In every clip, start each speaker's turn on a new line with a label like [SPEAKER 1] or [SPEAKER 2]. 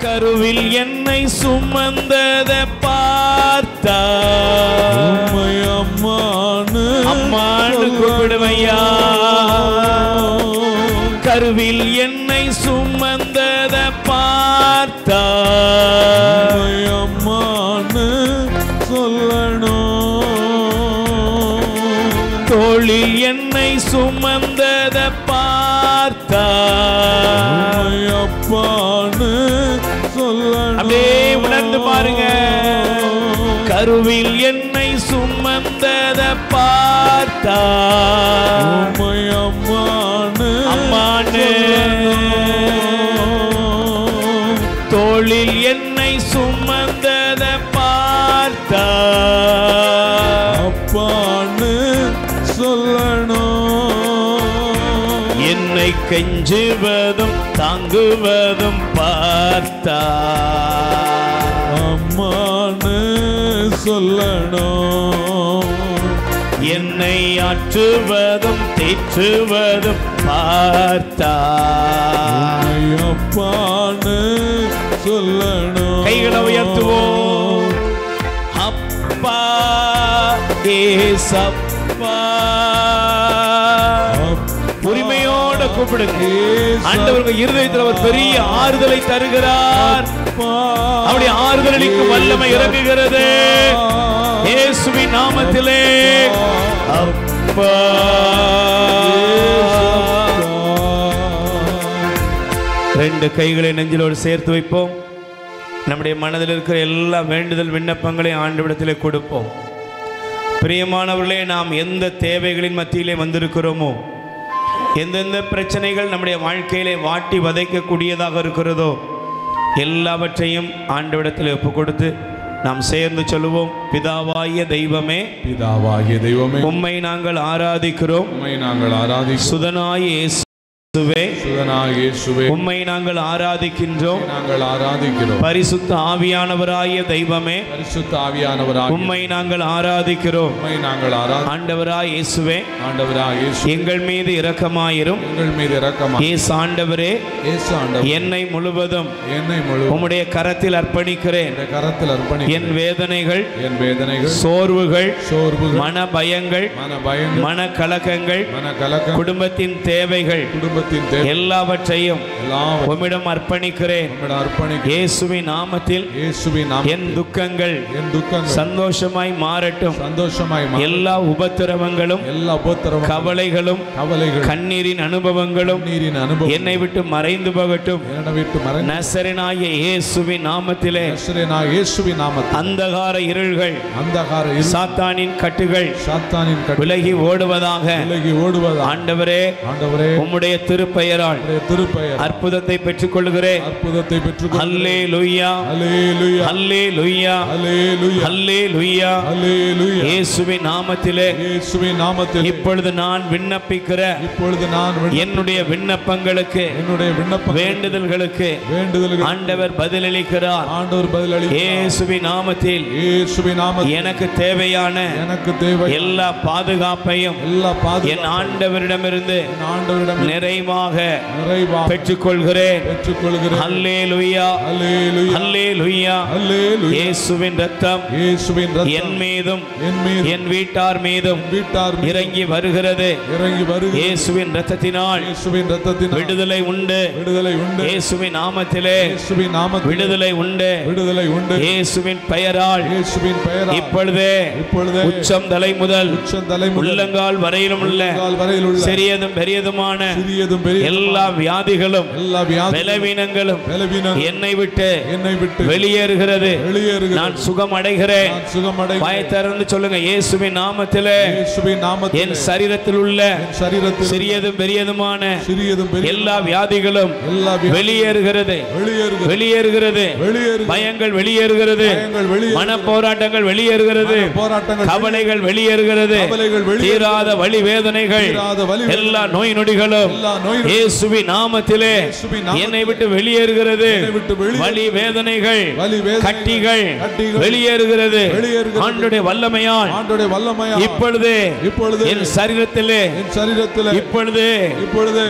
[SPEAKER 1] கருவில் என்னை சுமந்தத பார்த்தா
[SPEAKER 2] அம்மானு
[SPEAKER 1] அம்மானு கூப்பிடுவையா. கருவில் என்னை சுமந்தத பார்த்தா
[SPEAKER 2] அம்மானு சொல்லணும்.
[SPEAKER 1] தோளில் என்னை சுமந்தத பார்த்தா
[SPEAKER 2] அப்பான்னு சொல்லணும்.
[SPEAKER 1] அப்படியே உணர்ந்து பாருங்க. கருவில் என்னை சுமந்தத பார்த்தா
[SPEAKER 2] அம்மானு
[SPEAKER 1] அம்மானு, தோளில் என்னை சுமந்தத பார்த்தா
[SPEAKER 2] அப்பான்னு சொல்லணும்.
[SPEAKER 1] என்னை கெஞ்சுவதும் தாங்குவதும் பார்த்தா
[SPEAKER 2] அம்மான்னு சொல்லணும்.
[SPEAKER 1] என்னை ஆற்றுவதும் தேற்றுவதும் பார்த்தா
[SPEAKER 2] அப்பான்னு சொல்லணும்.
[SPEAKER 1] கைகளை உயர்த்துவோம். அப்பா ஏசப்பா, உரிமையோட கூப்பிடுங்க. ஆண்டவருக்கு இருதயத்தில் ஒரு பெரிய ஆறுதலை தருகிறார். அவருடைய ஆறுதலுக்கு வல்லமை இறங்குகிறது இயேசுவின் நாமத்திலே. அப்பா. ரெண்டு கைகளை நெஞ்சிலோடு சேர்த்து வைப்போம். நம்முடைய மனதில் இருக்கிற எல்லா வேண்டுதல் விண்ணப்பங்களையும் ஆண்டவரிடத்திலே கொடுப்போம். பிரியமானவர்களே, நாம் எந்த தேவைகளின் மத்தியிலே வந்திருக்கிறோமோ, எந்தெந்த பிரச்சனைகள் நம்முடைய வாழ்க்கையிலே வாட்டி வதைக்கக்கூடியதாக இருக்கிறதோ எல்லாவற்றையும் ஆண்டவரிடத்தில் ஒப்பு கொடுத்து நாம் சேர்ந்து சொல்லுவோம். பிதாவாகிய தெய்வமே,
[SPEAKER 2] பிதாவாகிய தெய்வமே,
[SPEAKER 1] உம்மை நாங்கள் ஆராதிக்கிறோம்.
[SPEAKER 2] உம்மை நாங்கள் ஆராதிக்கிறோம்.
[SPEAKER 1] சுதனாய் இயேசுவே,
[SPEAKER 2] சுதனாகிய இயேசுவே,
[SPEAKER 1] உம்மை நாங்கள் ஆராதிக்கின்றோம்.
[SPEAKER 2] நாங்கள் ஆராதிக்கிறோம்.
[SPEAKER 1] பரிசுத்த ஆவியானவராகிய தெய்வமே,
[SPEAKER 2] பரிசுத்த ஆவியானவராகிய
[SPEAKER 1] உம்மை நாங்கள் ஆராதிக்கிறோம்.
[SPEAKER 2] உம்மை நாங்கள் ஆராதிக்கிறோம்.
[SPEAKER 1] ஆண்டவராய் இயேசுவே,
[SPEAKER 2] ஆண்டவராகிய இயேசுவே,
[SPEAKER 1] எங்கள் மீது இரக்கமாயிரும்.
[SPEAKER 2] எங்கள் மீது இரக்கமாயிரும்.
[SPEAKER 1] இயேசு ஆண்டவரே,
[SPEAKER 2] இயேசு ஆண்டவரே,
[SPEAKER 1] என்னை முழுவதும்
[SPEAKER 2] என்னை முழுவதும்
[SPEAKER 1] உம்முடைய கரத்தில் அர்ப்பணிக்கிறேன்.
[SPEAKER 2] உம்முடைய கரத்தில் அர்ப்பணிக்கிறேன்.
[SPEAKER 1] என் வேதனைகள்,
[SPEAKER 2] என் வேதனைகள்,
[SPEAKER 1] சோர்வுகள்,
[SPEAKER 2] சோர்வுகள்,
[SPEAKER 1] மன பயங்கள்,
[SPEAKER 2] மன பயங்கள்,
[SPEAKER 1] மன கலக்கங்கள்,
[SPEAKER 2] மன கலக்கம்,
[SPEAKER 1] குடும்பத்தின் தேவைகள்
[SPEAKER 2] குடும்பத்தின் தேவை
[SPEAKER 1] எல்லாவற்றையும்
[SPEAKER 2] எல்லாம்
[SPEAKER 1] உம்மிடம் அர்ப்பணிக்கிறேன்.
[SPEAKER 2] உம்மிடம் அர்ப்பணிக்கிறேன்.
[SPEAKER 1] இயேசுவின் நாமத்தில்
[SPEAKER 2] இயேசுவின் நாமத்தில்
[SPEAKER 1] என் துக்கங்கள்
[SPEAKER 2] என் துக்கங்கள்
[SPEAKER 1] சந்தோஷமாய் மாறட்டும்.
[SPEAKER 2] சந்தோஷமாய் மாறட்டும்.
[SPEAKER 1] எல்லா உபத்திரவங்களும்,
[SPEAKER 2] எல்லா உபத்திரவங்களும்,
[SPEAKER 1] கவலைகளும்,
[SPEAKER 2] கவலைகள்,
[SPEAKER 1] கண்ணீரின் அனுபவங்களும்
[SPEAKER 2] நீரின் அனுபவம்
[SPEAKER 1] என்னை விட்டு மறைந்து போகட்டும்.
[SPEAKER 2] என்னை விட்டு மறைந்து
[SPEAKER 1] நசரேனாகிய இயேசுவின் நாமத்திலே
[SPEAKER 2] நசரேனாகிய இயேசுவின் நாமத்தில்
[SPEAKER 1] அந்தகார இருள்கள்,
[SPEAKER 2] அந்தகார இருள்,
[SPEAKER 1] சாத்தானின் கட்டுகள்
[SPEAKER 2] சாத்தானின் கட்டு
[SPEAKER 1] விலகி ஓடுவதாக.
[SPEAKER 2] விலகி ஓடுவதாக.
[SPEAKER 1] ஆண்டவரே,
[SPEAKER 2] ஆண்டவரே,
[SPEAKER 1] உம்முடைய திருப்பெயரால்
[SPEAKER 2] உம்முடைய திருப்பெயர்
[SPEAKER 1] அற்புதத்தை பெற்றுக்கொள்கிறேன்.
[SPEAKER 2] அற்புதத்தை பெற்றுக்கொள்.
[SPEAKER 1] அல்லேலூயா,
[SPEAKER 2] அல்லேலூயா,
[SPEAKER 1] அல்லேலூயா,
[SPEAKER 2] அல்லேலூயா,
[SPEAKER 1] அல்லேலூயா.
[SPEAKER 2] அல்லேலூயா.
[SPEAKER 1] இயேசுவின் நாமத்திலே
[SPEAKER 2] இயேசுவின் நாமத்தில்
[SPEAKER 1] இப்பொழுது நான் விண்ணப்பிக்கிற
[SPEAKER 2] இப்பொழுது நான்
[SPEAKER 1] என்னுடைய விண்ணப்பங்களுக்கு,
[SPEAKER 2] என்னுடைய விண்ணப்ப
[SPEAKER 1] வேண்டுதல்களுக்கு
[SPEAKER 2] வேண்டுதல்கள்
[SPEAKER 1] ஆண்டவர் பதிலளிக்கிறார்.
[SPEAKER 2] ஆண்டவர் பதிலளி.
[SPEAKER 1] இயேசுவின் நாமத்தில்
[SPEAKER 2] இயேசுவின் நாமத்தில்
[SPEAKER 1] எனக்கு தேவையான
[SPEAKER 2] எனக்கு தேவை
[SPEAKER 1] எல்லா பாதுகாப்பையும்
[SPEAKER 2] எல்லா
[SPEAKER 1] என் ஆண்டவரிடமிருந்து
[SPEAKER 2] ஆண்டவரிடம்
[SPEAKER 1] நிறைவாக
[SPEAKER 2] நிறைவாக
[SPEAKER 1] பெற்றுக்கொள்கிறேன்.
[SPEAKER 2] பெற்றுக்கொள்கிறேன்.
[SPEAKER 1] அல்லேலூயா,
[SPEAKER 2] அல்லேலூயா,
[SPEAKER 1] அல்லேலூயா.
[SPEAKER 2] அல்லேலூயா.
[SPEAKER 1] இயேசுவின் ரத்தம்
[SPEAKER 2] இயேசுவின் ரத்தம்
[SPEAKER 1] என் மீதும்
[SPEAKER 2] என் மீது
[SPEAKER 1] என் வீட்டார் மீதும்
[SPEAKER 2] வீட்டார் மீது
[SPEAKER 1] இறங்கி வருகிறது.
[SPEAKER 2] இறங்கி வருகிறது.
[SPEAKER 1] இயேசுவின் ரத்தத்தினால்
[SPEAKER 2] இயேசுவின் ரத்தத்தினால்
[SPEAKER 1] விடுதலை உண்டு.
[SPEAKER 2] விடுதலை உண்டு.
[SPEAKER 1] இயேசுவின் நாமத்திலே
[SPEAKER 2] இயேசுவின் நாமத்தில்
[SPEAKER 1] விடுதலை உண்டு.
[SPEAKER 2] விடுதலை உண்டு.
[SPEAKER 1] இயேசுவின் பெயரால்
[SPEAKER 2] இயேசுவின் பெயரால்
[SPEAKER 1] இப்பொழுதே
[SPEAKER 2] இப்பொழுதே
[SPEAKER 1] உச்சம் தலை முதல்
[SPEAKER 2] உச்சம் தலை முதல்
[SPEAKER 1] உள்ளங்கால் வரையிலும் உள்ள
[SPEAKER 2] உள்ளங்கால் வரையில் உள்ள
[SPEAKER 1] சிறியதும் பெரியதுமான
[SPEAKER 2] சிறியதும் பெரிய
[SPEAKER 1] எல்லா வியாதிகளும்
[SPEAKER 2] எல்லா வியாதி
[SPEAKER 1] பலவீனங்களும்
[SPEAKER 2] பலவீனம்
[SPEAKER 1] என்னை விட்டு
[SPEAKER 2] விட்டு
[SPEAKER 1] வெளியேறுகிறது.
[SPEAKER 2] வெளியேறுகிறது.
[SPEAKER 1] நான் சுகம் அடைகிறேன்.
[SPEAKER 2] நான் சுகமடைகிறேன்.
[SPEAKER 1] வாய் திறந்து சொல்லுங்க. இயேசுவின் நாமத்திலே
[SPEAKER 2] இயேசுவின் நாமத்தில்
[SPEAKER 1] என் சரீரத்தில் உள்ள
[SPEAKER 2] என் சரீரத்தில்
[SPEAKER 1] சிறியதும் பெரியதுமான
[SPEAKER 2] சிறியதும் பெரிய
[SPEAKER 1] எல்லா வியாதிகளும்
[SPEAKER 2] எல்லா
[SPEAKER 1] வெளியேறுகிறது.
[SPEAKER 2] வெளியேறுகிறது.
[SPEAKER 1] வெளியேறுகிறது.
[SPEAKER 2] வெளியேறுகிறது.
[SPEAKER 1] பயங்கள் வெளியேறுகிறது.
[SPEAKER 2] பயங்கள் வெளியேறுகிறது.
[SPEAKER 1] மன போராட்டங்கள் வெளியேறுகிறது.
[SPEAKER 2] போராட்டங்கள்
[SPEAKER 1] கவலைகள் வெளியேறுகிறது.
[SPEAKER 2] கவலைகள் வெளியேறுகிறது.
[SPEAKER 1] தீராத வலி வேதனைகள்
[SPEAKER 2] தீராத வலி
[SPEAKER 1] எல்லா நோய் நொடிகளும்
[SPEAKER 2] எல்லா
[SPEAKER 1] இயேசுவின் நாமத்திலே என்னை விட்டு வெளியேறுகிறது. வலி வேதனைகள் கட்டிகள் வெளியேறுகிறது. ஆண்டவருடைய வல்லமையால் இப்பொழுது என் சரீரத்திலே இப்பொழுது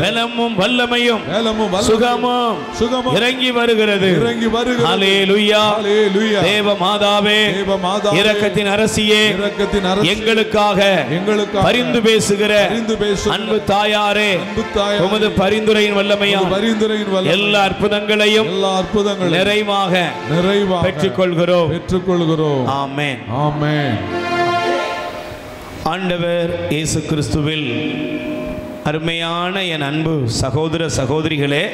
[SPEAKER 1] பலமும் வல்லமையும் சுகமும் இறங்கி வருகிறது. ஹல்லேலூயா. தேவ மாதாவே, இரக்கத்தின் அரசியே, எங்களுக்காக பரிந்து பேசுகிற அன்பு தாயாரே, உமது பரிந்துரையின் வல்லமையால் எல்லா அற்புதங்களையும் நிறைவாக பெற்றுக்கொள்கிறோம். ஆமென்.
[SPEAKER 2] ஆமென்.
[SPEAKER 1] ஆண்டவர் இயேசு கிறிஸ்துவில் அருமையான என் அன்பு சகோதர சகோதரிகளே,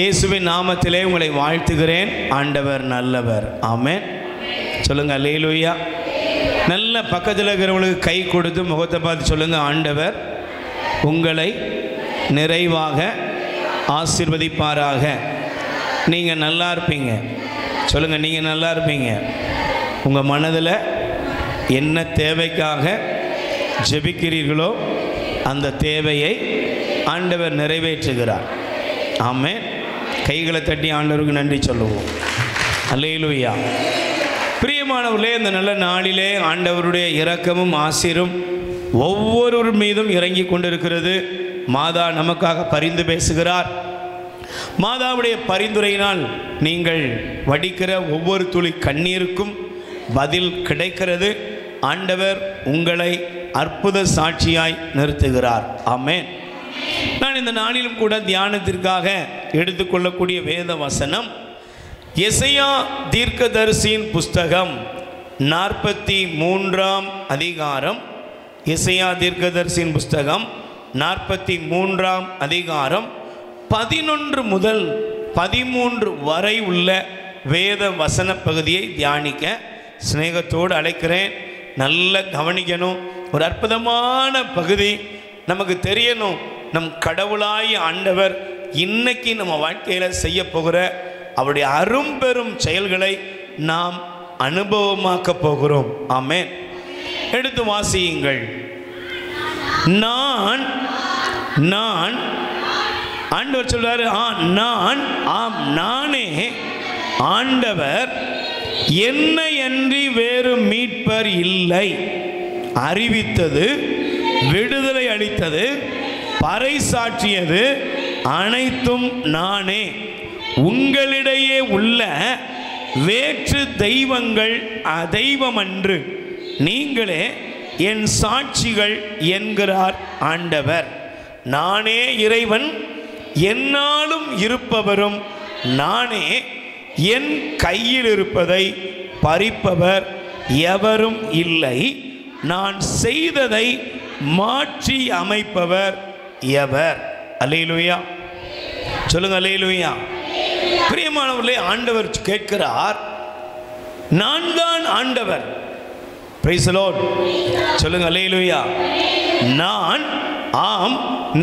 [SPEAKER 1] இயேசுவின் நாமத்திலே உங்களை வாழ்த்துகிறேன். ஆண்டவர் நல்லவர். ஆமென். சொல்லுங்க அல்லேலூயா. நல்ல பக்கத்தில் இருக்கிறவங்களுக்கு கை கொடுத்து முகத்தை பார்த்து சொல்லுங்க, ஆண்டவர் உங்களை நிறைவாக ஆசீர்வதிப்பாராக. நீங்கள் நல்லா இருப்பீங்க. சொல்லுங்க, நீங்கள் நல்லா இருப்பீங்க. உங்கள் மனதில் என்ன தேவைக்காக ஜெபிக்கிறீர்களோ அந்த தேவையை ஆண்டவர் நிறைவேற்றுகிறார். ஆமென். கைகளை தட்டி ஆண்டவருக்கு நன்றி சொல்லுவோம். அல்லேலூயா. பிரியமானவர்களே, இந்த நல்ல நாளிலே ஆண்டவருடைய இரக்கமும் ஆசீரும் ஒவ்வொருவர் மீதும் இறங்கி கொண்டிருக்கிறது. மாதா நமக்காக பரிந்து பேசுகிறார். மாதாவுடைய பரிந்துரையினால் நீங்கள் வடிக்கிற ஒவ்வொரு துளி கண்ணீருக்கும் பதில் கிடைக்கிறது. ஆண்டவர் உங்களை அற்புத சாட்சியாய் நிறுத்துகிறார். ஆமென். நான் இந்த நாளிலும் கூட தியானத்திற்காக எடுத்துக்கொள்ளக்கூடிய வேத வசனம் எசையா தீர்க்கதரிசியின் புஸ்தகம் 43ஆம் அதிகாரம். எசையா தீர்க்கதரிசியின் புஸ்தகம் 43ஆம் அதிகாரம் 11 முதல் 13 வரை உள்ள வேத வசன பகுதியை தியானிக்க சிநேகத்தோடு அழைக்கிறேன். நல்ல கவனிக்கணும். ஒரு அற்புதமான பகுதி. நமக்கு தெரியணும், நம் கடவுளாய் ஆண்டவர் இன்னைக்கு நம்ம வாழ்க்கையில் செய்ய போகிற அவருடைய அரும்பெரும் செயல்களை நாம் அனுபவமாக்க போகிறோம். ஆமென். எடுத்து வாசியுங்கள். நான் ஆண்டவர் சொல்றாரு, நானே ஆண்டவர், என்னை அன்றி வேறு மீட்பர் இல்லை. அறிவித்தது, விடுதலை அளித்தது, பறைசாற்றியது அனைத்தும் நானே. உங்களிடையே உள்ள வேற்று தெய்வங்கள் அதெய்வமன்று, நீங்களே என் சாட்சிகள் என்கிறார் ஆண்டவர். நானே இறைவன், என்னாலும் இருப்பவரும் நானே. என் கையில் இருப்பதை பறிப்பவர் எவரும் இல்லை. நான் செய்ததை மாற்றி அமைப்பவர் எவர்? அல்லேலூயா. சொல்லுங்க அல்லேலூயா. பிரியமானவர்களே, ஆண்டவர் கேட்கிறார், நான் தான் ஆண்டவர். Praise the Lord. சொல்லுங்க அல்லேலூயா.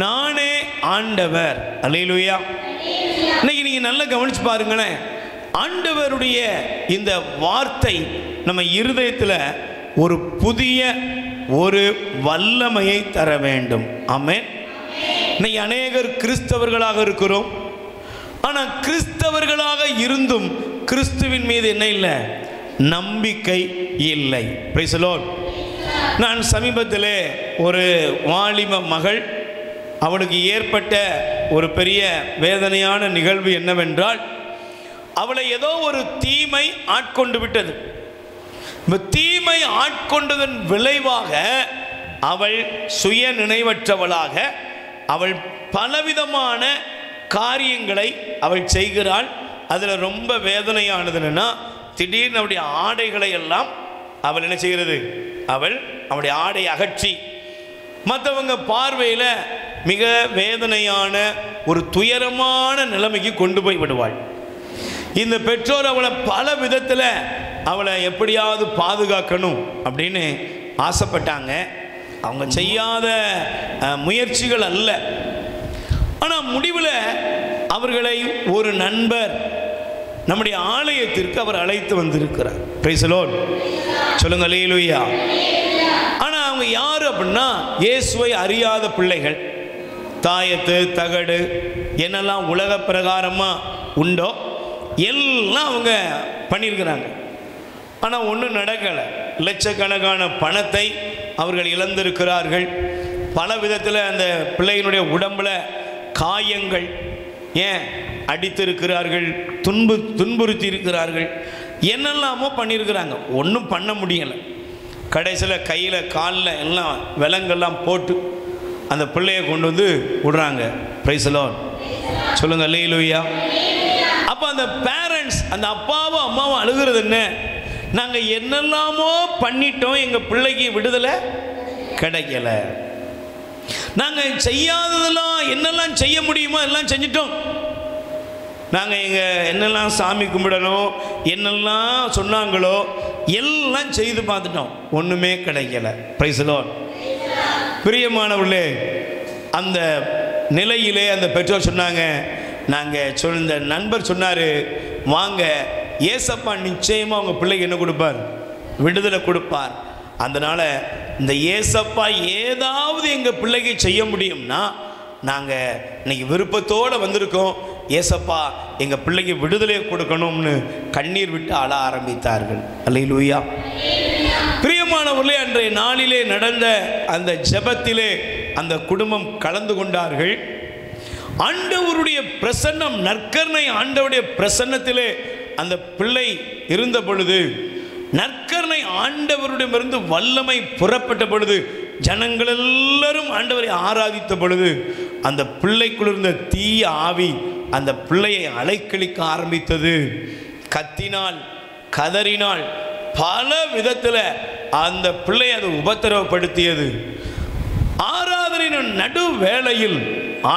[SPEAKER 1] நானே ஆண்டவர். அல்லேலூயா. இன்னைக்கு நீங்க நல்லா கவனிச்சு பாருங்களேன். ஆண்டவருடைய இந்த வார்த்தை நம்ம இருதயத்தில் ஒரு புதிய ஒரு வல்லமையை தர வேண்டும். ஆமென். இன்னைக்கு அநேகர் கிறிஸ்தவர்களாக இருக்கிறோம். ஆனால் கிறிஸ்தவர்களாக இருந்தும் கிறிஸ்துவின் மீது என்ன இல்லை? நம்பிக்கை இல்லை. Price the Lord. நான் சமீபத்தில் ஒரு வாலிப மகள், அவளுக்கு ஏற்பட்ட ஒரு பெரிய வேதனையான நிகழ்வு என்னவென்றால், அவளை ஏதோ ஒரு தீமை ஆட்கொண்டு விட்டது. தீமை ஆட்கொண்டதன் விளைவாக அவள் சுய நினைவற்றவளாக அவள் பலவிதமான காரியங்களை அவள் செய்கிறாள். அதில் ரொம்ப வேதனையானது என்னன்னா, திடீர்னு அவளுடைய ஆடைகளை எல்லாம் அவள் என்ன செய்கிறது? அவளுடைய ஆடை அகற்றி மற்றவங்க பார்வையில் மிக வேதனையான ஒரு துயரமான நிலைமைக்கு கொண்டு போய் விடுவாள். இந்த பெற்றோர் அவளை பல விதத்தில் அவளை எப்படியாவது பாதுகாக்கணும் அப்படின்னு ஆசைப்பட்டாங்க. அவங்க செய்யாத முயற்சிகள் அல்ல. ஆனால் முடிவில் அவர்களை ஒரு நண்பர் நம்முடைய ஆலயத்திற்கு அவர் அழைத்து வந்திருக்கிறார். Price the Lord. சொல்லுங்க அல்லேலூயா. ஆனால் அவங்க யார் அப்படின்னா, இயேசுவை அறியாத பிள்ளைகள். தாயத்து தகடு என்னெல்லாம் உலக பிரகாரமாக உண்டோ எல்லாம் அவங்க பண்ணியிருக்கிறாங்க. ஆனால் ஒன்றும் நடக்கலை. லட்சக்கணக்கான பணத்தை அவர்கள் இழந்திருக்கிறார்கள். பல விதத்தில் அந்த பிள்ளையினுடைய உடம்பில் காயங்கள், ஏன் அடித்திருக்கிறார்கள், துன்புறுத்தி இருக்கிறார்கள், என்னெல்லாமோ பண்ணியிருக்கிறாங்க. ஒன்றும் பண்ண முடியலை. கடைசியில் கையில் காலில் எல்லாம் விலங்கெல்லாம் போட்டு அந்த பிள்ளையை கொண்டு வந்து விடுறாங்க. பிரைஸ் தி லார்ட் சொல்லுங்க, அல்லேலூயா. அப்போ அந்த பேரண்ட்ஸ், அந்த அப்பாவும் அம்மாவும் அழுகிறது என்ன? நாங்கள் என்னெல்லாமோ பண்ணிட்டோம், எங்கள் பிள்ளைக்கு விடுதலை கிடைக்கல. நாங்கள் செய்யாததெல்லாம் என்னெல்லாம் செய்ய முடியுமோ எல்லாம் செஞ்சிட்டோம். நாங்கள் எங்கள் என்னெல்லாம் சாமி கும்பிடணும், என்னெல்லாம் சொன்னாங்களோ எல்லாம் செய்து பார்த்துட்டோம், ஒன்றுமே கிடைக்கல. Price the Lord. பிரியமானவர்களே, அந்த நிலையிலே அந்த பெற்றோர் சொன்னாங்க, நாங்கள் இந்த நண்பர் சொன்னார், வாங்க ஏசப்பா நிச்சயமாக அவங்க பிள்ளைக்கு என்ன கொடுப்பார்? விடுதலை கொடுப்பார். அதனால் இந்த ஏசப்பா ஏதாவது எங்கள் பிள்ளைக்கு செய்ய முடியும்னா நாங்கள் இன்னைக்கு விருப்பத்தோடு வந்திருக்கோம், ஏசப்பா எங்கள் பிள்ளைக்கு விடுதலையை கொடுக்கணும்னு கண்ணீர் விட்டு அழ ஆரம்பித்தார்கள். அல்லேலூயா. பிரியமானவர்களே, அன்றைய நாளிலே நடந்த அந்த ஜெபத்திலே அந்த குடும்பம் கலந்து கொண்டார்கள். ஆண்டவருடைய பிரசன்னம், நற்கருணை ஆண்டவருடைய பிரசன்னத்திலே அந்த பிள்ளை இருந்த பொழுது, நற்கருணை ஆண்டவருடமிருந்து வல்லமை புறப்பட்ட பொழுது, ஜனங்கள் எல்லாரும் ஆண்டவரை ஆராதித்த பொழுது, அந்த பிள்ளைக்குள் இருந்த தீய ஆவி அந்த பிள்ளையை அலைக்கழிக்க ஆரம்பித்தது. கத்தினால், கதறினால், பல விதத்தில் அந்த பிள்ளை அதை உபத்திரவப்படுத்தியது. ஆராதனையின் நடு வேளையில்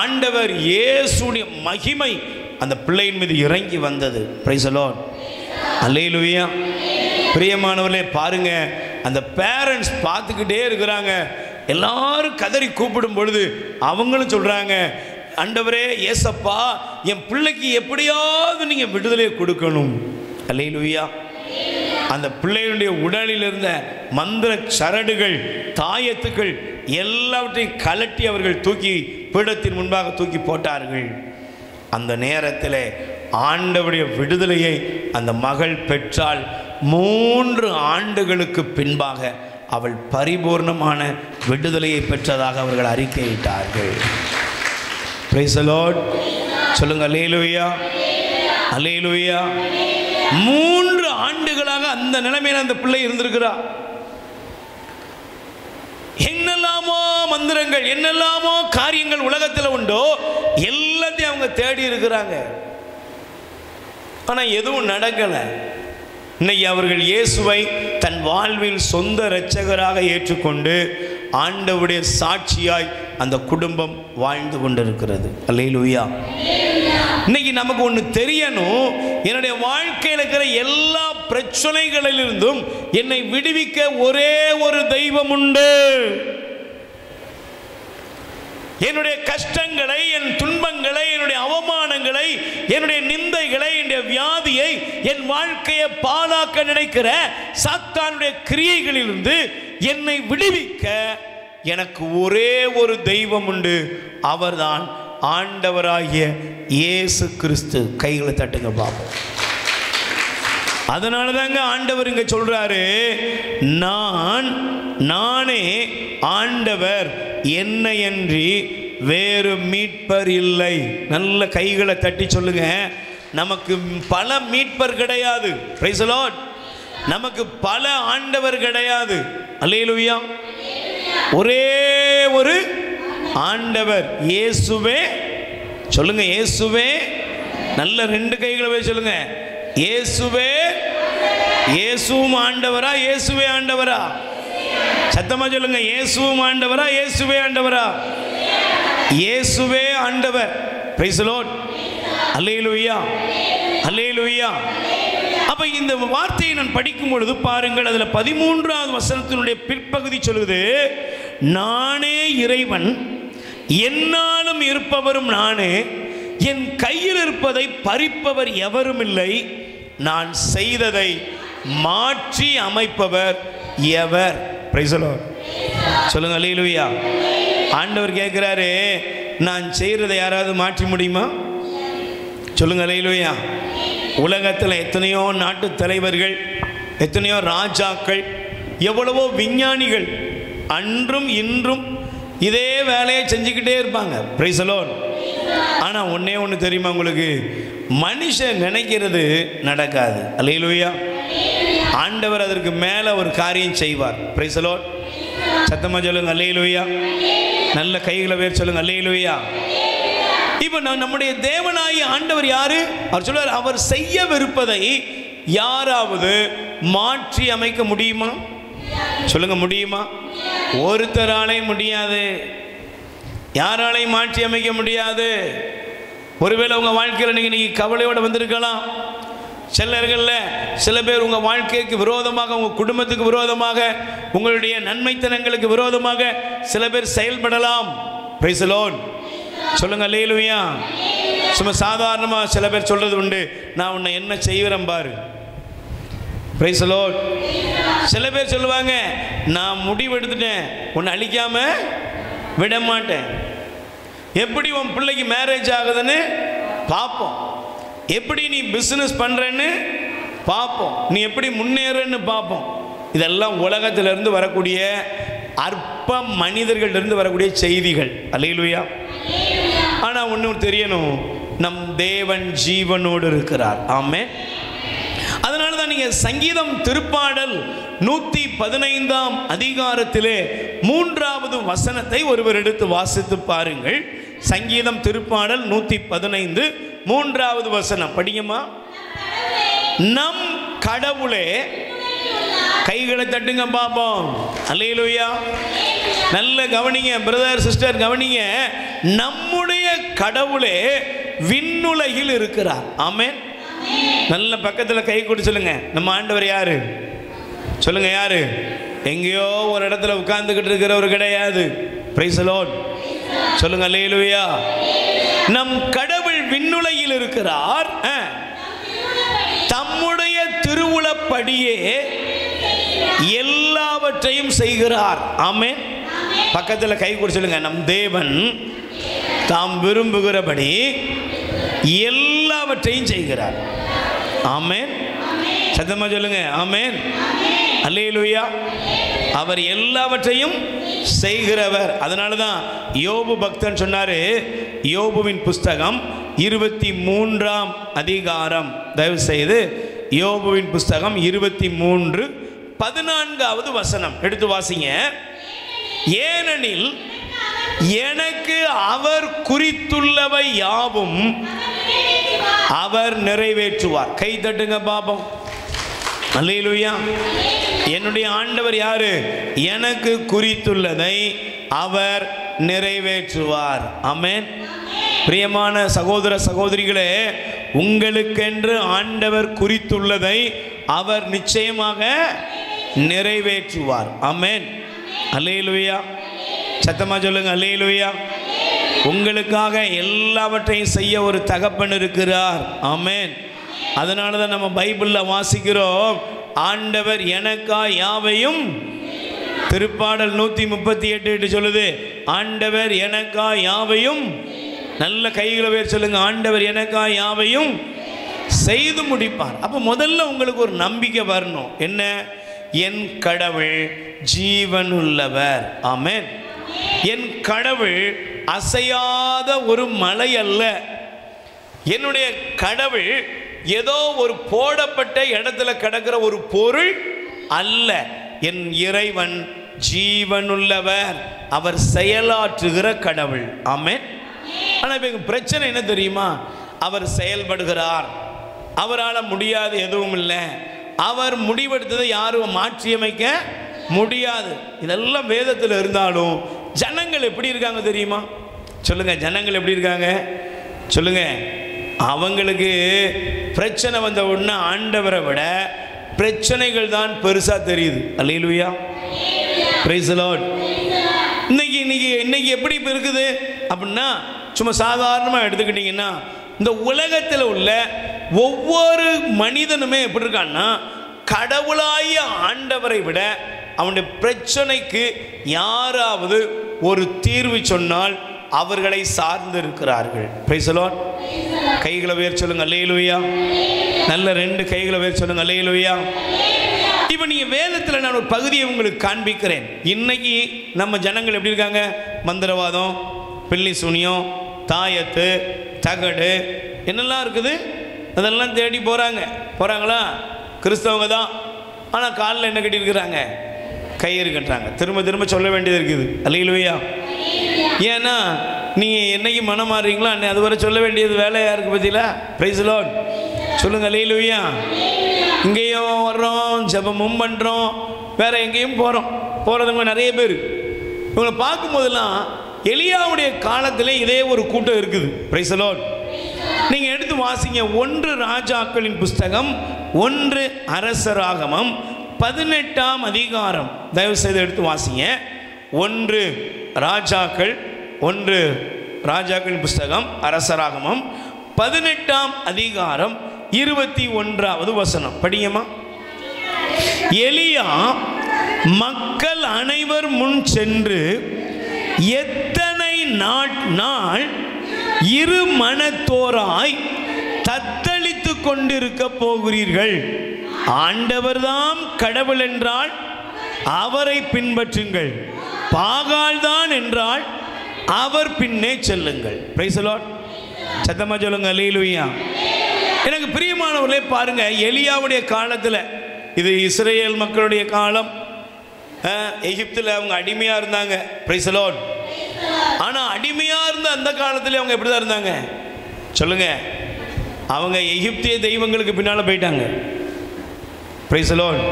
[SPEAKER 1] ஆண்டவர் இயேசுவின் மகிமை அந்த பிள்ளையின் மீது இறங்கி வந்தது. Praise the Lord. அல்லேலூயா. பிரியமானவர்களே, பாருங்க, அந்த பேரண்ட்ஸ் பார்த்துக்கிட்டே இருக்கிறாங்க. எல்லாரும் கதறி கூப்பிடும் பொழுது அவங்களும் சொல்றாங்க, ஆண்டவரே ஏசப்பா, என் பிள்ளைக்கு எப்படியாவது நீங்க விடுதலை கொடுக்கணும். அல்லேலூயா. அந்த பிள்ளைகளுடைய உடலில் இருந்த மந்திர சரடுகள், தாயத்துக்கள் எல்லாவற்றையும் கலட்டி அவர்கள் தூக்கி பீடத்தின் முன்பாக தூக்கி போட்டார்கள். அந்த நேரத்தில் ஆண்டவருடைய விடுதலையை அந்த மகள் பெற்றால் 3 ஆண்டுகளுக்கு பின்பாக அவள் பரிபூர்ணமான விடுதலையை பெற்றதாக அவர்கள் அறிக்கையிட்டார்கள். Price the Lord. சொல்லுங்க, அல்லேலூயா, அல்லேலூயா. 3 ஆண்டுகளாக அந்த நிலைமையில் அந்த பிள்ளை இருந்திருக்கிறார். என்னெல்லாமோ மந்திரங்கள், என்னெல்லாமோ காரியங்கள் உலகத்தில் உண்டோ எல்லாத்தையும் அவங்க தேடி இருக்கிறாங்க. ஆனால் எதுவும் நடக்கலை. இன்னைக்கு அவர்கள் இயேசுவை தன் வாழ்வில் சொந்த இரட்சகராக ஏற்றுக்கொண்டு ஆண்டவருடைய சாட்சியாய் அந்த குடும்பம் வாழ்ந்து கொண்டிருக்கிறது. அல்லேலூயா. இன்னைக்கு நமக்கு ஒன்று தெரியணும், என்னுடைய வாழ்க்கையில் இருக்கிற எல்லா பிரச்சனைகளிலிருந்தும் என்னை விடுவிக்க ஒரே ஒரு தெய்வம் உண்டு. என்னுடைய கஷ்டங்களை, என் துன்பங்களை, என்னுடைய அவமானங்களை, என்னுடைய நிந்தைகளை, என்னுடைய வியாதியை, என் வாழ்க்கையை பாழாக்க நினைக்கிற சாத்தானுடைய கிரியைகளிலிருந்து என்னை விடுவிக்க எனக்கு ஒரே ஒரு தெய்வம் உண்டு. அவர்தான் ஆண்டவராகிய இயேசு கிறிஸ்து. கைகளை தட்டுங்க பாப்போம். அதனால தாங்க ஆண்டவர் இங்க சொல்றாரு, நானே ஆண்டவர், என்னையன்றி வேறு மீட்பர் இல்லை. நல்ல கைகளை தட்டி சொல்லுங்க. நமக்கு பல மீட்பர் கிடையாது. Price the Lord. நமக்கு பல ஆண்டவர் கிடையாது. அல்லேலூயா. ஒரே ஒரு ஆண்டவர், இயேசுவே. சொல்லுங்க, இயேசுவே. நல்ல 2 கைகளை போய் சொல்லுங்க, இயேசுவே. இயேசுவும் ஆண்டவரா, இயேசுவே ஆண்டவரா? சத்தமா சொல்லுங்க, இயேசுவும் ஆண்டவரா, இயேசுவே ஆண்டவரா? இயேசுவே ஆண்டவர். Praise the Lord. அல்லேலூயா, அல்லேலூயா. அப்ப இந்த வார்த்தையை நான் படிக்கும் பொழுது பாருங்கள், அதுல 13வது வசனத்தினுடைய பிற்பகுதி சொல்லுது, நானே இறைவன், என்னாலும் இருப்பவரும் நானே, என் கையில் இருப்பதை பறிப்பவர் எவரும் இல்லை, நான் செய்ததை மாற்றி அமைப்பவர் எவர்? Price the Lord. சொல்லுங்க, அல்லேலூயா. ஆண்டவர் கேட்கிறாரு, நான் செய்கிறதை யாராவது மாற்றி முடியுமா? சொல்லுங்க அல்லேலூயா. உலகத்தில் எத்தனையோ நாட்டு தலைவர்கள், எத்தனையோ ராஜாக்கள், எவ்வளவோ விஞ்ஞானிகள் அன்றும் இன்றும் இதே வேலையை செஞ்சுக்கிட்டே இருப்பாங்க. Praise the Lord. ஆனால் ஒன்றே ஒன்று தெரியுமா உங்களுக்கு? மனுஷன் நினைக்கிறது நடக்காது. அல்லேலூயா. ஆண்டவர் அதற்கு மேலே ஒரு காரியம் செய்வார். Price the Lord. சத்தமாக சொல்லுங்க அல்லேலூயா. நல்ல கைகளை வேறு சொல்லுங்க அல்லேலூயா. இப்போ நம்முடைய தேவனாகிய ஆண்டவர் யாரு? அவர் சொல்றார், அவர் செய்யவிருப்பதை யாராவது மாற்றி அமைக்க முடியுமா? சொல்லுங்க, முடியுமா? ஒருத்தராலையும் முடியாது. யாராலையும் மாற்றி அமைக்க முடியாது. ஒருவேளை உங்கள் வாழ்க்கையில் நீங்கள் கவலையோடு வந்திருக்கலாம். சில பேர் உங்கள் வாழ்க்கைக்கு விரோதமாக, உங்கள் குடும்பத்துக்கு விரோதமாக, உங்களுடைய நன்மைத்தனங்களுக்கு விரோதமாக சில பேர் செயல்படலாம். Price the Lord. சொல்லுங்க அல்லேலூயா. சும்மா சாதாரணமாக சில பேர் சொல்கிறது உண்டு, நான் உன்னை என்ன செய்கிறேன் பாரு. Price the Lord. சில பேர் சொல்லுவாங்க, நான் முடிவு எடுத்துட்டேன், உன்னை அழிக்காம விட மாட்டேன். எப்படி உன் பிள்ளைக்கு மேரேஜ் ஆகுதுன்னு பார்ப்போம், எப்படி நீ பிஸ்னஸ் பண்ணுறன்னு பார்ப்போம், நீ எப்படி முன்னேறன்னு பார்ப்போம். இதெல்லாம் உலகத்திலிருந்து வரக்கூடிய அற்ப மனிதர்களிலிருந்து வரக்கூடிய செய்திகள். அல்லேலூயா. ஆனால் ஒன்று தெரியணும், நம் தேவன் ஜீவனோடு இருக்கிறார். ஆமென். அதனால தான் நீங்கள் சங்கீதம் திருப்பாடல் 115ஆம் அதிகாரத்திலே 3வது வசனத்தை ஒருவர் எடுத்து வாசித்து பாருங்கள். சங்கீதம் திருப்பாடல் 115 3வது வசனம் படிங்கம்மா. நம் கடவுளே, கைகளை தட்டுங்க பாப்போம். அல்லேலூயா. நல்ல கவனிங்க பிரதர் சிஸ்டர், கவனிங்க. நம்முடைய கடவுளே விண்ணுலகில் இருக்கிறார். ஆமென். நல்ல பக்கத்தில் கை கொடு சொல்லுங்க, நம்ம ஆண்டவர் யாரு? சொல்லுங்க, யாரு? எங்கேயோ ஒரு இடத்துல உட்கார்ந்துகிட்டு இருக்கிறவர் கிடையாது. Price the Lord. சொல்லுங்க அல்லேலூயா. நம் கடவுள் விண்ணுலகில் இருக்கிறார். தம்முடைய திருவுளப்படியே எல்லாவற்றையும் செய்கிறார். ஆமென். பக்கத்தில் கை கொடு சொல்லுங்க, நம் தேவன் தாம் விரும்புகிறபடி எல்லாவற்றையும் செய்கிறார். ஆமென். சத்தமா சொல்லுங்க ஆமென். அல்லேலூயா. அவர் எல்லாவற்றையும் செய்கிறவர். அதனால தான் யோபு பக்தன் சொன்னாரு, யோபுவின் புஸ்தகம் 23ஆம் அதிகாரம், தயவு செய்து யோபுவின் புஸ்தகம் 23 14வது வசனம் எடுத்து வாசிங்க. ஏனெனில் எனக்கு அவர் குறித்துள்ளவை யாவும் அவர் நிறைவேற்றுவார். கை தட்டுங்க பாப்போம். அல்லேலூயா. என்னுடைய ஆண்டவர் யாரு? எனக்கு குறித்துள்ளதை அவர் நிறைவேற்றுவார். ஆமென். பிரியமான சகோதர சகோதரிகளே, உங்களுக்கென்று ஆண்டவர் குறித்துள்ளதை அவர் நிச்சயமாக நிறைவேற்றுவார். ஆமென். அல்லேலூயா. சத்தமா சொல்லுங்க அல்லேலூயா. உங்களுக்காக எல்லாவற்றையும் செய்ய ஒரு தகப்பன் இருக்கிறார். ஆமென். அதனால தான் நம்ம பைபிளில் வாசிக்கிறோம், ஆண்டவர் எனக்கா யாவையும், திருப்பாடல் 138 சொல்லுது, ஆண்டவர் எனக்கா யாவையும், நல்ல கைகளை பேர் சொல்லுங்க, ஆண்டவர் எனக்கா யாவையும் செய்து முடிப்பார். அப்போ முதல்ல உங்களுக்கு ஒரு நம்பிக்கை வரணும். என்ன? என் கடவுள் ஜீவனுள்ளவர். ஆமென். என் கடவுள் அசையாத ஒரு மலை அல்ல. என்னுடைய கடவுள் ஏதோ ஒரு போடப்பட்ட இடத்துல கிடக்கிற ஒரு பொருள் அல்ல. என் இறைவன் ஜீவனுள்ளவர், அவர் செயலாற்றுகிற கடவுள். ஆமென். ஆனால் இப்போ பிரச்சனை என்ன தெரியுமா? அவர் செயல்படுகிறார், அவரால் முடியாது எதுவும் இல்லை, அவர் முடிவெடுத்ததை யாரும் மாற்றியமைக்க முடியாது. இதெல்லாம் வேதத்தில் இருந்தாலும் ஜனங்கள் எப்படி இருக்காங்க தெரியுமா? சொல்லுங்க, ஜனங்கள் எப்படி இருக்காங்க சொல்லுங்க. அவங்களுக்கு பிரச்சனை வந்த உடனே ஆண்டவரை விட பிரச்சனைகள் தான் பெருசா தெரியுது. அல்லேலூயா. Praise the Lord. இன்னைக்கு எப்படி இருக்குது அப்படின்னா, சும்மா சாதாரணமாக எடுத்துக்கிட்டிங்கன்னா, இந்த உலகத்தில் உள்ள ஒவ்வொரு மனிதனுமே எப்படி இருக்கான்னா, கடவுளாய ஆண்டவரை விட அவனுடைய பிரச்சனைக்கு யாராவது ஒரு தீர்வு சொன்னால் அவர்களை சார்ந்து இருக்கிறார்கள். Price the Lord. கைகளை உயர்த்தி சொல்லுங்க அல்லேலூயா. நல்ல 2 கைகளை உயர்த்தி சொல்லுங்க அல்லேலூயா. இப்போ நீங்கள் வேதத்தில் நான் ஒரு பகுதியை உங்களுக்கு காண்பிக்கிறேன். இன்னைக்கு நம்ம ஜனங்கள் எப்படி இருக்காங்க? மந்திரவாதம், பில்லி சூனியம், தாயத்து, தகடு என்னெல்லாம் இருக்குது அதெல்லாம் தேடி போகிறாங்களா? கிறிஸ்தவங்க தான். ஆனால் காலில் என்ன கட்டியிருக்கிறாங்க? கயிறு கட்டுறாங்க. திரும்ப திரும்ப சொல்ல வேண்டியது இருக்குது அல்லேலூயா. ஏன்னா நீங்கள் என்னைக்கு மனம் மாறுறீங்களோ அன்னை அதுவரை சொல்ல வேண்டியது வேலையாக இருக்குது பற்றியில. பிரைஸ் தி லார்ட் சொல்லுங்கள் அல்லேலூயா. இங்கேயும் வர்றோம், ஜெபமும் பண்ணுறோம், வேறு எங்கேயும் போகிறவங்க நிறைய பேர். இவங்களை பார்க்கும்போதெல்லாம் எலியாவுடைய காலத்தில் இதே ஒரு கூட்டம் இருக்குது. Price the Lord. நீங்கள் எடுத்து வாசிங்க. 1 ராஜாக்களின் புஸ்தகம் 1 அரசராகமம் 18ஆம் அதிகாரம். தயவு செய்து எடுத்து வாசிங்க. 1 ராஜாக்களின் புஸ்தகம் அரசராகமம் 18ஆம் அதிகாரம் 21வது வசனம் படிங்கம்மா. எலியா மக்கள் அனைவர் முன் சென்று, எத்தனை நாள் இரு மனத்தோராய் தத்தளித்து கொண்டிருக்க போகிறீர்கள்? ஆண்டவர்தாம் கடவுள் என்றால் அவரை பின்பற்றுங்கள், பாகால்தான் என்றால் அவர் பின்னே செல்லுங்கள். Price the Lord. சத்தமா சொல்லுங்க அல்லேலூயா. எனக்கு பிரியமானவர்களே பாருங்க, எலியாவுடைய காலத்தில், இது இஸ்ரேல் மக்களுடைய காலம். எகிப்தில் அவங்க அடிமையாக இருந்தாங்க. Price the Lord. ஆனால் அடிமையாக இருந்த அந்த காலத்தில் அவங்க எப்படி தான் இருந்தாங்க சொல்லுங்க? அவங்க எகிப்திய தெய்வங்களுக்கு பின்னால் போயிட்டாங்க. Price the Lord.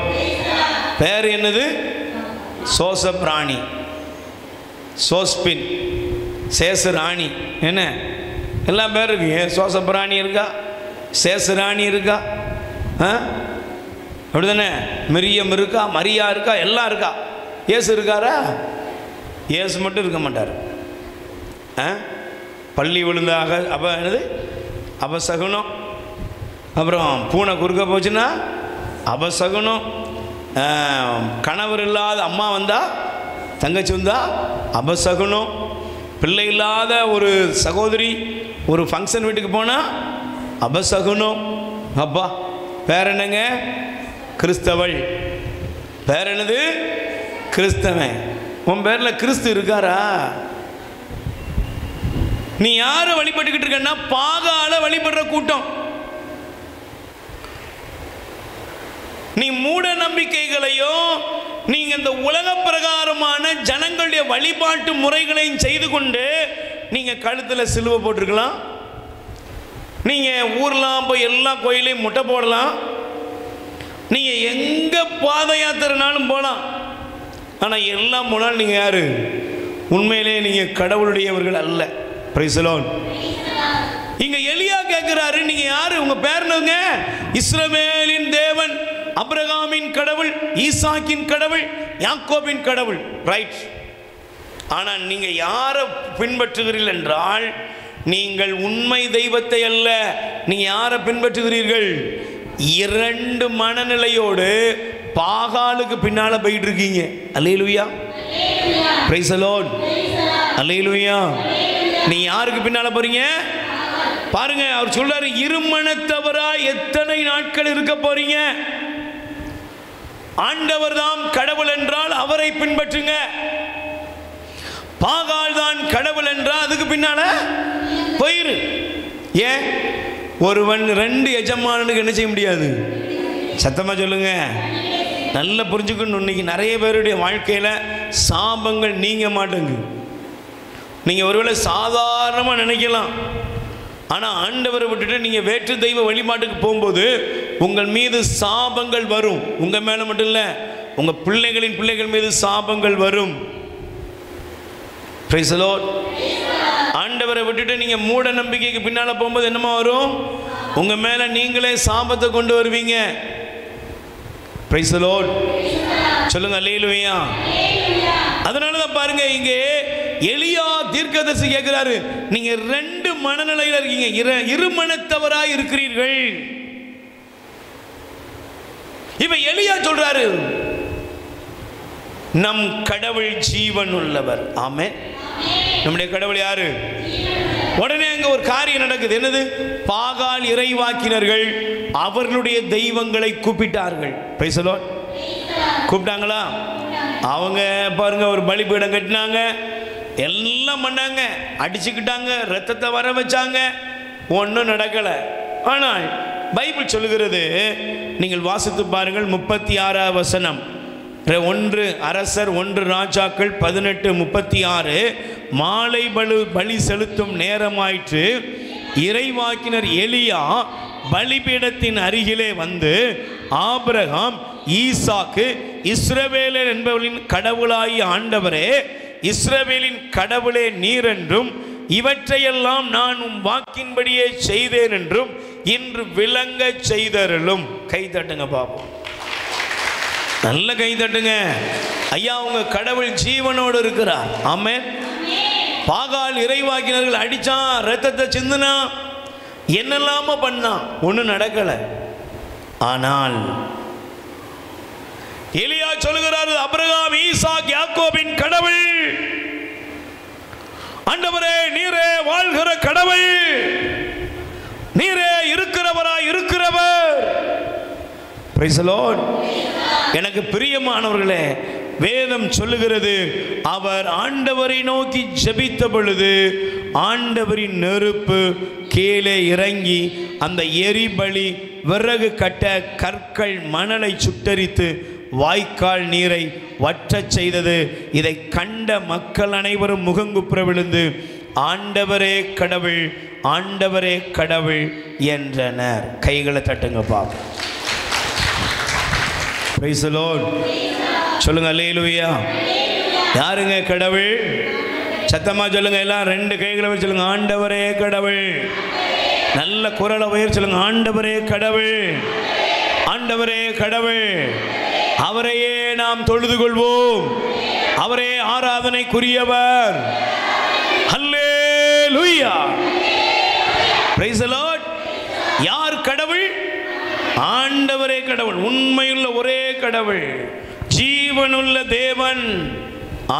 [SPEAKER 1] பேர் என்னது? சோசப் ராணி, சோஸ்பின், சேச ராணி, என்ன எல்லாம் பேர் இருக்கு. சோசப் ராணி இருக்கா, சேச ராணி இருக்கா, அப்படி தானே? மிரியம் இருக்கா, மரியா இருக்கா, எல்லாம் இருக்கா. ஏசு இருக்காரா? ஏசு மட்டும் இருக்க மாட்டார். பள்ளி விழுந்தாக என்னது அபசகுனம். அப்புறம் பூனை குறுக்க போச்சுன்னா அபசகுனம். கணவர் இல்லாத அம்மா வந்தா, தங்கச்சி வந்தா அபசகுனம். பிள்ளை இல்லாத ஒரு சகோதரி ஒரு ஃபங்க்ஷன் வீட்டுக்கு போனால் அபசகுனம். அப்பா பேர் என்னங்க? கிறிஸ்தவள். பேர் என்னது? கிறிஸ்தவன். உன் பேரில் கிறிஸ்து இருக்காரா? நீ யாரை வழிபட்டுக்கிட்டு இருக்கன்னா பாகால வழிபடுற கூட்டம். நீ மூட நம்பிக்கைகளையோ நீங்க இந்த உலக பிரகாரமான ஜனங்களுடைய வழிபாட்டு முறைகளையும் செய்து கொண்டு நீங்க கழுத்துல சிலுவை போட்டிருக்கலாம். நீங்க ஊர்லாம் போய் எல்லா கோயிலையும் முட்டை போடலாம். நீங்க எங்க பாத யாத்திரைனாலும் போகலாம். ஆனா எல்லாம் போனால் நீங்க யாரு? உண்மையிலே நீங்க கடவுளுடையவர்கள் அல்ல. Price the Lord. இங்க எலியா கேட்கிறாரு, நீங்க யாரு? உங்க பேர் என்னங்க? இஸ்ரவேலின் தேவன், அபிரகாமின் கடவுள், ஈசாக்கின் கடவுள், யாக்கோபின் கடவுள். ரைட். ஆனா நீங்க யாரை பின்பற்றுகிறீர்கள் என்றால் நீங்கள் உண்மை தெய்வத்தை அல்ல. நீங்க யாரை பின்பற்றுகிறீர்கள்? 2 மனநிலையோடு பாகாலுக்கு பின்னால போயிட்டு இருக்கீங்க. அல்லேலூயா. Praise the Lord. அல்லேலூயா. நீ யாருக்கு பின்னால போறீங்க பாருங்க. அவர் சொல்றாரு, இருமனத்தவரா எத்தனை நாட்கள் இருக்க போறீங்க? ஆண்டவர் தாம் கடவுள் என்றால் அவரை பின்பற்றுங்க. பாகால் தான் கடவுள் என்றால் அதுக்கு பின்னால போயிரு. ஏன்? ஒருவன் 2 எஜமானனுக்கு என்ன செய்ய முடியாது? சத்தமா சொல்லுங்க. நல்லா புரிஞ்சுக்கணும். இன்னைக்கு நிறைய பேருடைய வாழ்க்கையில சாபங்கள் நீங்க மாட்டேங்குது. நீங்க ஒருவேளை சாதாரணமா நினைக்கலாம். ஆனால் ஆண்டவரை விட்டுட்டு நீங்கள் வேற்று தெய்வ வழிபாட்டுக்கு போகும்போது உங்கள் மீது சாபங்கள் வரும். உங்கள் மேலே மட்டும் இல்லை, உங்கள் பிள்ளைகளின் பிள்ளைகள் மீது சாபங்கள் வரும். Price the Lord. ஆண்டவரை விட்டுட்டு நீங்கள் மூட நம்பிக்கைக்கு பின்னால் போகும்போது என்னமா வரும்? உங்கள் மேலே நீங்களே சாபத்தை கொண்டு வருவீங்க. Price the Lord. சொல்லுங்க அல்லேலூயா. அதனால தான் பாருங்க, இங்கே எலியா தீர்க்கதரிசி கேட்கிறாரு, நீங்க 2 மனநிலையில் இருக்கீங்க, இருமனத்தவராய் இருக்கிறீர்கள். இப்ப எலியா சொல்றாரு, நம் கடவுள் ஜீவன் உள்ளவர். ஆமென். நம்முடைய கடவுள் யாரு? உடனே அங்க ஒரு காரியம் நடக்குது. என்னது? பாகால் இறைவாக்கினர்கள் அவர்களுடைய தெய்வங்களை கூப்பிட்டார்கள். Price the Lord. கூப்பிட்டாங்களா? அவங்க பாருங்க ஒரு பலிபீடம் கட்டினாங்க, எல்லாம் பண்ணாங்க, அடிச்சுக்கிட்டாங்க, ரத்தத்தை வர வச்சாங்க, ஒன்றும் நடக்கலை. ஆனால் பைபிள் சொல்லுகிறது, நீங்கள் வாசித்து பாருங்கள் 36 வசனம், 1 அரசர் 1 ராஜாக்கள் 18:36. மாலை பலி செலுத்தும் நேரமாயிற்று. இறைவாக்கினர் எலியா பலிபீடத்தின் அருகிலே வந்து, ஆபிரகாம், ஈசாக்கு, இஸ்ரவேலர் என்பவர்களின் கடவுளாகிய ஆண்டவரே, இஸ்ரவேலின் கடவுளே நீர் என்றும், இவற்றையெல்லாம் நான் உம் வாக்கின்படியே செய்தேன் என்றும் இன்று விளங்க செய்தருளும். கை தட்டுங்க பாப்போம், நல்ல கை தட்டுங்க. ஐயா, உங்க கடவுள் ஜீவனோடு இருக்கிறார். ஆமென். பாகால் இறைவாக்கினர்கள் அடிச்சான், ரத்தத்தை சிந்தினா, என்னெல்லாமோ பண்ணான், ஒன்றும் நடக்கலை. ஆனால் எலியா சொல்லுகிறார், ஆபிரகாம், ஈசாக், யாக்கோபின் கடவுள் ஆண்டவரே, நீரே வாழ்கிற கடவுள், நீரே இருக்கிறவராய் இருக்கிறவர். Price the Lord. எனக்கு பிரியமானவர்களே, வேதம் சொல்லுகிறது, அவர் ஆண்டவரை நோக்கி ஜெபித்த பொழுது ஆண்டவரின் நெருப்பு கீழே இறங்கி அந்த எரிபலி, விறகு கட்ட, கற்கள், மணலை சுட்டரித்து வாய்க்கால் நீரை வற்றச் செய்தது. இதை கண்ட மக்கள் அனைவரும் முகங்குப்புற விழுந்து, ஆண்டவரே கடவுள், ஆண்டவரே கடவுள் என்றனர். கைகளை தட்டுங்க பாப்போம். Price the Lord. சொல்லுங்க அல்லேலூயா. யாருங்க கடவுள்? சத்தமா சொல்லுங்க எல்லாம், 2 கைகளை வச்சு சொல்லுங்க, ஆண்டவரே கடவுள். நல்ல குரலை உயர்த்தி சொல்லுங்க, ஆண்டவரே கடவுள், ஆண்டவரே கடவுள். அவரையே நாம் தொழுது கொள்வோம், அவரே ஆராதனைக்குரியவர். அல்லேலூயா. Praise the Lord. யார் கடவுள்? ஆண்டவரே கடவுள், உண்மையுள்ள ஒரே கடவுள், ஜீவனுள்ள தேவன்.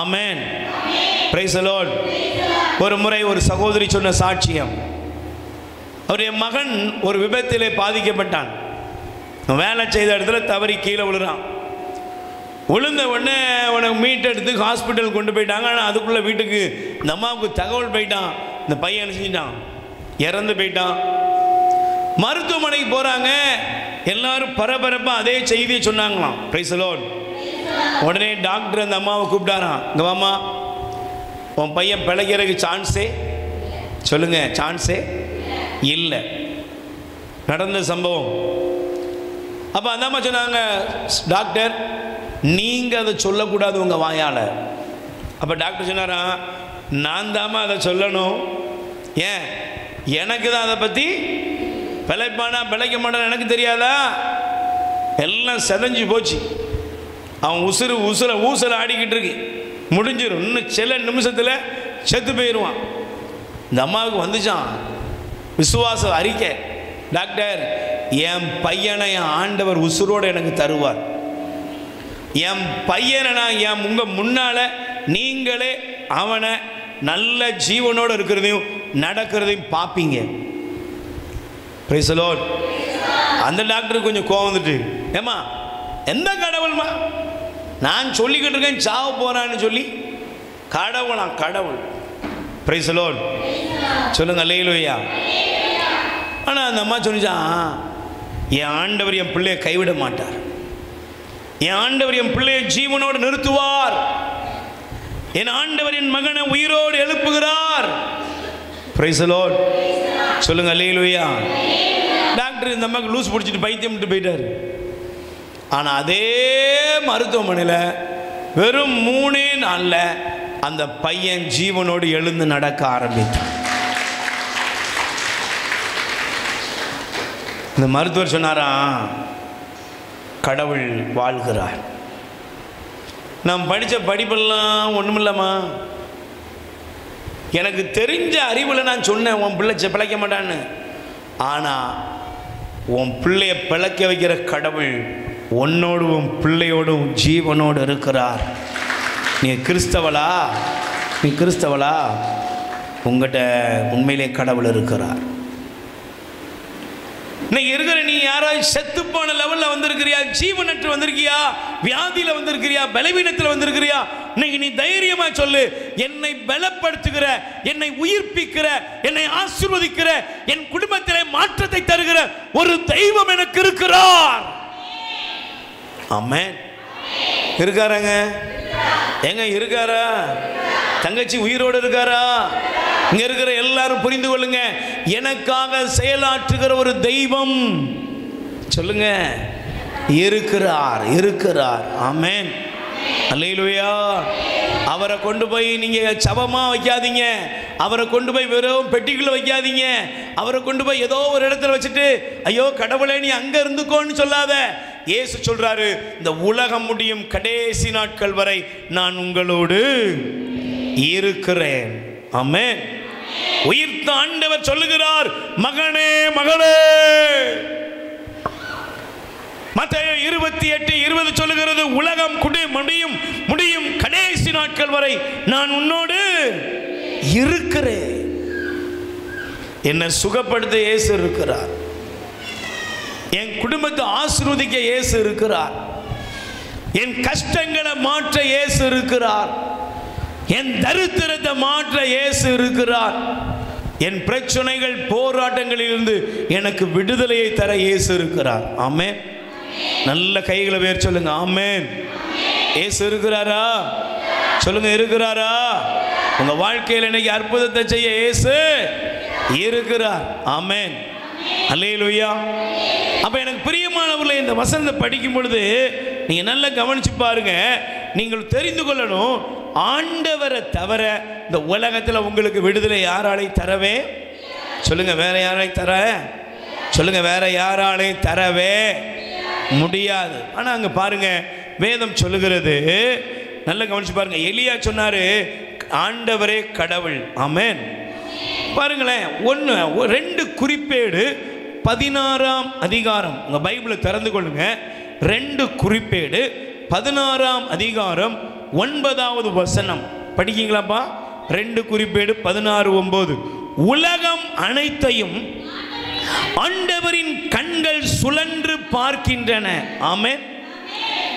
[SPEAKER 1] ஆமென். Praise the Lord. ஒரு முறை ஒரு சகோதரி சொன்ன சாட்சியம், அவருடைய மகன் ஒரு விபத்திலே பாதிக்கப்பட்டான். வேலை செய்த இடத்துல தவறி கீழே விழுறான். விழுந்த உடனே அவனை மீட்டெடுத்து ஹாஸ்பிட்டல் கொண்டு போயிட்டாங்க. ஆனால் அதுக்குள்ளே வீட்டுக்கு இந்த அம்மாவுக்கு தகவல் போயிட்டான், இந்த பையன் என்ன செஞ்சிட்டான், இறந்து போயிட்டான். மருத்துவமனைக்கு போகிறாங்க, எல்லாரும் பரபரப்பாக அதே செய்தியை சொன்னாங்களாம். Price the Lord. உடனே டாக்டர் அந்த அம்மாவை கூப்பிட்டாராம், இங்கே வாம்மா, உன் பையன் பிழைக்கிறதுக்கு சான்ஸே, சொல்லுங்க, சான்ஸே இல்லை. நடந்த சம்பவம். அப்போ அந்த அம்மா சொன்னாங்க, டாக்டர் நீங்கள் அதை சொல்லக்கூடாது உங்கள் வாயால். அப்போ டாக்டர் சொன்னாரா, நான் தாம்மா அதை சொல்லணும். ஏன், எனக்கு தான் அதை பற்றி பிழைப்பானா பிழைக்க மாட்டான் எனக்கு தெரியாதா? எல்லாம் செதஞ்சு போச்சு, அவன் ஊசலை ஆடிக்கிட்டு இருக்கு, முடிஞ்சிடும், இன்னும் சில நிமிஷத்தில் செத்து போயிடுவான். இந்த அம்மாவுக்கு வந்துச்சான் விசுவாச அறிக்கை, டாக்டர் என் பையனை என் ஆண்டவர் உசுரோடு எனக்கு தருவார், என் பையனை நான் என் உங்கள் முன்னால் நீங்களே அவனை நல்ல ஜீவனோடு இருக்கிறதையும் நடக்கிறதையும் பார்ப்பீங்க. Price the Lord. அந்த டாக்டருக்கு கொஞ்சம் கோவம் வந்துட்டு, ஏம்மா எந்த கடவுள்மா, நான் சொல்லிக்கிட்டு இருக்கேன் சாவ போறான்னு சொல்லி, கடவுளாம் கடவுள். Price the Lord. சொல்லுங்க அல்லேலூயா. ஆனால் அந்த அம்மா சொல்லிச்சான், என் ஆண்டவர் என் பிள்ளையை கைவிட மாட்டார், என் ஆண்டவர் என் பிள்ளையை ஜீவனோடு நிறுத்துவார், என் ஆண்டவர் என் மகனை உயிரோடு எழுப்புகிறார். Price the Lord. சொல்லுங்க அல்லேலூயா. டாக்டர் இந்த அம்மாவுக்கு லூஸ் பிடிச்சிட்டு பைத்தியம் விட்டு போயிட்டார். ஆனால் அதே மருத்துவமனையில் வெறும் 3 நாளில் அந்த பையன் ஜீவனோடு எழுந்து நடக்க ஆரம்பித்தான். இந்த மருத்துவர் சொன்னாரா, கடவுள் வாழ்கிறார். நாம் படித்த படிப்பெல்லாம் ஒன்றுமில்லம்மா, எனக்கு தெரிஞ்ச அறிவில் நான் சொன்னேன் உன் பிள்ளை பிழைக்க மாட்டான்னு. ஆனால் உன் பிள்ளையை பிழைக்க வைக்கிற கடவுள் உன்னோடு உன் பிள்ளையோடும் ஜீவனோடு இருக்கிறார். நீ கிறிஸ்தவளா? நீ கிறிஸ்தவளா? உங்கள்கிட்ட உண்மையிலே கடவுள் இருக்கிறார். இன்னைக்கு இருக்கிற நீ யாராவது செத்து போன லெவலில் வந்திருக்கிறியா? ஜீவனற்று வந்திருக்கியா? வியாதியில் வந்திருக்கிறியா? பலவீனத்தில் வந்திருக்கிறியா? இன்னைக்கு நீ தைரியமா சொல்லு, என்னை பலப்படுத்துகிற, என்னை உயிர்ப்பிக்கிற, என்னை ஆசீர்வதிக்கிற, என் குடும்பத்திலே மாற்றத்தை தருகிற ஒரு தெய்வம் எனக்கு இருக்கிறார். ஆமென். இருக்காராங்க? எங்க இருக்காரா? தங்கச்சி உயிரோடு இருக்காரா? இங்க இருக்கிற எல்லாரும் புரிந்து கொள்ளுங்க, எனக்காக செயலாற்றுகிற ஒரு தெய்வம் சொல்லுங்க இருக்கிறார், இருக்கிறார். ஆமென். அல்லேலூயா. அவரை கொண்டு போய் நீங்க சவமா வைக்காதீங்க. அவரை கொண்டு போய் வெறும் பெட்டிக்குள்ள வைக்காதீங்க. அவரை கொண்டு போய் ஏதோ ஒரு இடத்துல வச்சுட்டு ஐயோ கடவுளே நீ அங்க இருந்துக்கோன்னு சொல்லாத. இயேசு சொல்றாரு, இந்த உலகம் முடியும் கடைசி நாட்கள் வரை நான் உங்களோடு இருக்கிறேன். ஆமென். உயிர்த்த ஆண்டவர் சொல்லுகிறார், மகனே மகளே. மத்தேயு 28:20 சொல்லுகிறது, உலகம் முடியும் கடைசி நாட்கள் வரை நான் உன்னோடு இருக்கிறேன். என்னை சுகப்படுத்த இயேசு இருக்கிறார். என் குடும்பத்தை ஆசீர்வதிக்க இயேசு இருக்கிறார். என் கஷ்டங்களை மாற்ற இயேசு இருக்கிறார். என் தரித்திரத்தை மாற்ற இயேசு இருக்கிறார். என் பிரச்சனைகள் போராட்டங்களிலிருந்து எனக்கு விடுதலையை தர இயேசு இருக்கிறார். ஆமென். நல்ல கைகளை வேர் சொல்லுங்க. ஆமென். இயேசு இருக்கிறாரா? சொல்லுங்க, இருக்கிறாரா? உங்க வாழ்க்கையில் இன்னைக்கு அற்புதத்தை செய்ய இயேசு இருக்கிறார். ஆமென். அல்லேலூயா. அப்ப எனக்கு பிரியமானவர்களே, இந்த வசனத்தை படிக்கும் பொழுது நீங்க நல்லா கவனிச்சு பாருங்க. நீங்கள் தெரிந்து கொள்ளணும், ஆண்டவரை தவிர இந்த உலகத்தில் உங்களுக்கு விடுதலை யாராலை தரவே? சொல்லுங்க, வேற யாரை தர? சொல்லுங்க, வேற யாராலை தரவே முடியாது. ஆனா அங்க பாருங்க, வேதம் சொல்லுகிறது, நல்ல கவனிச்சு பாருங்க. எலியா சொன்னாரு, ஆண்டவரே கடவுள். ஆமென். பாருங்களேன், 2 குறிப்பேடு 16ஆம் அதிகாரம், உங்க பைபிளை திறந்து கொள்ளுங்க. 2 குறிப்பேடு 16ஆம் அதிகாரம் 9வது வசனம் படிக்கீங்களாப்பா? 2 குறிப்பேடு 16:9. உலகம் அனைத்தையும் ஆண்டவரின் கண்கள் சுழன்று பார்க்கின்றன. ஆமென்.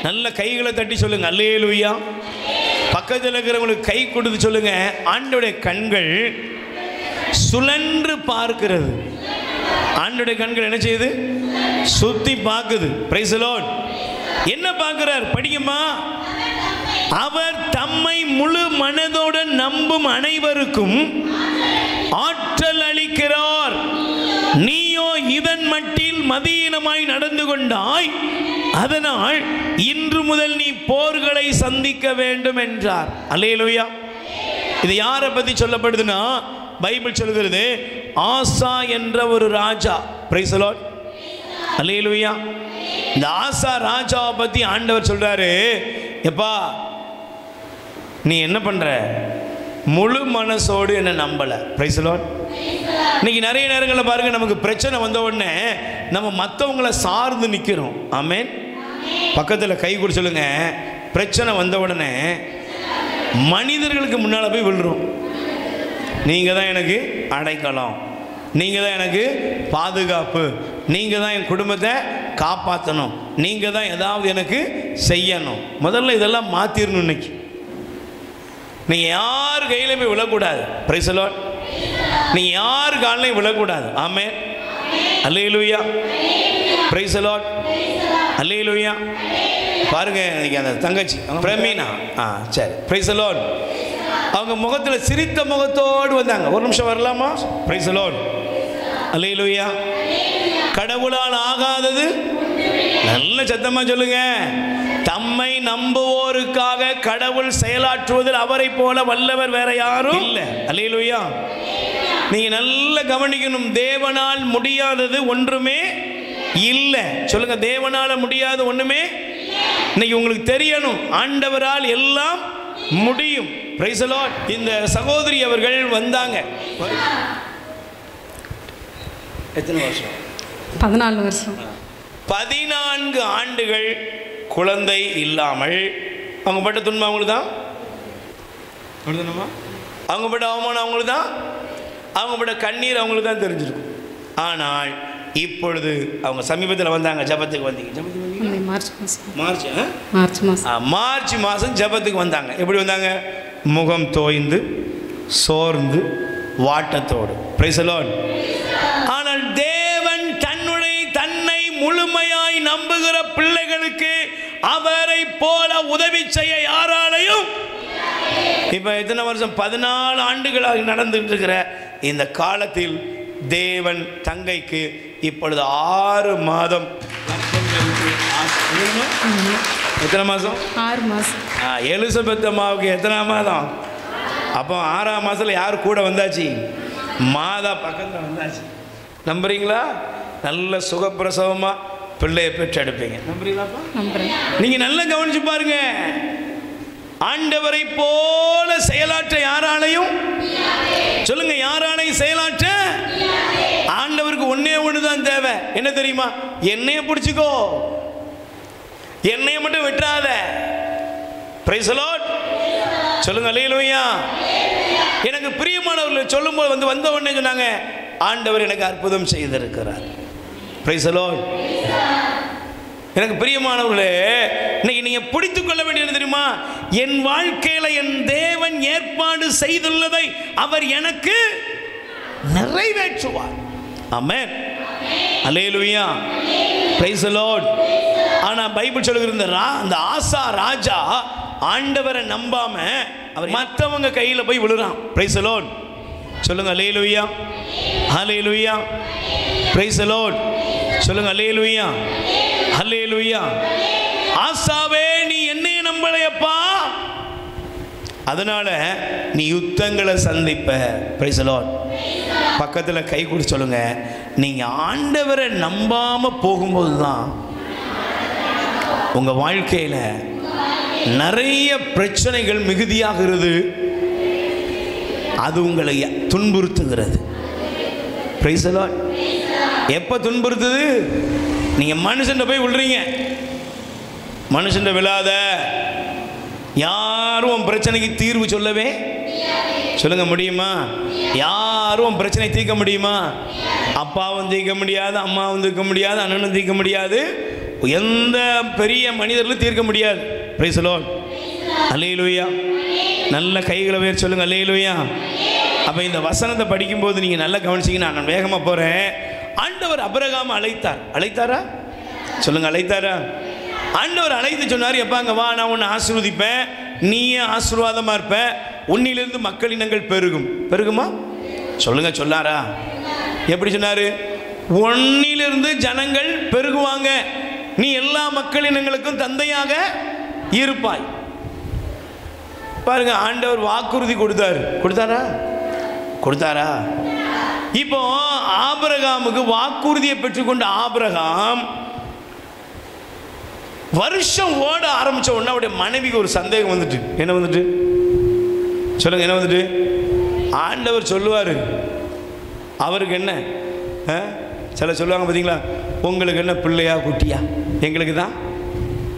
[SPEAKER 1] நல்ல கைகளை தட்டி சொல்லுங்க, அல்லேலூயா. பக்கத்தில் இருக்கிறவங்களுக்கு கை கொடுத்து சொல்லுங்க, ஆண்டவருடைய கண்கள் சுழன்று பார்க்கிறது. ஆண்டவருடைய கண்கள் என்ன செய்யுது? சுத்தி பார்க்குது. Price the Lord. என்ன பார்க்கிறார்? படிக்குமா? அவர் தம்மை முழு மனதோடு நம்பும் அனைவருக்கும் ஆற்றல் அளிக்கிறார். நீயோ இதன் மட்டில் மதியீனமாய் நடந்து கொண்டாய், அதனால் இன்று முதல் நீ போர்களை சந்திக்க வேண்டும் என்றார். அல்லேலூயா. இது யாரை பத்தி சொல்லப்படுதுன்னா, பைபிள் சொல்கிறது, ஆசா என்ற ஒரு ராஜா. Price the Lord. அல்லேலூயா. இந்த ஆசா ராஜாவை பத்தி ஆண்டவர் சொல்றாரு, எப்பா நீ என்ன பண்ற? முழு மனசோடு என்ன நம்பல. Price the Lord. இன்னைக்கு நிறைய நேரங்களில் பாருங்க, நமக்கு பிரச்சனை வந்த உடனே நம்ம மற்றவங்களை சார்ந்து நிற்கிறோம். ஆமென். பக்கத்தில் கை கூட சொல்லுங்க, பிரச்சனை வந்த உடனே மனிதர்களுக்கு முன்னால் போய் விழுறோம். நீங்கள் தான் எனக்கு அடைக்கலம், நீங்கள் தான் எனக்கு பாதுகாப்பு, நீங்கள் தான் என் குடும்பத்தை காப்பாற்றணும், நீங்கள் தான் ஏதாவது எனக்கு செய்யணும். முதல்ல இதெல்லாம் மாற்றிடணும். இன்னைக்கு நீங்கள் யார் கையிலையும் போய் விழக்கூடாது. Price the Lord. நீங்கள் யார் காலையும் விழக்கூடாது. ஆமென். அல்லேலூயா. Praise the Lord. அல்லேலூயா. பாருங்க, இன்னைக்கு அந்த தங்கச்சி பிரமீனா, சரி, பிரைஸ் தி லார்ட், அவங்க முகத்தில் சிரித்த முகத்தோடு வந்தாங்க. ஒரு நிமிஷம் வரலாமா? Praise the Lord. அல்லேலூயா. கடவுளால் ஆகாதது, நல்ல சத்தமா சொல்லுங்க, தம்மை நம்புவோருக்காக கடவுள் செயலாற்றுவதில் அவரை போல வல்லவர் வேற யாரும் இல்லை. அல்லேலூயா. நீங்க நல்ல கவனிக்கணும், தேவனால் முடியாதது ஒன்றுமே இல்லை. சொல்லுங்க, தேவனால முடியாத ஒண்ணுமே. இன்னைக்கு உங்களுக்கு தெரியணும், ஆண்டவரால் எல்லாம் முடியும். Price the Lord. இந்த சகோதரி அவர்கள் வந்தாங்க. எத்தனை வருஷம்?
[SPEAKER 3] 14 வருஷம்.
[SPEAKER 1] 14 ஆண்டுகள் குழந்தை இல்லாமல் அவங்க பட்ட துன்பம் அவங்களுக்கு தான். அவங்க பட்ட அவமானம் அவங்களுக்கு தான், அவங்க பட்ட கண்ணீர் அவங்களுக்கு தான் தெரிஞ்சிருக்கும். ஆனால் இப்பொழுது அவங்க சமீபத்தில் வந்தாங்க, ஜபத்துக்கு வந்தீங்க. மார்ச் மாதம் ஜபத்துக்கு வந்தாங்க. எப்படி வந்தாங்க? முகம் தோய்ந்து சோர்ந்து வாட்டத்தோடு. Price the Lord. ஆனால் தேவன் தன்னை முழுமையாய் நம்புகிற பிள்ளைகளுக்கு அவரை போல உதவி செய்ய யாராலையும். இப்போ எத்தனை வருஷம்? 14 ஆண்டுகளாக நடந்துட்டு இருக்கிற இந்த காலத்தில் தேவன் தங்கைக்கு இப்பொழுது 6 மாதம். எத்தனை மாதம்? 6 மாதம். எலிசபெத் அம்மாவுக்கு எத்தனை மாதம்? அப்போ 6ஆம் மாதத்தில் யார் கூட வந்தாச்சு? மாதா பக்கத்தில் வந்தாச்சு. நம்புறீங்களா? நல்ல சுகப்பிரசவமாக பிள்ளையை பெற்று எடுப்பீங்க. நம்புறீங்களாப்பா? நீங்கள் நல்லா கவனிச்சு பாருங்க. ஆண்டவரை போல செயலாற்ற யாராலையும் சொல்லுங்க, யாராலையும் செயலாற்ற. ஆண்டவருக்கு ஒண்ணு தான் தேவை. என்ன தெரியுமா? என்னைய பிடிச்சிக்கோ, என்னைய மட்டும் விட்டுறாத. Price the Lord. சொல்லுங்க அல்லேலூயா. எனக்கு பிரியமானவர்கள் சொல்லும்போது வந்த உடனே சொன்னாங்க, ஆண்டவர் எனக்கு அற்புதம் செய்திருக்கிறார். Price the Lord. எனக்கு பிரியமானவர்களே, இன்னைக்கு நீங்க பிடித்துக் கொள்ள வேண்டியது தெரியுமா? என் வாழ்க்கையில என் தேவன் ஏற்பாடு செய்துள்ளதை அவர் எனக்கு நிறைவேற்றுவார். ஆமென். அல்லேலூயா. Praise the Lord. ஆனா பைபிள் சொல்லுகிற அந்த ஆசா ராஜா ஆண்டவரை நம்பாம அவர் மற்றவங்க கையில போய் விழுறான். Price the Lord. சொல்லுங்க அல்லேலூயா. அல்லேலூயா. Praise the Lord. சொல்லுங்க அல்லேலூயா. அல்லேலூயா. ஆசாவே, நீ என்னைய நம்பலையப்பா, அதனால நீ யுத்தங்களை சந்திப்ப. Price the Lord. பக்கத்தில் கை கொடுத்து சொல்லுங்க, நீங்க ஆண்டவரை நம்பாம போகும்போது தான் உங்க வாழ்க்கையில நிறைய பிரச்சனைகள் மிகுதியாகிறது. அது உங்களை துன்புறுத்துகிறது. Price the Lord. எப்ப துன்புறுத்துது? நீங்க மனுஷன் போய் விழுறீங்க. மனுஷன் விழாத. யாரும் பிரச்சனைக்கு தீர்வு சொல்லவே சொல்லுங்க முடியுமா? யாரும் பிரச்சனை தீர்க்க முடியுமா? அப்பாவும் தீர்க்க முடியாது, அம்மாவும் தீர்க்க முடியாது, அண்ணனும் தீர்க்க முடியாது, எந்த பெரிய மனிதர்களும் தீர்க்க முடியாது. Praise the Lord. அல்லேலூயா. நல்ல கைகளை வேறு சொல்லுங்க அல்லேலூயா. அப்ப இந்த வசனத்தை படிக்கும்போது நீங்க நல்லா கவனிச்சீங்கன்னா, நான் வேகமா போறேன். ஆண்டவர் ஆபிரகாமை அழைத்தார். அழைத்தாரா? சொல்லுங்க, அழைத்தாரா? ஆண்டவர் அழைத்து சொன்னார், எப்பாங்க வா, நான் உன்னை ஆசீர்வதிப்பேன், நீயே ஆசீர்வாதமா இருப்ப, உன்னிலிருந்து மக்களினங்கள் பெருகும். பெருகுமா? சொல்லுங்க, சொன்னாரா? எப்படி சொன்னாரு? உன்னிலிருந்து ஜனங்கள் பெருகுவாங்க, நீ எல்லா மக்களினங்களுக்கும் தந்தையாக இருப்பாய். பாருங்க, ஆண்டவர் வாக்குறுதி கொடுத்தாரு. கொடுத்தாரா? கொடுத்தாரா? இப்போ ஆபிரகாமுக்கு வாக்குறுதியை பெற்றுக்கொண்ட ஆபிரகாம் வருஷம் ஓட ஆரம்பிச்ச உடனே அவருடைய மனைவிக்கு ஒரு சந்தேகம் வந்துட்டு. என்ன வந்துட்டு? சொல்லுங்க, என்ன வந்துட்டு? ஆண்டவர் சொல்லுவார், அவருக்கு என்ன சில சொல்லுவாங்க பார்த்தீங்களா, உங்களுக்கு என்ன பிள்ளையா குட்டியா, எங்களுக்கு தான்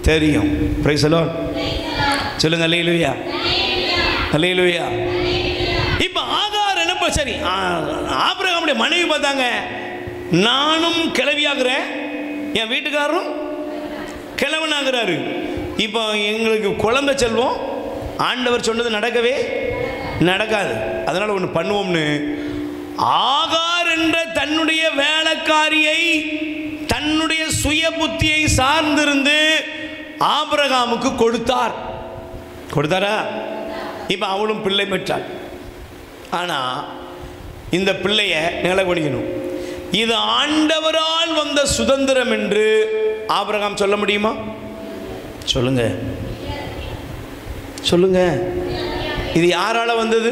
[SPEAKER 1] தெரியும். Price the Lord. சொல்லுங்க அல்லேலூயா. அல்லேலூயா. இப்போ ஆகார் என்னப்பா? சரி, ஆபிரகாமுடைய மனைவி பார்த்தாங்க, நானும் கிழவியாகிறேன், என் வீட்டுக்காரரும் கிழவனாகிறாரு, இப்போ எங்களுக்கு குழந்தை செல்வம் ஆண்டவர் சொன்னது நடக்கவே நடக்காது. அதனால ஒன்று பண்ணுவோம்னு ஆகார் என்ற தன்னுடைய வேலைக்காரியை தன்னுடைய சுய புத்தியை சார்ந்திருந்து ஆபிரகாமுக்கு கொடுத்தார். கொடுத்தாரா? இப்போ அவளும் பிள்ளை பெற்றாள். ஆனால் இந்த பிள்ளைய நிலை பண்ணிக்கணும், இது ஆண்டவரால் வந்த சுதந்திரம் என்று ஆபிரகாம் சொல்ல முடியுமா? சொல்லுங்க, சொல்லுங்க. இது யாரால வந்தது?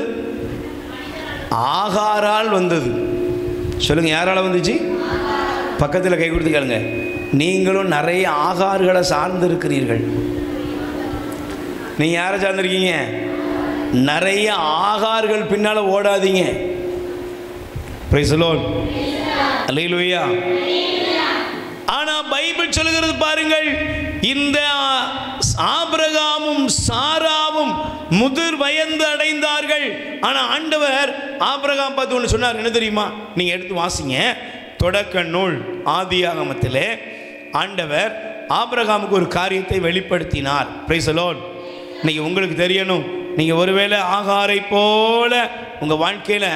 [SPEAKER 1] ஆகாரால் வந்தது. சொல்லுங்க, யாரால வந்துச்சு? பக்கத்தில் கை கொடுத்து கேளுங்க. நீங்களும் நிறைய ஆகார்களை சார்ந்து இருக்கிறீர்கள். நீங்க யாரை சார்ந்திருக்கீங்க? நிறைய ஆகார்கள் பின்னால ஓடாதீங்க. Price the Lord. அல்லேலூயா. ஆனா பைபிள் சொல்லுகிறது பாருங்கள், இந்த ஆபிரகாமும் சாராவும் முதிர் வயது அடைந்தார்கள். ஆனால் ஆண்டவர் ஆபிரகாம் பார்த்து ஒன்று சொன்னார். என்ன தெரியுமா? நீங்கள் எடுத்து வாசிங்க. தொடக்க நூல் ஆதியாகமத்திலே ஆண்டவர் ஆபிரகாமுக்கு ஒரு காரியத்தை வெளிப்படுத்தினார். Price the Lord. இன்னைக்கு உங்களுக்கு தெரியணும், நீங்கள் ஒருவேளை ஆகாரை போல உங்கள் வாழ்க்கையில்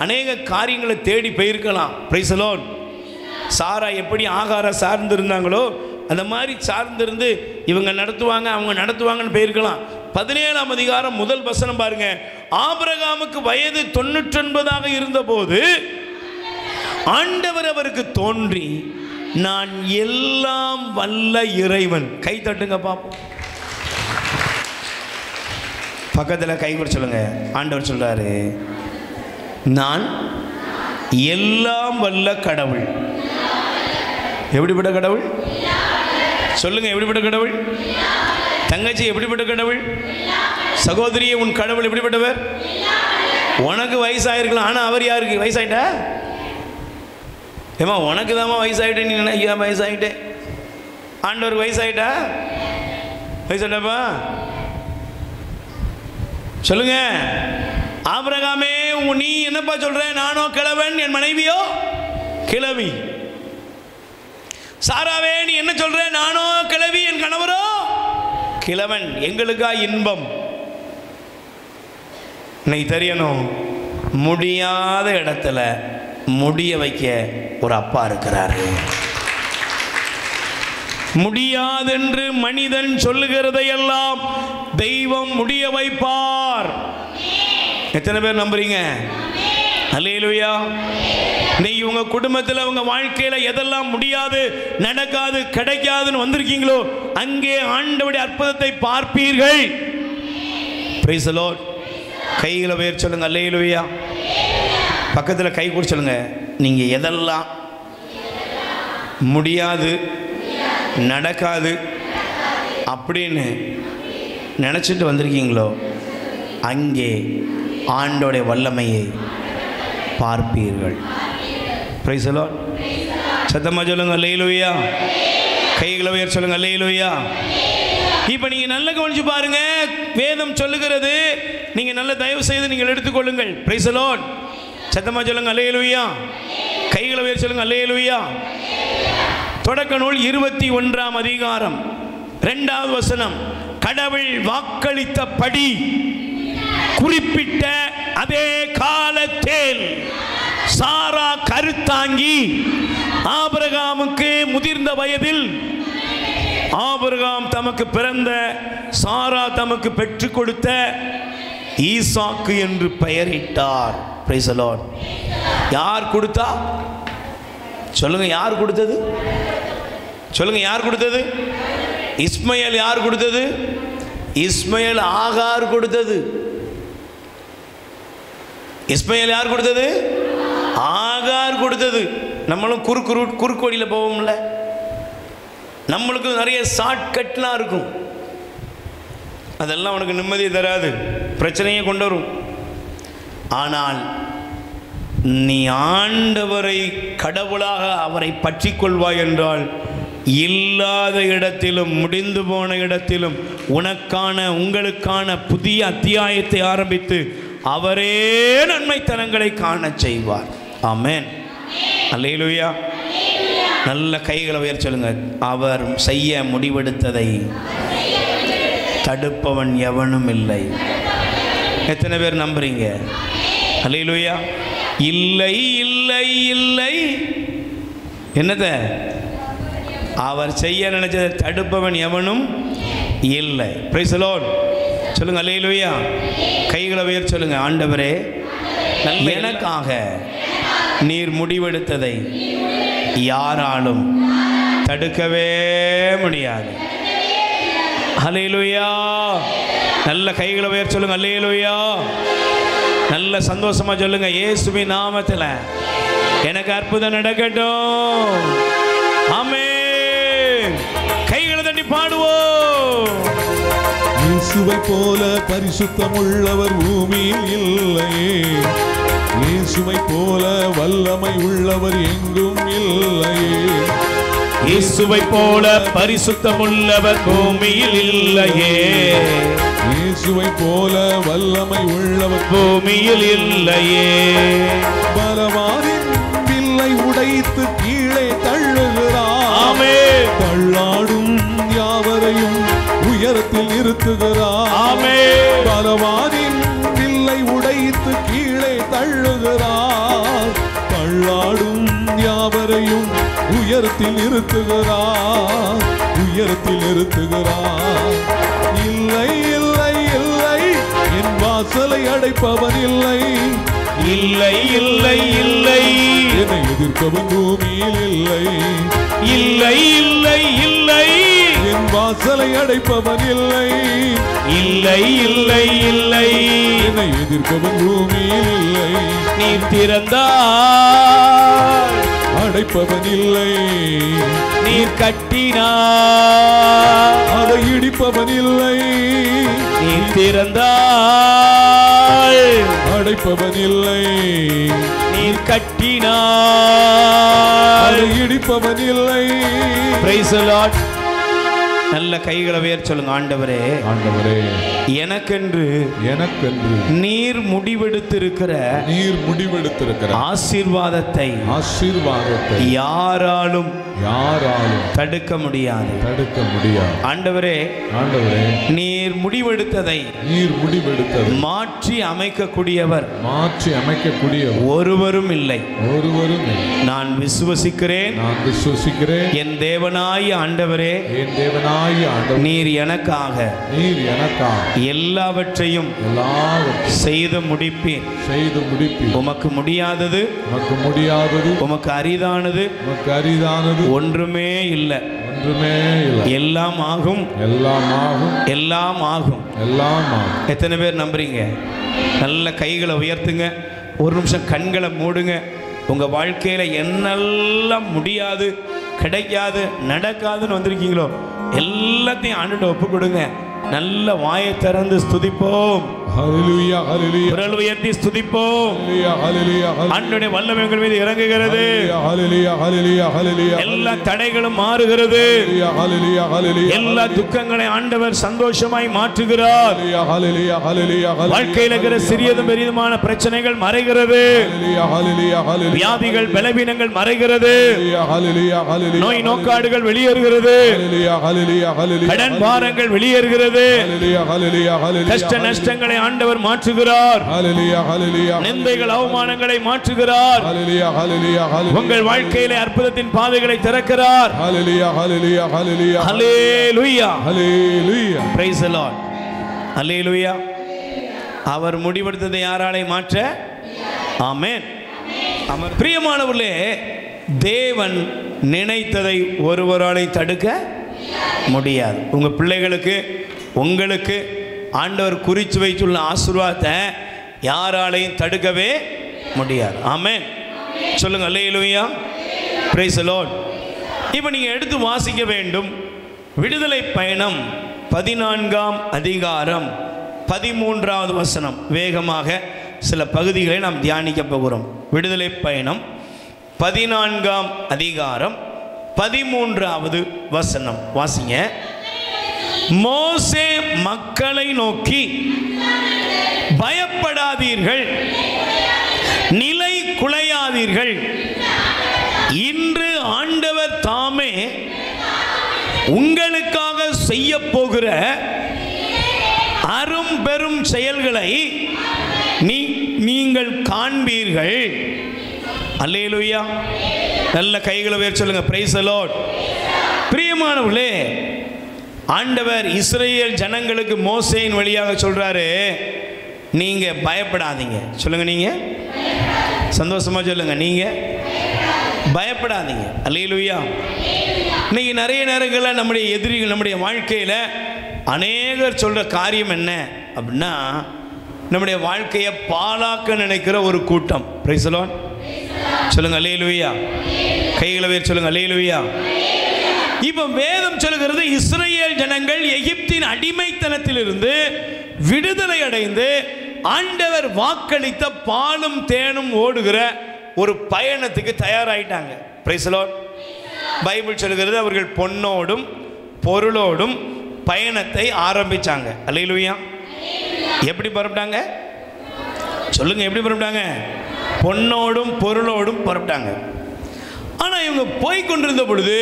[SPEAKER 1] அநேக காரியங்களை தேடி போயிருக்கலாம். Price the Lord. சாரா எப்படி ஆகாரை சார்ந்து இருந்தாங்களோ அந்த மாதிரி சார்ந்திருந்து இவங்க நடத்துவாங்க அவங்க நடத்துவாங்கன்னு போயிருக்கலாம். 17ஆம் அதிகாரம் முதல் வசனம் பாருங்க. ஆபிரகாமுக்கு வயது 99 இருந்தபோது ஆண்டவர் அவருக்கு தோன்றி, நான் எல்லாம் வல்ல இறைவன். கை தட்டுங்க பாப்போம். பக்கத்தில் கை கூட சொல்லுங்க. ஆண்டவர் சொல்றாரு, நான் எல்லாம் வல்ல கடவுள். எப்படிப்பட்ட கடவுள் சொல்லுங்க? எப்படிப்பட்ட கடவுள்? தங்கச்சி எப்படிப்பட்ட கடவுள்? சகோதரியே உன் கடவுள் எப்படிப்பட்டவர்? உனக்கு வயசாயிருக்கலாம், ஆனால் அவர் யாருக்கு வயசாயிட்டா? ஏமா உனக்கு தாம்மா வயசாயிட்டேன், நீ நினைக்க வயசாயிட்டேன். ஆண்டவர் வயசாயிட்டா? வயசாயிட்டாப்பா சொல்லுங்க. ஆபிரகாமே நீ என்னப்பா சொல்ற? நானோ கிழவன், என் மனைவியோ கிழவி. சாராவே நீ என்ன சொல்ற? நானோ கிழவி, என் கணவரோ கிழவன். எங்களுக்கா இன்பம்? நீ தெரியணும், முடியாத இடத்துல முடிய வைக்க ஒரு அப்பா இருக்கிறாரு. முடியாதென்று மனிதன் சொல்லுகிறதையெல்லாம் தெய்வம் முடிய வைப்பார். எத்தனை பேர் நம்புறீங்க? அல்லேலூயா. நீங்க உங்க குடும்பத்தில் உங்க வாழ்க்கையில எதெல்லாம் முடியாது, நடக்காது, கிடைக்காதுன்னு வந்திருக்கீங்களோ அங்கே ஆண்டவருடைய அற்புதத்தை பார்ப்பீர்கள். Price the Lord. கைகளை உயர்த்தி சொல்லுங்க அல்லேலூயா. பக்கத்தில் கை கூட சொல்லுங்க. நீங்க எதெல்லாம் முடியாது, நடக்காது அப்படின்னு நினச்சிட்டு வந்திருக்கீங்களோ அங்கே ஆண்டோடைய வல்லமையை பார்ப்பீர்கள். Price the Lord. சத்தமா சொல்லுங்க அல்லேலூயா. கைகளை உயர்த்தி சொல்லுங்க அல்லேலூயா. இப்போ நீங்கள் நல்ல கவனிச்சு பாருங்க. வேதம் சொல்லுகிறது, நீங்கள் நல்ல தயவு செய்து நீங்கள் எடுத்துக்கொள்ளுங்கள். Price the Lord. சத்தமா சொல்லுங்க அல்லேலூயா. கைகளை உயர்த்தி சொல்லுங்க அல்லேலூயா. தொடக்க நூல் 21ஆம் அதிகாரம் 2வது வசனம். கடவுள் வாக்களித்தபடி குறிப்பிட்ட அதே காலத்தில் சாரா கருத்தாங்கி ஆபிரகாமுக்கு முதிர்ந்த வயதில் ஆபிரகாம் தமக்கு பிறந்த சாரா தமக்கு பெற்றுக் கொடுத்த ஈசாக்கு என்று பெயரிட்டார். Price the Lord. யார் கொடுத்தா? சொல்லுங்க. யார் கொடுத்தது? சொல்லுங்க. யார் கொடுத்தது? இஸ்மயேல். யார் கொடுத்தது? இஸ்மயேல் ஆகார் கொடுத்தது. இஸ்மயேல் யார் கொடுத்தது? ஆகார் கொடுத்தது. நம்மளும் குறுக்கு வழியில் போவோம்ல, நம்மளுக்கு நிறைய ஷார்ட்கட்லாம் இருக்கும். அதெல்லாம் உனக்கு நிம்மதியை தராது, பிரச்சனையை கொண்டு வரும். ஆனால் நீ ஆண்டவரை கடவுளாக அவரை பற்றி கொள்வாய் என்றால் இல்லாத இடத்திலும் முடிந்து போன இடத்திலும் உனக்கான உங்களுக்கான புதிய அத்தியாயத்தை ஆரம்பித்து அவரே நன்மைத்தனங்களை காண செய்வார். ஆமென். அல்லேலூயா. நல்ல கைகளை உயர்த்தி சொல்லுங்க. அவர் செய்ய முடிவெடுத்ததை தடுப்பவன் எவனும் இல்லை. எத்தனை பேர் நம்புறீங்க? அல்லேலூயா. இல்லை இல்லை இல்லை. என்னத? அவர் செய்ய நினைச்சதை தடுப்பவன் எவனும் இல்லை. Price the Lord. சொல்லுங்க அல்லேலூயா. கைகளை உயர்த்தி சொல்லுங்க. ஆண்டவரே, எனக்காக நீர் முடிவெடுத்ததை யாராலும் தடுக்கவே முடியாது. அல்லேலூயா. நல்ல கைகளை உயர்த்தி சொல்லுங்க. அல்லேலூயா. நல்ல சந்தோஷமா சொல்லுங்க. இயேசுவின் நாமத்தில் எனக்கு அற்புதம் நடக்கட்டும். ஆமென். கைகளை தட்டி பாடுவோம்.
[SPEAKER 2] இயேசுவை போல பரிசுத்தமுள்ளவர் பூமியில் இல்லையே, இயேசுவை போல வல்லமை உள்ளவர் எங்கும் இல்லையே.
[SPEAKER 1] இயேசுவை போல பரிசுத்தமுள்ளவர் பூமியில் இல்லையே.
[SPEAKER 2] இயேசுவை போல வல்லமை உள்ளவர்
[SPEAKER 1] பூமியில் இல்லையே.
[SPEAKER 2] பலவானின் வில்லை உடைத்து கீழே தள்ளுகிறார்.
[SPEAKER 1] ஆமென்.
[SPEAKER 2] தள்ளாடும் யாவரையும் உயரத்தில் நிறுத்துகிறார்.
[SPEAKER 1] ஆமென்.
[SPEAKER 2] பலவானின் வில்லை உடைத்து கீழே தள்ளுகிறார். தள்ளாடும் யாவரையும் உயரத்தில் நிறுத்துகிறார். உயரத்தில் நிறுத்துகிறார். இல்லை இல்லை இல்லை, என் வாசலை அடைப்பவன் இல்லை.
[SPEAKER 1] இல்லை இல்லை இல்லை,
[SPEAKER 2] என்னை எதிர்ப்பவன் பூமியில் இல்லை.
[SPEAKER 1] இல்லை இல்லை இல்லை,
[SPEAKER 2] என் வாசலை அடைப்பவன் இல்லை.
[SPEAKER 1] இல்லை இல்லை இல்லை,
[SPEAKER 2] என்னை எதிர்ப்பவன் பூமியில் இல்லை.
[SPEAKER 1] நீ திறந்தால்
[SPEAKER 2] அடைப்பவன் இல்லை.
[SPEAKER 1] நீர் கட்டினார்
[SPEAKER 2] அதை இடிப்பவன் இல்லை.
[SPEAKER 1] நீ திறந்தால்
[SPEAKER 2] அடைப்பவன் இல்லை.
[SPEAKER 1] நீர் கட்டினார்
[SPEAKER 2] அதை இடிப்பவன் இல்லை.
[SPEAKER 1] Praise the Lord. நல்ல கைகளை உயர்த்தி சொல்லுங்க. ஆண்டவரே,
[SPEAKER 2] ஆண்டவரே,
[SPEAKER 1] எனக்கென்று
[SPEAKER 2] எனக்கென்று
[SPEAKER 1] நீர் முடிவெடுத்திருக்கிற
[SPEAKER 2] நீர் முடிவெடுத்திருக்கிற
[SPEAKER 1] ஆசீர்வாதத்தை யாராலும் தடுக்க முடியாது. ஆண்டவரே,
[SPEAKER 2] ஆண்டவரே,
[SPEAKER 1] நீர் முடிவெடுத்ததை மாற்றி அமைக்கக்கூடியவர் ஒருவரும் இல்லை. நான் விசுவசிக்கிறேன். என் தேவனாய் ஆண்டவரே, நீர் எனக்காக எல்லாவற்றையும் செய்து முடிப்பீர். உமக்கு முடியாதது, உமக்கு அரிதானது ஒன்றுமே இல்லை. எல்லாம் ஆகும். எல்லாம் ஆகும். எத்தனை பேர் நம்புறீங்க? நல்ல கைகளை உயர்த்துங்க. ஒரு நிமிஷம் கண்களை மூடுங்க. உங்க வாழ்க்கையில என்னெல்லாம் முடியாது, கிடைக்காது, நடக்காதுன்னு வந்திருக்கீங்களோ எல்லாத்தையும் ஆண்டுகிட்ட ஒப்பு கொடுங்க. நல்ல வாயை திறந்து ஸ்துதிப்போம்.
[SPEAKER 2] ஹல்லேலூயா, ஹல்லேலூயா.
[SPEAKER 1] குரல் உயர்த்தி ஸ்துதிப்போம்.
[SPEAKER 2] ஹல்லேலூயா, ஹல்லேலூயா.
[SPEAKER 1] ஆண்டவருடைய வல்லமை உங்கள் மீது இறங்குகிறது.
[SPEAKER 2] ஹல்லேலூயா, ஹல்லேலூயா, ஹல்லேலூயா.
[SPEAKER 1] எல்லா தடைகளும் மாறுகிறது.
[SPEAKER 2] ஹல்லேலூயா, ஹல்லேலூயா.
[SPEAKER 1] எல்லா துக்கங்களை ஆண்டவர் சந்தோஷமாய் மாற்றுகிறார்.
[SPEAKER 2] ஹல்லேலூயா, ஹல்லேலூயா.
[SPEAKER 1] வாழ்க்கையில் இருக்கிற சிறியதும் பெரியதுமான பிரச்சனைகள் மறைகிறது.
[SPEAKER 2] ஹல்லேலூயா, ஹல்லேலூயா.
[SPEAKER 1] வியாதிகள், பலவீனங்கள் மறைகிறது.
[SPEAKER 2] ஹல்லேலூயா, ஹல்லேலூயா.
[SPEAKER 1] நோய் நோக்காடுகள் வெளியேறுகிறது.
[SPEAKER 2] ஹல்லேலூயா, ஹல்லேலூயா, ஹல்லேலூயா.
[SPEAKER 1] கடன் பாரங்கள் வெளியேறுகிறது.
[SPEAKER 2] ஹல்லேலூயா, ஹல்லேலூயா, ஹல்லேலூயா.
[SPEAKER 1] கஷ்ட நஷ்டங்களை ஆண்டவர் மாற்றுகிறார்.
[SPEAKER 2] ஹல்லேலூயா, ஹல்லேலூயா.
[SPEAKER 1] நிந்தைகள், அவமானங்களை மாற்றுகிறார்.
[SPEAKER 2] ஹல்லேலூயா, ஹல்லேலூயா, ஹல்லேலூயா.
[SPEAKER 1] உங்கள் வாழ்க்கையிலே அற்புதத்தின் பாதைகளை திறக்கிறார்.
[SPEAKER 2] ஹல்லேலூயா, ஹல்லேலூயா, ஹல்லேலூயா.
[SPEAKER 1] ஹல்லேலூயா,
[SPEAKER 2] ஹல்லேலூயா.
[SPEAKER 1] Praise the Lord. ஹல்லேலூயா. அவர் முடிவெடுத்ததை யாராலே மாற்ற? ஆமென். பிரியமானவர்களே, தேவன் நினைத்ததை ஒருவராலே தடுக்க முடியாது. உங்க பிள்ளைகளுக்கு, உங்களுக்கு ஆண்டவர் குறித்து வைத்துள்ள ஆசீர்வாதத்தை யாராலையும் தடுக்கவே முடியாது. ஆமென். சொல்லுங்க அல்லேலூயா. Praise the Lord. இப்போ நீங்க எடுத்து வாசிக்க வேண்டும். விடுதலை பயணம் 14ஆம் அதிகாரம் 13வது வசனம். வேகமாக சில பகுதிகளை நாம் தியானிக்க போகிறோம். விடுதலை பயணம் 14ஆம் அதிகாரம் 13வது வசனம் வாசிங்க. மோசே மக்களை நோக்கி, பயப்படாதீர்கள், நிலை குலையாதீர்கள். இன்று ஆண்டவர் தாமே உங்களுக்காக செய்ய போகிற அரும் பெரும் செயல்களை நீங்கள் காண்பீர்கள். அல்லேலூயா. நல்ல கைகளை உயர்த்தி சொல்லுங்க. Price the Lord. பிரியமானவர்களே, ஆண்டவர் இஸ்ரவேல் ஜனங்களுக்கு மோசேயின் வழியாக சொல்றாரு, நீங்க பயப்படாதீங்க. சொல்லுங்க, நீங்க சந்தோஷமா சொல்லுங்க, நீங்க பயப்படாதீங்க. அல்லேலூயா. இன்னைக்கு நிறைய நேரங்களில் நம்முடைய எதிரிகள், நம்முடைய வாழ்க்கையில் அநேகர் சொல்ற காரியம் என்ன அப்படின்னா, நம்முடைய வாழ்க்கையை பாழாக்க நினைக்கிற ஒரு கூட்டம். Price the Lord. சொல்லுங்க அல்லேலூயா. கைகளை உயர்த்தி சொல்லுங்க அல்லேலூயா. இப்போ வேதம் சொல்கிறது, இஸ்ரவேல் ஜனங்கள் எகிப்தின் அடிமைத்தனத்திலிருந்து விடுதலை அடைந்து ஆண்டவர் வாக்களித்த பாலும் தேனும் ஓடுகிற ஒரு பயணத்துக்கு தயாராயிட்டாங்க. Praise the Lord. பைபிள் சொல்கிறது அவர்கள் பொன்னோடும் பொருளோடும் பயணத்தை ஆரம்பிச்சாங்க. அல்லேலூயா. எப்படி புறப்பட்டாங்க சொல்லுங்க? எப்படி புறப்பட்டாங்க? பொன்னோடும் பொருளோடும் புறப்பட்டாங்க. ஆனால் இவங்க போய் கொண்டிருந்த பொழுது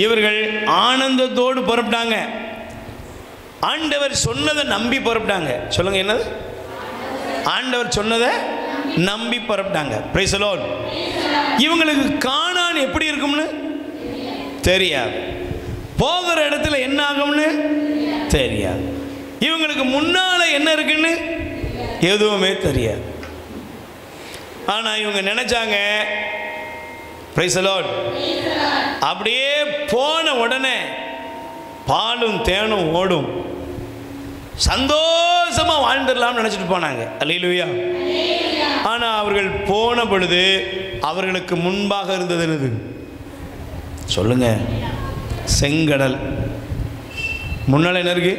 [SPEAKER 1] இவர்கள் ஆனந்தத்தோடு புறப்பட்டாங்க. ஆண்டவர் சொன்னதை நம்பி புறப்பட்டாங்க. சொல்லுங்க, என்னது? ஆண்டவர் சொன்னதை நம்பி புறப்பட்டாங்க. Price the Lord. இவங்களுக்கு கானான் எப்படி இருக்கும்னு தெரியாது, போகிற இடத்துல என்ன ஆகும்னு தெரியாது, இவங்களுக்கு முன்னால என்ன இருக்குன்னு எதுவுமே தெரியாது. ஆனா இவங்க நினைச்சாங்க, பிரைஸ் தி லார்ட், அப்படியே போன உடனே பாலும் தேனும் ஓடும், சந்தோஷமா வாழ்ந்துடலாம்னு நினைச்சிட்டு போனாங்க. அல்லேலூயா. ஆனா அவர்கள் போன பொழுது அவர்களுக்கு முன்பாக இருந்தது என்னது? சொல்லுங்க. செங்கடல். முன்னால என்ன இருக்கு?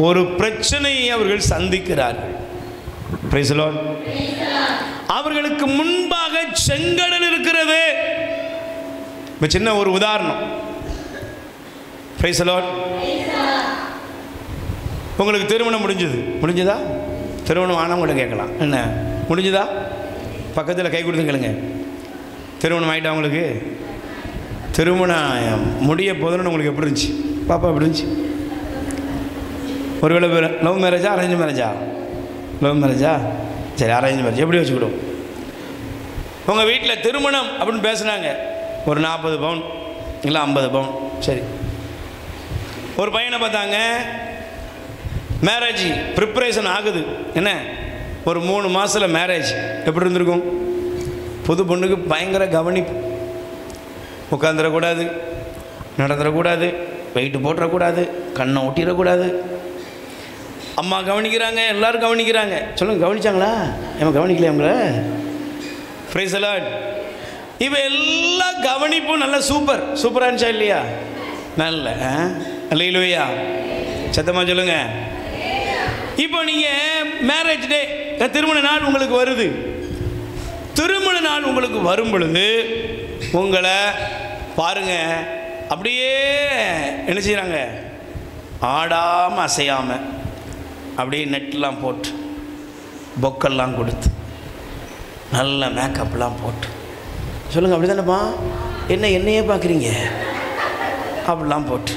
[SPEAKER 1] ஒரு பிரச்சனையை அவர்கள் சந்திக்கிறார்கள். Price the Lord. அவர்களுக்கு முன்பாக செங்கடல் இருக்கிறது. இப்ப சின்ன ஒரு உதாரணம். Price the Lord. உங்களுக்கு திருமணம் முடிஞ்சதா? திருமணம் ஆனவங்கள்ட்ட கேட்கலாம். என்ன முடிஞ்சதா? பக்கத்தில் கை கொடுத்து கேளுங்க. திருமணம் ஆகிட்டா உங்களுக்கு? திருமணம் முடிய போதுன்னு உங்களுக்கு எப்படி இருந்துச்சு? பாப்பா எப்படி இருந்துச்சு? ஒருவேளை லவ் மேரேஜா அரேஞ்ச் மேரேஜா? லவ் மேரேஜா? சரி, அரேஞ்ச் மேரேஜ் எப்படி வச்சுக்கிடும்? உங்கள் வீட்டில் திருமணம் அப்படின்னு பேசுனாங்க. ஒரு 40 பவுன் இல்லை 50 பவுன். சரி, ஒரு பையனை பார்த்தாங்க, மேரேஜ் ப்ரிப்பரேஷன் ஆகுது. என்ன, ஒரு 3 மாதத்தில் மேரேஜ். எப்படி இருந்திருக்கும்? புது பொண்ணுக்கு பயங்கர கவனிப்பு. உட்காந்துடக்கூடாது, நடந்துடக்கூடாது, வெயிட்டு போட்டுறக்கூடாது, கண்ணை ஒட்டிடக்கூடாது. அம்மா கவனிக்கிறாங்க, எல்லோரும் கவனிக்கிறாங்க. சொல்லுங்கள், கவனிச்சாங்களா? ஏமா கவனிக்கலையா உங்களை? Price the Lord. இவ எல்லா கவனிப்பும் நல்ல சூப்பராக இருந்துச்சா இல்லையா? நல்ல அல்லேலூயா. சத்தமாக சொல்லுங்க. இப்போ நீங்கள் மேரேஜ் டே, திருமண நாள் உங்களுக்கு வருது. திருமண நாள் உங்களுக்கு வரும் பொழுது உங்களை பாருங்க, அப்படியே என்ன செய்கிறாங்க? ஆடாமல் அசையாமல் அப்படியே நெட்லாம் போட்டு, பொக்கெல்லாம் கொடுத்து, நல்ல மேக்கப்லாம் போட்டு. சொல்லுங்கள், அப்படி தானேப்பா? என்னையே பார்க்குறீங்க? அப்படிலாம் போட்டு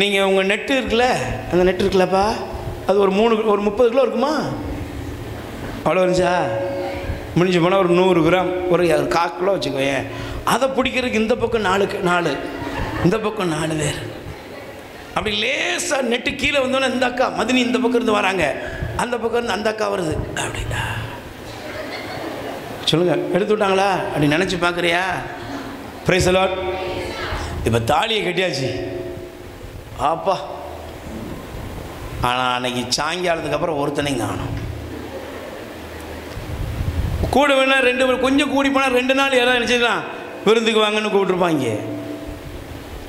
[SPEAKER 1] நீங்கள் உங்கள் நெட்டு இருக்குல்ல, அந்த நெட்டு இருக்குல்லப்பா, அது ஒரு 30 கிலோ இருக்குமா? அவ்வளோ இருந்துச்சா? முடிஞ்சு போனால் ஒரு 100 கிராம், ஒரு 1/4 கிலோ வச்சுக்கோங்க. அதை பிடிக்கிறதுக்கு இந்த பக்கம் 4, இந்த பக்கம் 4 பேர். அப்படி லேசாக நெட்டு கீழே வந்தோன்னே இந்த அக்கா மதினி இந்த பக்கம் இருந்து வராங்க, அந்த பக்கம் இருந்து அந்த அக்கா வருது. அப்படின்னா சொல்லுங்கள், எடுத்து விட்டாங்களா? அப்படி நினச்சி பார்க்குறியா? Praise the Lord. இப்போ தாலியை கட்டியாச்சு ஆப்பா. ஆனால் அன்னைக்கு சாயங்காலத்துக்கு அப்புறம் ஒருத்தனையும் காணும். கூட வேணா 2 பேர், கொஞ்சம் கூடி போனால் 2 நாள் யாராவது நினச்சிக்கலாம் விருந்துக்கு வாங்கன்னு கூப்பிட்டுருப்பாங்க.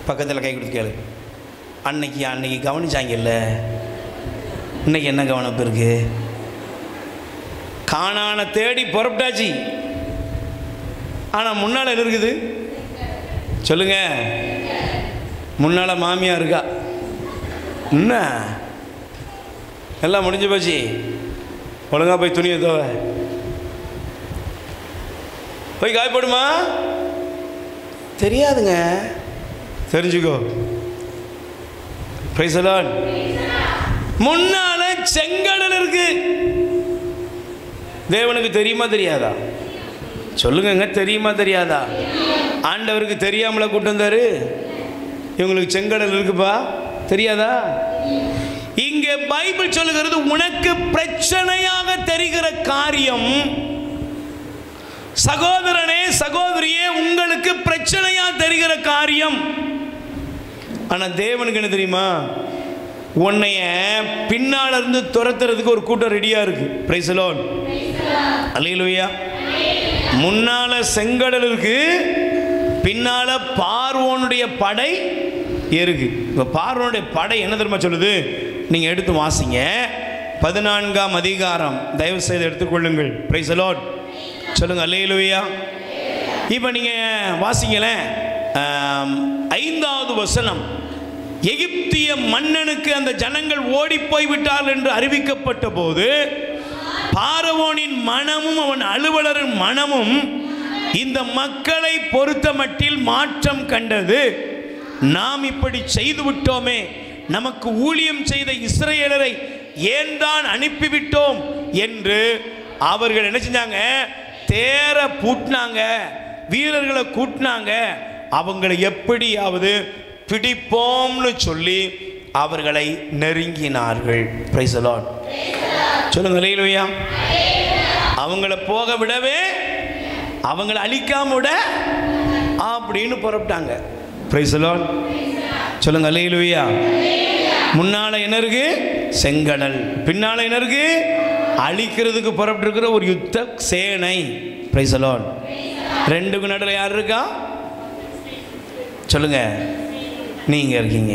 [SPEAKER 1] பக்கத்தில் கை கொடுத்து கேளு. அன்னைக்கு கவனிச்சாங்கல்ல, இன்னைக்கு என்ன கவனிப்பு இருக்கு? கானானை தேடி புறப்பட்டாச்சு. ஆனால் முன்னால் என்ன இருக்குது? சொல்லுங்க. முன்னால் மாமியா இருக்கா. என்ன எல்லாம் முடிஞ்சு போச்சு. ஒழுங்கா போய் துணியை தோவ, போய் காயப்படுமா? தெரியாதுங்க, தெரிஞ்சுக்கோ. Price the Lord. முன்னால செங்கடல் இருக்கு. தேவனுக்கு தெரியுமா தெரியாதா? சொல்லுங்க, தெரியுமா தெரியாதா? ஆண்டவருக்கு தெரியாமல கூட்டு வந்தாரு. இவங்களுக்கு செங்கடல் இருக்குப்பா, தெரியாதா? இங்கே பைபிள் சொல்லுகிறது, உனக்கு பிரச்சனையாக தெரிகிற காரியம், சகோதரனே சகோதரியே, உங்களுக்கு பிரச்சனையா தெரிகிற காரியம், ஆனா தேவனுக்கு என்ன தெரியுமா? உன்னைய பின்னால இருந்து துரத்துறதுக்கு ஒரு கூட்டம் ரெடியா இருக்கு. Praise the Lord. அல்லேலூயா. முன்னால செங்கடல் இருக்கு, பின்னால பார்வோனுடைய படை இருக்கு. இப்போ பார்வோனுடைய படை என்ன தெரியுமா சொல்லுது? நீங்க எடுத்து வாசிங்க, 14ஆம் அதிகாரம் தயவு செய்து எடுத்துக்கொள்ளுங்கள். Price the Lord. சொல்லுங்க அல்லேலூயா. இப்போ நீங்கள் வாசிங்களேன், 5வது வசனம். எகிப்திய மன்னனுக்கு அந்த ஜனங்கள் ஓடி போய்விட்டார்கள் என்று அறிவிக்கப்பட்ட போது பார்வோனின் மனமும் அவன் அலுவலரின் மனமும் இந்த மக்களை பொறுத்த மட்டில் மாற்றம் கண்டது. நாம் இப்படி செய்து விட்டோமே, நமக்கு ஊழியம் செய்த இஸ்ரவேலரை ஏன் தான் அனுப்பிவிட்டோம் என்று அவர்கள் என்ன செஞ்சாங்க? தேர பூட்டினாங்க, வீரர்களை கூட்டினாங்க. அவங்களை எப்படியாவது பிடிப்போம்னு சொல்லி அவர்களை நெருங்கினார்கள். Price the Lord. சொல்லுங்க அல்லேலூயா. அவங்கள போக விடவே, அவங்கள அழிக்காம விட அப்படின்னு புறப்பட்டாங்க. Price the Lord. சொல்லுங்க அல்லேலூயா. முன்னால என்ன இருக்கு? செங்கடல். பின்னால என்ன இருக்கு? அழிக்கிறதுக்கு புறப்பட்டு இருக்கிற ஒரு யுத்த சேனை. Price the Lord. ரெண்டுக்கு நடுவில் யார் இருக்கா? சொல்லுங்க, நீங்க இருக்கீங்க.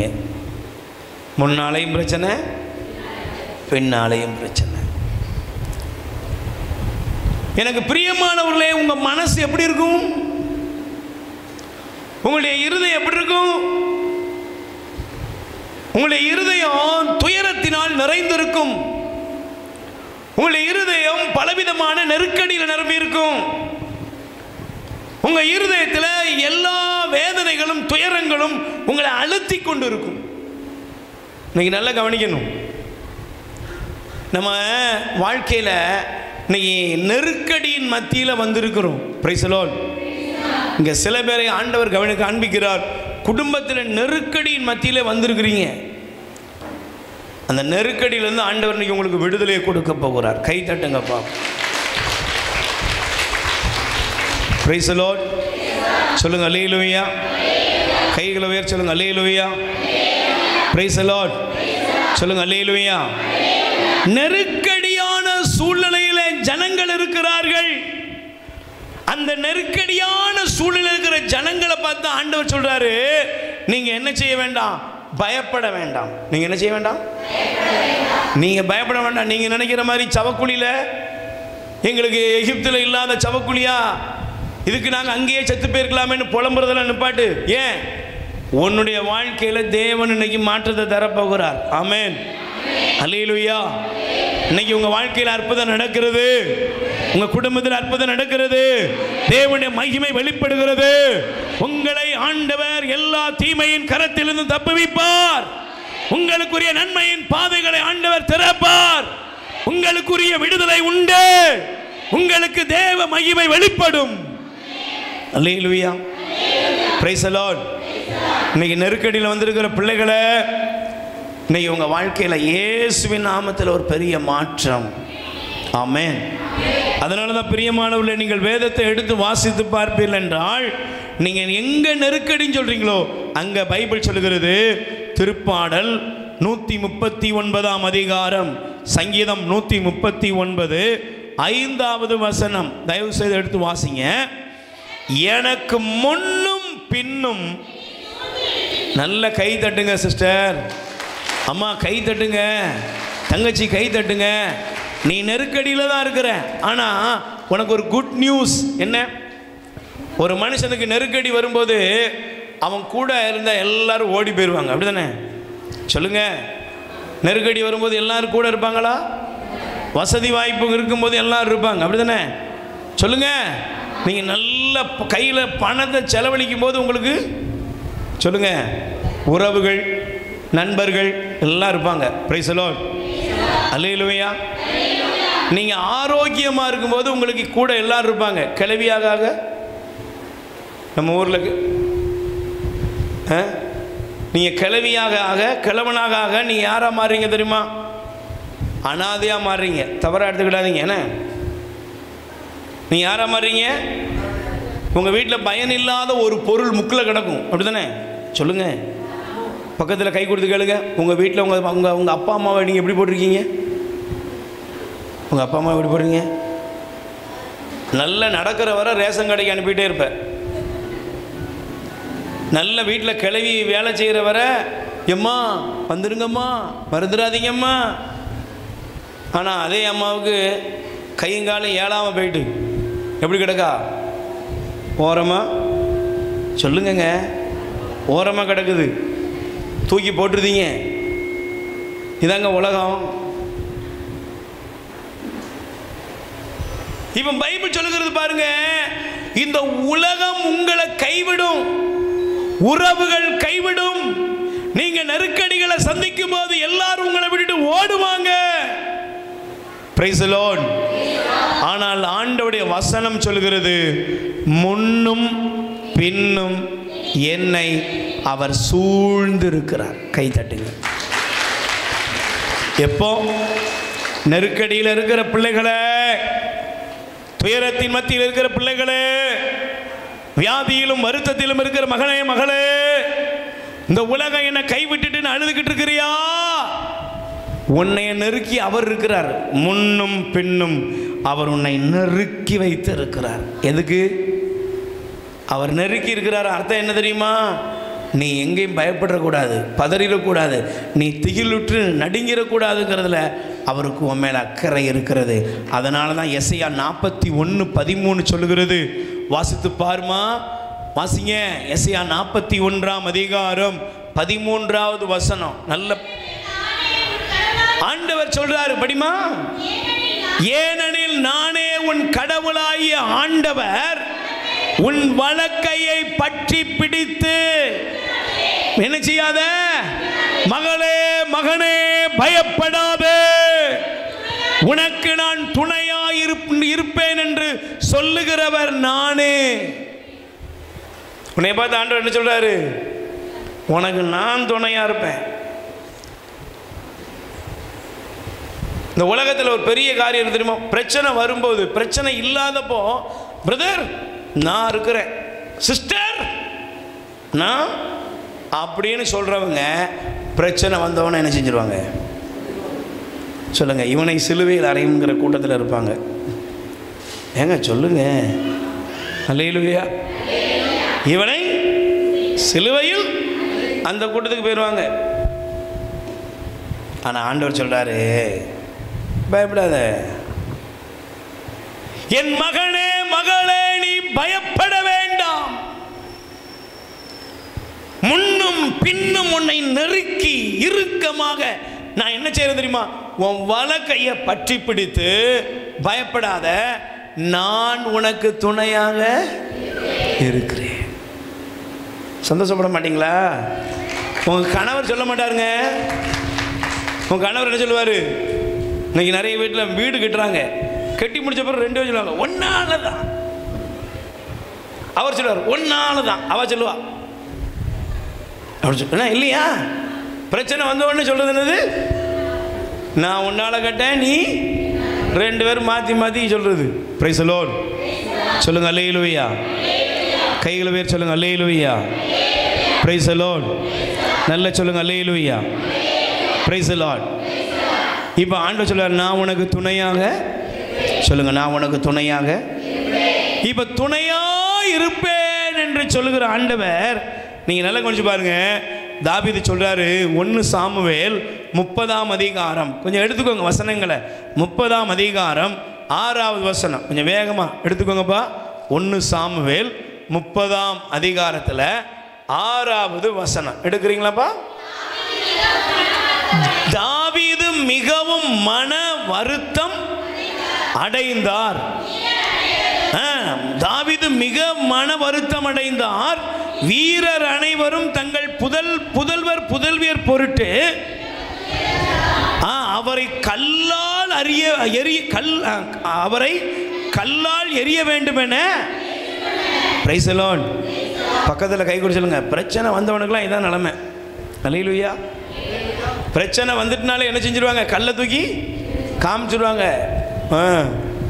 [SPEAKER 1] முன்னாலையும் பிரச்சனை, பின்னாலையும் பிரச்சனை. எனக்கு பிரியமானவர்களே, உங்க மனசு எப்படி இருக்கும்? உங்களுடைய இருதயம் எப்படி இருக்கும்? உங்களுடைய இருதயம் துயரத்தினால் நிறைந்திருக்கும். உங்களுடைய இருதயம் பலவிதமான நெருக்கடியில் நிரம்பி இருக்கும். உங்க இருதயத்தில் எல்லா வேதனைகளும் துயரங்களும் உங்களை அழுத்தி கொண்டு இருக்கும். இன்னைக்கு நல்லா கவனிக்கணும். நம்ம வாழ்க்கையில் இன்னைக்கு நெருக்கடியின் மத்தியில் வந்திருக்கிறோம். Price the Lord. இங்கே சில பேரை ஆண்டவர் காண்பிக்கிறார். குடும்பத்தில் நெருக்கடியின் மத்தியில் வந்திருக்கிறீங்க. அந்த நெருக்கடியிலிருந்து ஆண்டவர் இன்னைக்கு உங்களுக்கு விடுதலையை கொடுக்க போகிறார். கை தட்டுங்கப்பா. Praise the Lord. சொல்லுங்க அல்லேலூயா. கைகளை உயர்த்தி சொல்லுங்க அல்லேலூயா. Praise the Lord. சொல்லுங்க அல்லேலூயா. நெருக்கடியான சூழ்நிலையிலே ஜனங்கள் இருக்கிறார்கள். அந்த நெருக்கடியான சூழ்நிலை இருக்கிற ஜனங்களை பார்த்து ஆண்டவர் சொல்றாரு, நீங்க என்ன செய்ய வேண்டாம்? பயப்பட வேண்டாம். நீங்க என்ன செய்ய வேண்டாம்? நீங்க பயப்பட வேண்டாம். நீங்க நினைக்கிற மாதிரி சவக்குழியில, எங்களுக்கு எகிப்தில் இல்லாத சவக்குழியா, இதுக்கு நாங்கள் அங்கேயே செத்து போயிருக்கலாமேன்னு புலம்புறதெல்லாம் நிப்பாட்டு. ஏன்? உன்னுடைய வாழ்க்கையில் தேவன் இன்னைக்கு மாற்றத்தை தரப்போகிறார். ஆமென். அல்லேலூயா. இன்னைக்கு உங்க வாழ்க்கையில் அற்புதம் நடக்கிறது. உங்க குடும்பத்தில் அற்புதம் நடக்கிறது. தேவனுடைய மகிமை வெளிப்படுகிறது. உங்களை ஆண்டவர் எல்லா தீமையின் கரத்திலிருந்து தப்புவிப்பார். உங்களுக்குரிய நன்மையின் பாதைகளை ஆண்டவர் திறப்பார். உங்களுக்குரிய விடுதலை உண்டு. உங்களுக்கு தேவ மகிமை வெளிப்படும். அல்லேலூயா. Praise the Lord. இன்னைக்கு நெருக்கடியில் வந்திருக்கிற பிள்ளைகளை, இன்னைக்கு உங்க வாழ்க்கையில் இயேசுவின் நாமத்தில் ஒரு பெரிய மாற்றம். ஆமென். அதனால தான் பிரியமானவர்களே, நீங்கள் வேதத்தை எடுத்து வாசித்து பார்ப்பீர்கள் என்றால், நீங்கள் எங்கே நெருக்கடின்னு சொல்கிறீங்களோ அங்கே பைபிள் சொல்லுகிறது. திருப்பாடல் 139 அதிகாரம், சங்கீதம் 139 5வது வசனம். தயவு செய்து எடுத்து வாசிங்க. எனக்கு முன்னும் பின்னும், நல்ல கை தட்டுங்க சிஸ்டர், அம்மா கை தட்டுங்க, தங்கச்சி கை தட்டுங்க. நீ நெருக்கடியில் தான் இருக்கிற, ஆனால் உனக்கு ஒரு குட் நியூஸ் என்ன? ஒரு மனுஷனுக்கு நெருக்கடி வரும்போது அவன் கூட இருந்த எல்லாரும் ஓடி போயிடுவாங்க. அப்படி தானே? சொல்லுங்க. நெருக்கடி வரும்போது எல்லாரும் கூட இருப்பாங்களா? வசதி வாய்ப்பு இருக்கும்போது எல்லாரும் இருப்பாங்க. அப்படி தானே? சொல்லுங்க. நீங்கள் நல்ல கையில் பணத்தை செலவழிக்கும் போது உங்களுக்கு சொல்லுங்க, உறவுகள், நண்பர்கள் எல்லாம் இருப்பாங்க. Praise the Lord. அல்லேலூயா. நீங்கள் ஆரோக்கியமாக இருக்கும்போது உங்களுக்கு கூட எல்லாரும் இருப்பாங்க. கிளவியாக நம்ம ஊரில் நீங்கள் கிளவியாக கிழவனாக நீங்கள் யாராக மாறுறீங்க தெரியுமா? அனாதையாக மாறுறீங்க. தவறாக எடுத்துக்கிடாதீங்க. என்ன நீங்கள் யாராக மாறுறீங்க? உங்கள் வீட்டில் பயன் இல்லாத ஒரு பொருள் முக்கில் கிடக்கும். அப்படி தானே? சொல்லுங்கள். பக்கத்தில் கை கொடுத்து கேளுங்க. உங்கள் வீட்டில் உங்கள் அப்பா அம்மாவை நீங்கள் எப்படி போட்டிருக்கீங்க? உங்கள் அப்பா அம்மா எப்படி போடுறீங்க? நல்ல நடக்கிற வர ரேஷன் கடைக்கு அனுப்பிட்டே இருப்பேன். நல்ல வீட்டில் கிளவி வேலை செய்கிற வர, எம்மா வந்துருங்கம்மா, மறந்துடாதீங்கம்மா. ஆனால் அதே அம்மாவுக்கு கையங்காலம் ஏழாமல் போயிட்டு எப்படி கிடக்கா? ஓரமாக சொல்லுங்கங்க, ஓரமாக கிடக்குது, தூக்கி போட்டுருதீங்க. இதாங்க உலகம். இப்போ பைபிள் சொல்லுகிறது பாருங்க, இந்த உலகம் உங்களை கைவிடும், உறவுகள் கைவிடும். நீங்க நெருக்கடிகளை சந்திக்கும் போது எல்லாரும் உங்களை விட்டுட்டு ஓடுவாங்க. Price the Lord. ஆனால் ஆண்டவருடைய வசனம் சொல்கிறது, முன்னும் பின்னும் என்னை அவர் சூழ்ந்து இருக்கிறார். கை தட்டுங்க. எப்போ நெருக்கடியில் இருக்கிற பிள்ளைகளே, துயரத்தின் மத்தியில் இருக்கிற பிள்ளைகளே, வியாதியிலும் வருத்தத்திலும் இருக்கிற மகனே மகளே, இந்த உலகம் என்னை கைவிட்டுட்டு அழுதுகிட்டு இருக்கிறியா? உன்னை நெருக்கி அவர் இருக்கிறார். முன்னும் பின்னும் அவர் உன்னை நெருக்கி வைத்து இருக்கிறார். எதுக்கு அவர் நெருக்கி இருக்கிறார்? அர்த்தம் என்ன தெரியுமா? நீ எங்கேயும் பயப்படக்கூடாது, பதறிடக்கூடாது, நீ திகிலுற்று நடுங்கிடக்கூடாதுங்கிறதுல அவருக்கு உன் மேலே அக்கறை இருக்கிறது. அதனால தான் எசையா 41:13 சொல்லுகிறது. வாசித்து பாருமா, வாசிங்க. எசையா 41ஆம் அதிகாரம் 13வது வசனம். நல்ல ஆண்டவர் சொல்றாரு, படிமா. ஏனெனில் நானே உன் கடவுளாகிய ஆண்டவர் உன் வலக்கையை பற்றி பிடித்து என்ன செய்யாத, மகளே மகனே பயப்படாதே, உனக்கு நான் துணையாய் இருப்பேன் என்று சொல்லுகிறவர் நானே. உன்னை பார்த்து ஆண்டவர் என்ன சொல்றாரு? உனக்கு நான் துணையா இருப்பேன். இந்த உலகத்தில் ஒரு பெரிய காரியம் தெரியுமா? பிரச்சனை வரும்போது, பிரச்சனை இல்லாதப்போ, பிரதர் நான் இருக்கிறேன், சிஸ்டர் நான் அப்படின்னு சொல்றவங்க பிரச்சனை வந்தவன என்ன செஞ்சிருவாங்க சொல்லுங்க? இவனை சிலுவையில் அறையுங்கிற கூட்டத்தில் இருப்பாங்க. ஏங்க சொல்லுங்க, அல்லேலூயா. இவனை சிலுவையில் அந்த கூட்டத்துக்கு போயிடுவாங்க. ஆனால் ஆண்டவர் சொல்றாரு, பயப்படாத என் மகனே மகளே, நீ பயப்பட வேண்டாம். முன்னும் பின்னும் உன்னை நெருக்கி இறுக்கமாக நான் என்ன செய்யறது தெரியுமா? உன் வலக்கையை பற்றி பிடித்து, பயப்படாத, நான் உனக்கு துணையாக இருக்கிறேன். சந்தோஷப்பட மாட்டீங்களா? உங்க கணவர் சொல்ல மாட்டாருங்க. உங்க கணவர் என்ன சொல்லுவாரு? இன்னைக்கு நிறைய வீட்டில் வீடு கட்டுறாங்க, கட்டி முடிச்ச பிறகு 2 பேர் சொல்லுவாங்க, ஒன்னால தான். அவர் சொல்லுவார், ஒன்னால தான். அவ சொல்லுவா, அவர் சொல்ல இல்லையா? பிரச்சனை வந்த உடனே சொல்றது என்னது? நான் உன்னால கட்டேன், நீ 2 பேரும் மாற்றி மாற்றி சொல்றது. Price the Lord. சொல்லுங்க அல்லேலூயா. கைகளை பேர் சொல்லுங்க அல்லேலூயா. Praise the Lord. நல்ல சொல்லுங்க அல்லேலூயா. Praise the Lord. இப்போ ஆண்டவர் சொல்றார், நான் உனக்கு துணையாக, சொல்லுங்க, நான் உனக்கு துணையாக. இப்போ துணையா இருப்பேன் என்று சொல்லுகிற ஆண்டவர், நீங்க நல்லா கொஞ்சம் பாருங்க. தாவீது சொல்றாரு 1 சாமுவேல் 30ஆம் அதிகாரம், கொஞ்சம் எடுத்துக்கோங்க வசனங்களை. 30ஆம் அதிகாரம் 6வது வசனம், கொஞ்சம் வேகமா எடுத்துக்கோங்கப்பா. 1 சாமுவேல் 30ஆம் அதிகாரத்தில் 6வது வசனம் எடுக்கிறீங்களாப்பா? தாவீது மிகவும் மன வருத்தம் அடைந்தார். தாவீது மிக மன வருத்தம் அடைந்தார். வீரர் அனைவரும் தங்கள் புதல்வர் புதல்வியர் பொருட்டு அவரை கல்லால் அவரை கல்லால் எரிய வேண்டும் என. Price the Lord. பக்கத்தில் கை கொடுத்து சொல்லுங்க, பிரச்சனை வந்தவனுக்குலாம் இதான் நிலைமை. அல்லேலூயா. பிரச்சனை வந்துட்டுனாலே என்ன செஞ்சிருவாங்க? கல்லை தூக்கி காமிச்சிருவாங்க.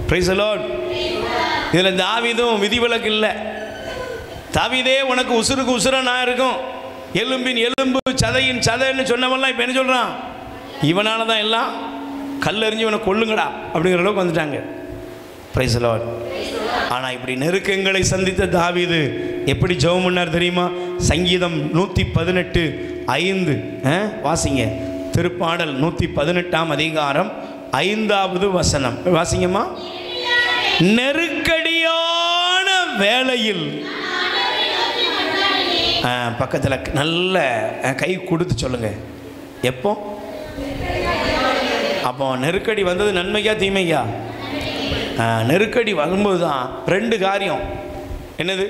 [SPEAKER 1] Price the Lord. இதில் தாவீதும் விதிவிலக்கு இல்லை. தாவீதே உனக்கு உசுருக்கு உசுரா நான் இருக்கும், எலும்பின் எலும்பு சதையின் சதைன்னு சொன்னவன்லாம் இப்போ என்ன சொல்கிறான்? இவனால தான் எல்லாம், கல்லெறிஞ்சு இவனை கொல்லுங்கடா அப்படிங்கிற அளவுக்கு வந்துட்டாங்க. Price the Lord. ஆனால் இப்படி நெருக்கங்களை சந்தித்த தாவீது எப்படி ஜெபம் பண்ணார் தெரியுமா? சங்கீதம் 118:5 வாசிங்க. திருப்பாடல் 118ஆம் அதிகாரம் 5வது வசனம் வாசிங்கம்மா. நெருக்கடியான வேளையில் பக்கத்தில் நல்ல கை கொடுத்து சொல்லுங்க. எப்போ? அப்போ நெருக்கடி வந்தது நன்மையா தீமையா? நெருக்கடி வரும்போது தான் ரெண்டு காரியம். என்னது?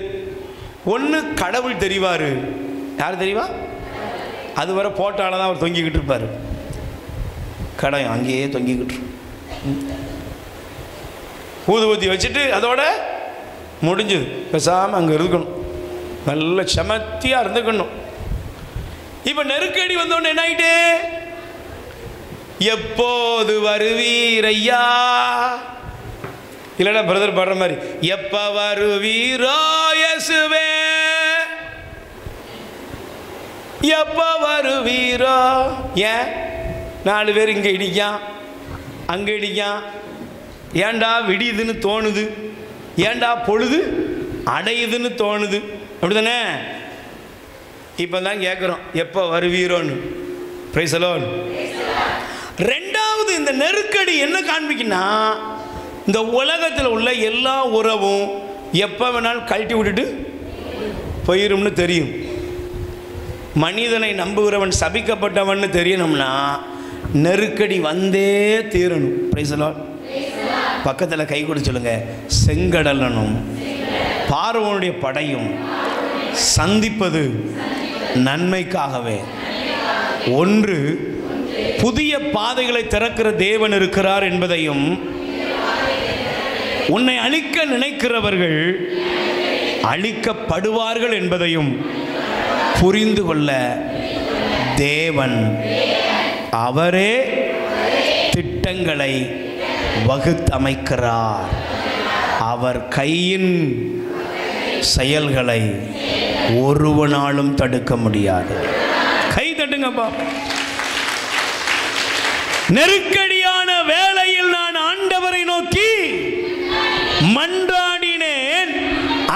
[SPEAKER 1] ஒன்று, கடவுள் தெரிவார். யார் தெரிவா? அது வர போட்டால தான் அவர் தொங்கிக்கிட்டு இருப்பார். கடையும் அங்கேயே தொங்கிக்கிட்டு ஊதுபத்தி வச்சுட்டு அதோட முடிஞ்சது. பேசாமல் அங்கே இருக்கணும், நல்ல செமத்தியாக இருந்துக்கணும். இப்போ நெருக்கடி வந்தோடனே என்ன ஆயிட்டு? எப்போது வருவீரையா? இல்லைடா பிரதர் பாடுற மாதிரி, எப்ப வருவீரோ இயேசுவே, எப்ப வருவீரோ. ஏன் 4 பேர் இங்கே இடிக்கான் அங்கே இடிக்கான்? ஏண்டா விடியுதுன்னு தோணுது, ஏண்டா பொழுது அடையுதுன்னு தோணுது, அப்படிதானே? இப்போ தான் கேட்குறோம் எப்போ வருவீரோன்னு. Price the Lord. ரெண்டாவது, இந்த நெருக்கடி என்ன காண்பிக்குன்னா, இந்த உலகத்தில் உள்ள எல்லா உறவும் எப்போ வேணாலும் கழட்டி விட்டுட்டு போயிரும்னு தெரியும். மனிதனை நம்புகிறவன் சபிக்கப்பட்டவன் தெரியணும்னா நெருக்கடி வந்தே தீரணும். Price the Lord. பக்கத்தில் கை கொடுத்து சொல்லுங்க, செங்கடலனும் பார்வோனுடைய படையும் சந்திப்பது நன்மைக்காகவே. ஒன்று, புதிய பாதைகளை திறக்கிற தேவன் இருக்கிறார் என்பதையும், உன்னை அழிக்க நினைக்கிறவர்கள் அழிக்கப்படுவார்கள் என்பதையும் புரிந்து கொள்ள தேவன் அவரே திட்டங்களை வகுத்தமைக்கிறார். அவர் கையின் செயல்களை ஒருவனாலும் தடுக்க முடியாது. கை தட்டுங்கப்பா. நெருக்கடியான வேளையில் நான் ஆண்டவரை நோக்கி மன்றாடினேன்,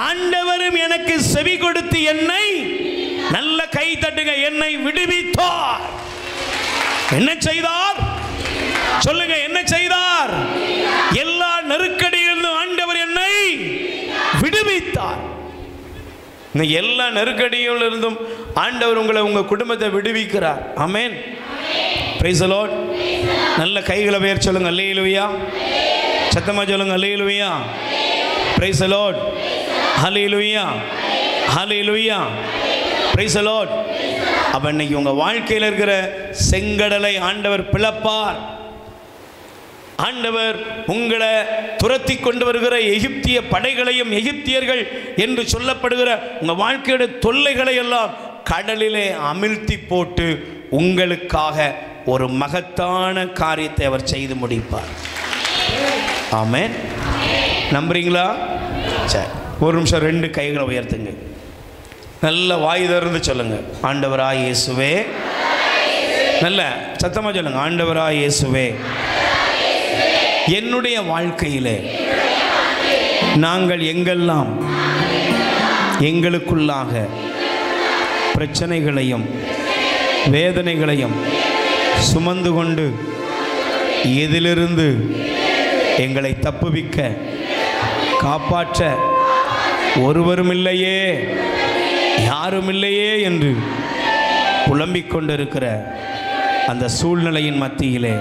[SPEAKER 1] ஆண்டவரும் எனக்கு செவி கொடுத்து என்னை, நல்ல கை தட்டுங்க, என்னை விடுவித்தார். என்ன செய்தார் சொல்லுங்க, என்ன செய்தார்? எல்லா நெருக்கடியிலிருந்தும் ஆண்டவர் என்னை விடுவித்தார். எல்லா நெருக்கடியிலிருந்தும் ஆண்டவர் உங்களை, உங்க குடும்பத்தை விடுவிக்கிறார். ஆமென். Praise the Lord. நல்ல கைகளை உயர்த்தி சொல்லுங்க, அல்லேலூயா. சத்தமா சொல்லுங்க, அல்லேலூயா. Praise the Lord. ஹல்லேலூயா, ஹல்லேலூயா. Praise the Lord. அப்ப இன்னைக்கு உங்க வாழ்க்கையில் இருக்கிற செங்கடலை ஆண்டவர் பிளப்பார். ஆண்டவர் உங்களை துரத்தி கொண்டு வருகிற எகிப்திய படைகளையும், எகிப்தியர்கள் என்று சொல்லப்படுகிற உங்க வாழ்க்கையுடைய தொல்லைகளை எல்லாம் கடலிலே அமிழ்த்தி போட்டு உங்களுக்காக ஒரு மகத்தான காரியத்தை அவர் செய்து முடிப்பார். ஆமென். நம்புறீங்களா? சரி, ஒரு நிமிஷம் 2 கைகளை உயர்த்துங்க. நல்ல வாய் திறந்து சொல்லுங்க, ஆண்டவராய் இயேசுவே. நல்ல சத்தமா சொல்லுங்க, ஆண்டவராய் இயேசுவே, என்னுடைய வாழ்க்கையிலே நாங்கள் எங்கெல்லாம் எங்களுக்குள்ளாக பிரச்சனைகளையும் வேதனைகளையும் சுமந்து கொண்டு இதிலிருந்து எங்களை தப்புவிக்க காப்பாற்ற ஒருவரும் இல்லையே, யாரும் இல்லையே என்று புலம்பிக் கொண்டிருக்கிற அந்த சூழ்நிலையின் மத்தியிலே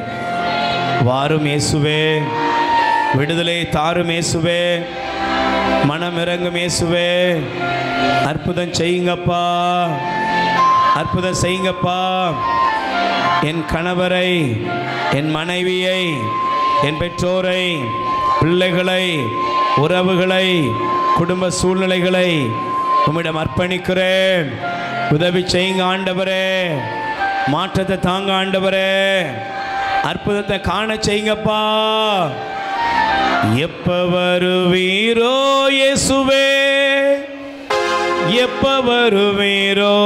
[SPEAKER 1] வாரும் இயேசுவே, விடுதலை தாரும் இயேசுவே, மனம் இறங்கும் இயேசுவே, அற்புதம் செய்யுங்கப்பா, அற்புதம் செய்யுங்கப்பா. என் கணவரை, என் மனைவியை, என் பெற்றோரை, பிள்ளைகளை, உறவுகளை, குடும்ப சூழ்நிலைகளை உம்மிடம் அர்ப்பணிக்கிறேன். உதவி செய்யுங்க ஆண்டவரே, மாற்றத்தை தாங்க ஆண்டவரே, அற்புதத்தை காண செய்யுங்கப்பா. எப்ப வருவீரோ இயேசுவே, எப்ப வருவீரோ,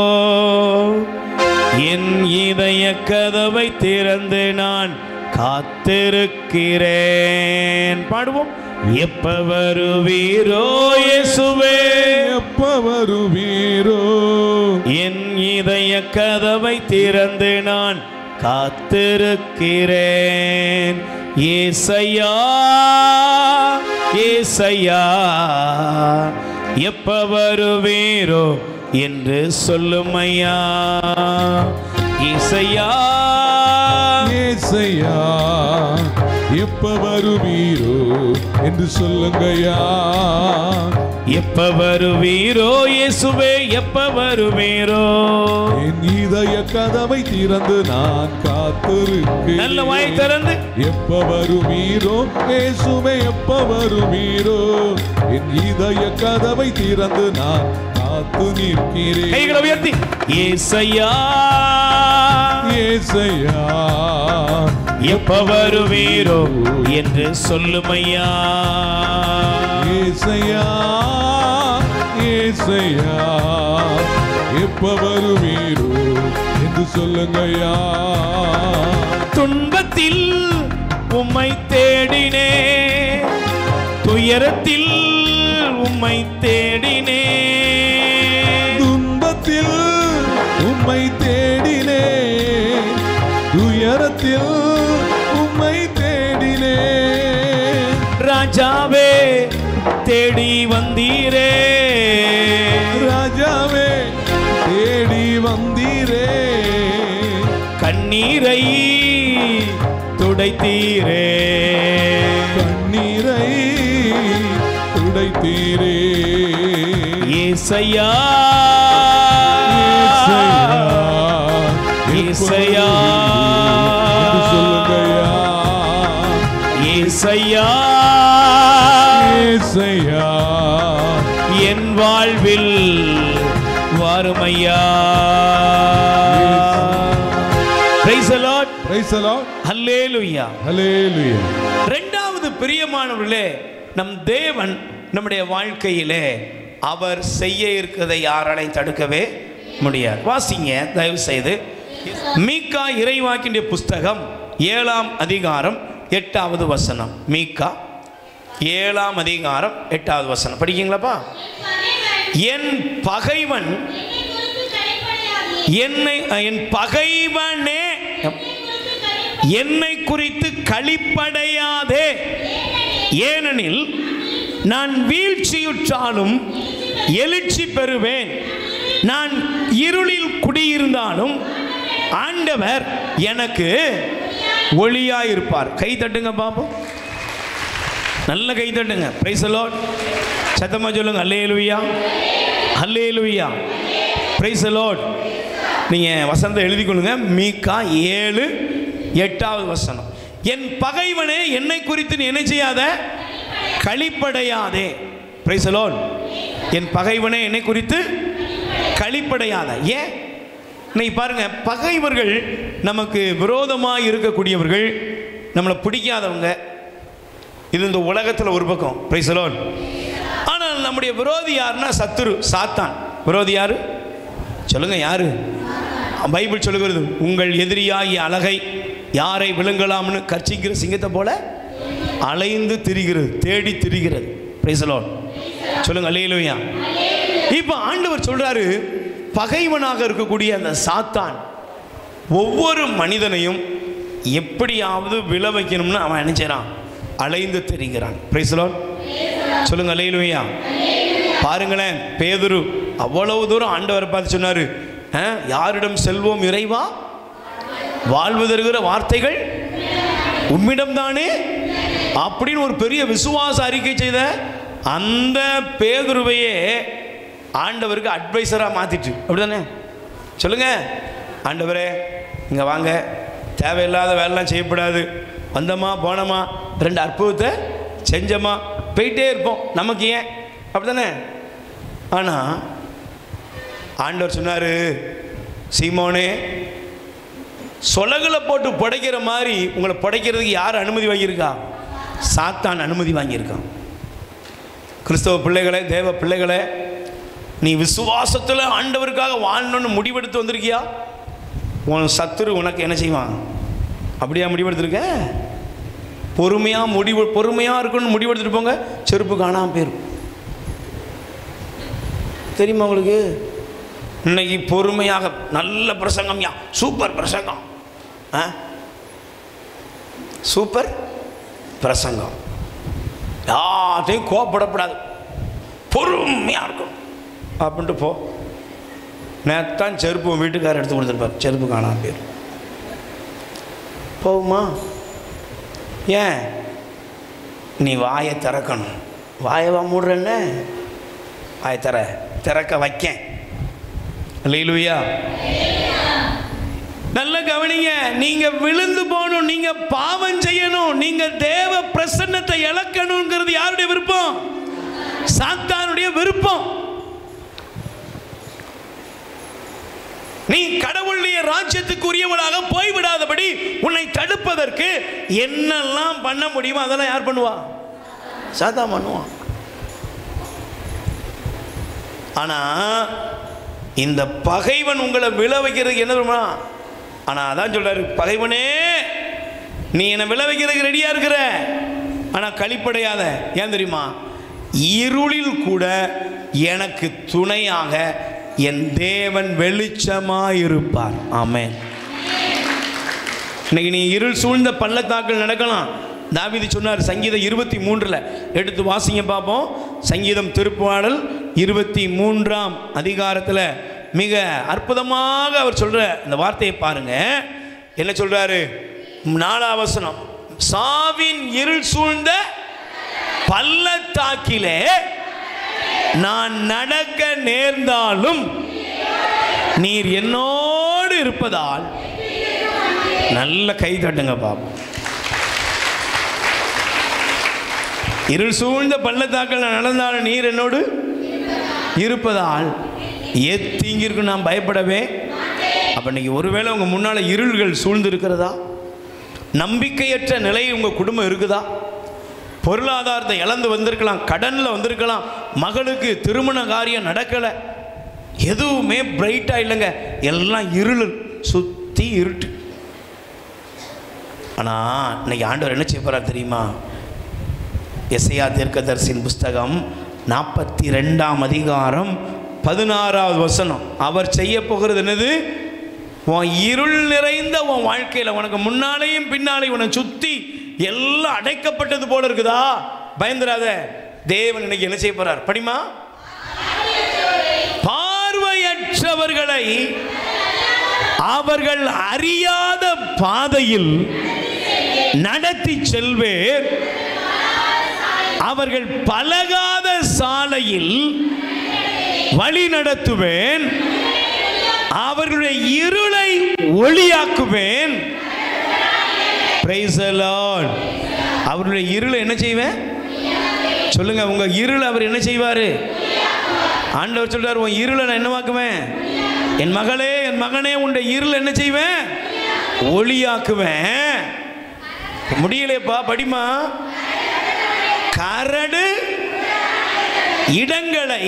[SPEAKER 1] என் இதய கதவை திறந்து நான் காத்திருக்கிறேன். பாடுவோம். எப்ப வருவீரோ இயேசுவே,
[SPEAKER 2] எப்ப வருவீரோ,
[SPEAKER 1] என் இதய கதவை திறந்து நான் காத்திருக்கிறேன். ஏசையா, ஏசையா, எப்ப வருவீரோ என்று சொல்லும் ஐயா. இசையா
[SPEAKER 2] ஏசையா எப்ப வருவீரோ என்று சொல்லுங்கய்யா.
[SPEAKER 1] எப்ப வருவீரோ இயேசுவே, எப்ப வருவீரோ?
[SPEAKER 2] என் இதய கதவை திறந்து நான் காத்திருக்கிறேன்.
[SPEAKER 1] நல்ல வாய் திறந்து
[SPEAKER 2] எப்ப வருவீரோ இயேசுவே, எப்ப வருவீரோ? என் இதய கதவை திறந்து நான் காத்து நிற்கிறேன்.
[SPEAKER 1] கைகளை உயர்த்தி ஏசையா
[SPEAKER 2] ஏசையா
[SPEAKER 1] எப்ப வருவீரோ என்று சொல்லும் ஐயா.
[SPEAKER 2] ஏசையா ஏசையா எப்ப வருவீரோ என்று சொல்லுங்கய்யா.
[SPEAKER 1] துன்பத்தில் உம்மை தேடினே, துயரத்தில் உம்மை தேடினே.
[SPEAKER 2] துன்பத்தில் உம்மை தேடினே, துயரத்தில் உம்மை தேடினே.
[SPEAKER 1] ராஜாவே தேடி வந்தீரே,
[SPEAKER 2] ராஜாவே தேடி வந்தீரே.
[SPEAKER 1] கண்ணீரை துடைத்தீரே,
[SPEAKER 2] கண்ணீரை துடைத்தீரே.
[SPEAKER 1] ஏசையா ஏசையா
[SPEAKER 2] சொல்லுங்கய்யா.
[SPEAKER 1] ஏசையா
[SPEAKER 2] ஏசையா
[SPEAKER 1] என் வாழ்வில் வாருமையா. Praise the Lord.
[SPEAKER 2] Praise the Lord.
[SPEAKER 1] Hallelujah.
[SPEAKER 2] Hallelujah.
[SPEAKER 1] இரண்டாவது பிரியமானவர்களே, நம் தேவன் நம்முடைய வாழ்க்கையிலே அவர் செய்ய இருக்கிறதை யாராலையும் தடுக்கவே முடியாது. வாசிங்க தயவு செய்து மீகா இறைவாக்கினுடைய புஸ்தகம் 7ஆம் அதிகாரம் 8வது வசனம். மீகா 7ஆம் அதிகாரம் 8வது வசனம் படிக்கீங்களாப்பா? என் பகைவன் என் பகைவனே என்னை குறித்து களிப்படையாதே, ஏனெனில் நான் வீழ்ச்சியுற்றாலும் எழுச்சி பெறுவேன். நான் இருளில் குடியிருந்தாலும் ஆண்டவர் எனக்கு ஒளியாயிருப்பார். கை தட்டுங்க பாப்போம், நல்ல கை தட்டுங்க. Price the Lord. சத்தமா சொல்லுங்க அல்லேலூயா, அல்லேலூயா. Praise the Lord. நீங்கள் வசனத்தை எழுதி கொள்ளுங்க. மீகா 7:8வது வசனம். என் பகைவனே என்னை குறித்து நீ என்ன செய்யாத, களிப்படையாதே. Price the Lord. என் பகைவனே என்னை குறித்து களிப்படையாத. ஏன் இன்னைக்கு பாருங்க, பகைவர்கள் நமக்கு விரோதமாக இருக்கக்கூடியவர்கள், நம்மளை பிடிக்காதவங்க, இது இந்த உலகத்தில் ஒரு பக்கம். Price the Lord. ஆனால் நம்முடைய விரோதி யாருன்னா சத்துரு, சாத்தான். விரோதி யாரு சொல்லுங்க? யாரு? பைபிள் சொல்லுகிறது, உங்கள் எதிரியாகிய அழகை யாரை விழுங்கலாம்னு கர்ச்சிக்கிற சிங்கத்தை போல அலைந்து திரிகிறது, தேடி திரிகிறது. Price the Lord. சொல்லுங்க அல்லேலூயா. இப்போ ஆண்டவர் சொல்றாரு, பகைவனாக இருக்கக்கூடிய அந்த சாத்தான் ஒவ்வொரு மனிதனையும் எப்படியாவது விழ வைக்கணும்னு அவன் நினைச்சான், அலைந்து திரிகிறான். Price the Lord. சொல்லுங்க அல்லேலூயா. பாருங்களேன், பேதுரு அவ்வளவு தூரம் ஆண்டவரை பார்த்து சொன்னாரு, யாரிடம் செல்வோம் இறைவா, வாழ்வு தருகிற வார்த்தைகள் உம்மிடம் தானே அப்படின்னு ஒரு பெரிய விசுவாச அறிக்கை செய்த அந்த பேதுருவையே ஆண்டவருக்கு அட்வைசராக மாற்றிட்டு, அப்படிதானே? சொல்லுங்க. ஆண்டவரே இங்கே வாங்க, தேவையில்லாத வேலைலாம் செய்யக்கூடாது, வந்தோமா போனோமா 2 அற்புதத்தை செஞ்சோமா போயிட்டே இருப்போம், நமக்கு ஏன், அப்படிதானே? ஆனால் ஆண்டவர் சொன்னார், சீமோனே சொலகளை போட்டு புடைக்கிற மாதிரி உங்களை புடைக்கிறதுக்கு யார் அனுமதி வாங்கியிருக்கா? சாத்தான் அனுமதி வாங்கியிருக்கான். கிறிஸ்தவ பிள்ளைகளே, தேவ பிள்ளைகளே, நீ விசுவாசத்தில் ஆண்டவருக்காக வாழணும்னு முடிவெடுத்து வந்திருக்கியா? உன் சத்துரு உனக்கு என்ன செய்வான்? அப்படியா முடிவெடுத்துருக்க? பொறுமையாக இருக்கணும்னு முடிவெடுத்துட்டு போங்க, செருப்பு காணாமல் போயிடும். தெரியுமா உங்களுக்கு? இன்னைக்கு பொறுமையாக நல்ல பிரசங்கம், சூப்பர் பிரசங்கம், சூப்பர் பிரசங்கம், யார்ட்டையும் கோபப்படப்படாது, பொறுமையாக இருக்கும் அப்படின்ட்டு போ. நேத்தான் செருப்பு வீட்டுக்காரர் எடுத்து கொடுத்துருப்பார், செருப்பு காணாம பேர் போகுமா? ஏன்? நீ வாயை திறக்கணும். வாயவா மூடுறேன்ன, வாயை திறக்க வைக்கேன். அல்லேலூயா. நல்ல கவனிங்க. நீங்க விழுந்து போகணும், நீங்க பாவம் செய்யணும், நீங்க தேவ பிரசன்னத்தை இழக்கணுங்கிறது யாருடைய விருப்பம்? சாத்தானுடைய விருப்பம். நீ கடவுளுடைய ராஜ்யத்துக்கு உரியவளாக போய்விடாதபடி உன்னை தடுப்பதற்கு என்னெல்லாம் பண்ண முடியுமோ அதெல்லாம் யார் பண்ணுவா? சாத்தான் பண்ணுவான். ஆனா இந்த பகைவன் உங்களை விழ வைக்கிறதுக்கு என்ன தெரியுமா? ஆனா அதான் சொல்றாரு, பகைவனே நீ என்னை விழ வைக்கிறதுக்கு ரெடியா இருக்கிற, ஆனா களிப்படையாத. ஏன் தெரியுமா? இருளில் கூட எனக்கு துணையாக என் தேவன் வெளிச்சமாயிருப்பார். ஆமென். இன்னைக்கு நீ இருள் சூழ்ந்த பள்ளத்தாக்கள் நடக்கலாம். தாவீது சொன்னார் சங்கீதம் 23 எடுத்து வாசிங்க பார்ப்போம். சங்கீதம் திருப்பாடல் 23 அதிகாரத்தில் மிக அற்புதமாக அவர் சொல்ற இந்த வார்த்தையை பாருங்க. என்ன சொல்றாரு? 4ஆம் வசனம், சாவின் இருள் சூழ்ந்த பள்ளத்தாக்கிலே நான் நடக்க நேர்ந்தாலும் நீர் என்னோடு இருப்பதால். நல்ல கை தட்டுங்க பாப்போம். இருள் சூழ்ந்த பள்ளத்தாக்கள் நான் நடந்தாலும் நீர் என்னோடு இருப்பதால் தீங்கிற்கு நான் பயப்படவே. அப்ப இன்னைக்கு ஒருவேளை உங்க முன்னால இருள்கள் சூழ்ந்து இருக்கிறதா? நம்பிக்கையற்ற நிலை உங்க குடும்பம் இருக்குதா? பொருளாதாரத்தை இழந்து வந்திருக்கலாம், கடனில் வந்திருக்கலாம், மகளுக்கு திருமண காரியம் நடக்கலை, எதுவுமே பிரைட்டாக இல்லைங்க, எல்லாம் இருள், சுற்றி இருட்டு. ஆனால் இன்னைக்கு ஆண்டவர் என்ன செய்ய போகிறார் தெரியுமா? எசையா தீர்க்கதரிசியின் புஸ்தகம் 42ஆம் அதிகாரம் 16வது வசனம். அவர் செய்ய போகிறது என்னது? உன் இருள் நிறைந்த உன் வாழ்க்கையில் உனக்கு முன்னாலேயும் பின்னாலேயும் உன்னை சுற்றி எல்லாம் அடைக்கப்பட்டது போல இருக்குதா? பயந்துராத. தேவன் இன்னைக்கு என்ன செய்ய போறார் படிமா? பார்வையற்றவர்களை அவர்கள் அறியாத பாதையில் நடத்தி செல்வேர், அவர்கள் பலகாத சாலையில் வழி நடத்துவேன், அவர்களுடைய இருளை ஒளியாக்குவேன். Praise the Lord. அவருடைய இருளை என்ன செய்வேன்? சொல்லுங்க, உங்க இருள் அவர் என்ன செய்வாரு? ஆண்டவர் சொல்றார், உன் இருளை நான் என்னவாக்குவேன்? என் மகளே, என் மகனே, உன்னுடைய இருள் என்ன செய்வேன்? ஒளியாக்குவேன். முடியலையப்பா, படிமா. கரடு இடங்களை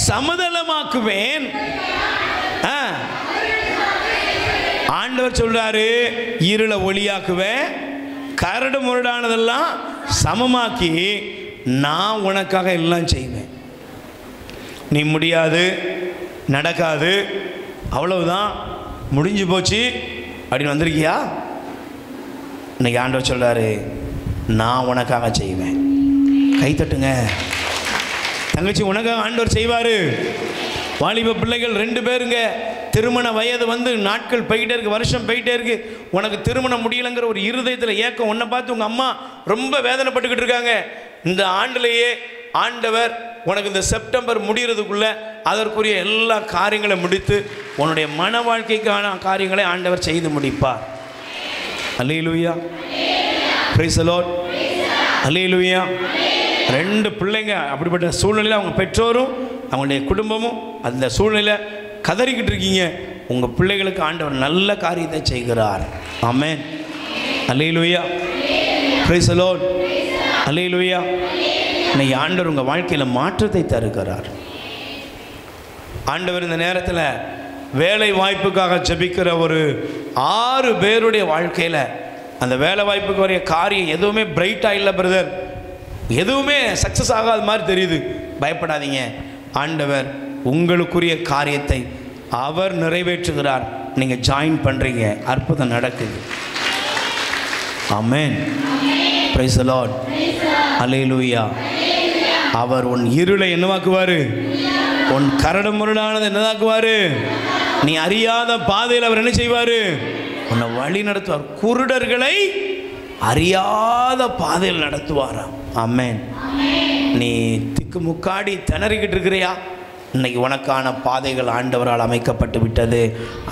[SPEAKER 1] சமதளமாக்குவேன். ஆண்டவர் சொல்றாரு, இருளை ஒளியாக்குவேன், கரடு முரடானதெல்லாம் சமமாக்கி நான் உனக்காக எல்லாம் செய்வேன். நீ முடியாது, நடக்காது, அவ்வளவுதான், முடிஞ்சு போச்சு அப்படின்னு வந்திருக்கியா? இன்னைக்கு ஆண்டவர் சொல்றாரு, நான் உனக்காக செய்வேன். கை தட்டுங்க தங்கச்சி, உனக்காக ஆண்டவர் செய்வாரு. வாலிப பிள்ளைகள் 2 பேருங்க, திருமண வயது வந்து நாட்கள் போயிட்டே இருக்கு, வருஷம் போயிட்டே இருக்கு, உனக்கு திருமணம் முடியலைங்கிற ஒரு இருதயத்தில் ஏக்கம். உன்னை பார்த்து உங்கள் அம்மா ரொம்ப வேதனைப்பட்டுக்கிட்டு இருக்காங்க. இந்த ஆண்டிலேயே ஆண்டவர் உனக்கு இந்த செப்டம்பர் முடிகிறதுக்குள்ள அதற்குரிய எல்லா காரியங்களும் முடித்து உன்னுடைய மன வாழ்க்கைக்கான காரியங்களை ஆண்டவர் செய்து முடிப்பார். அல்லேலூயா, பிரைஸ் தி லார்ட், அல்லேலூயா. 2 பிள்ளைங்க அப்படிப்பட்ட சூழ்நிலையில் அவங்க பெற்றோரும் அவங்களுடைய குடும்பமும் அந்த சூழ்நிலை கதறிக்கிட்டு இருக்கீங்க. உங்கள் பிள்ளைகளுக்கு ஆண்டவர் நல்ல காரியத்தை செய்கிறார். ஆமென், அல்லேலூயா, பிரைஸ் தி லார்ட், அல்லேலூயா. இன்னைக்கு ஆண்டவர் உங்கள் வாழ்க்கையில் மாற்றத்தை தருகிறார். ஆண்டவர் இந்த நேரத்தில் வேலை வாய்ப்புக்காக ஜெபிக்கிற ஒரு 6 பேருடைய வாழ்க்கையில் அந்த வேலை வாய்ப்புக்கு வரைய காரியம் எதுவுமே பிரைட்டாக இல்லை பிரதர், எதுவுமே சக்ஸஸ் ஆகாத மாதிரி தெரியுது. பயப்படாதீங்க, ஆண்டவர் உங்களுக்குரிய காரியத்தை அவர் நிறைவேற்றுகிறார். நீங்கள் ஜாயின் பண்ணுறீங்க, அற்புதம் நடக்குது. ஆமென், பிரைஸ் தி லார்ட், அல்லேலூயா. அவர் உன் இருளை என்னவாக்குவாரு? உன் கரடு முரடானது என்னதாக்குவாரு? நீ அறியாத பாதையில் அவர் என்ன செய்வாரு? உன்னை வழி நடத்துவார். குருடர்களை அறியாத பாதையில் நடத்துவாராம். ஆமென். நீ திக்கு முக்காடி திணறிக்கிட்டு இருக்கிறியா? இன்னைக்கு உனக்கான பாதைகள் ஆண்டவரால் அமைக்கப்பட்டு விட்டது.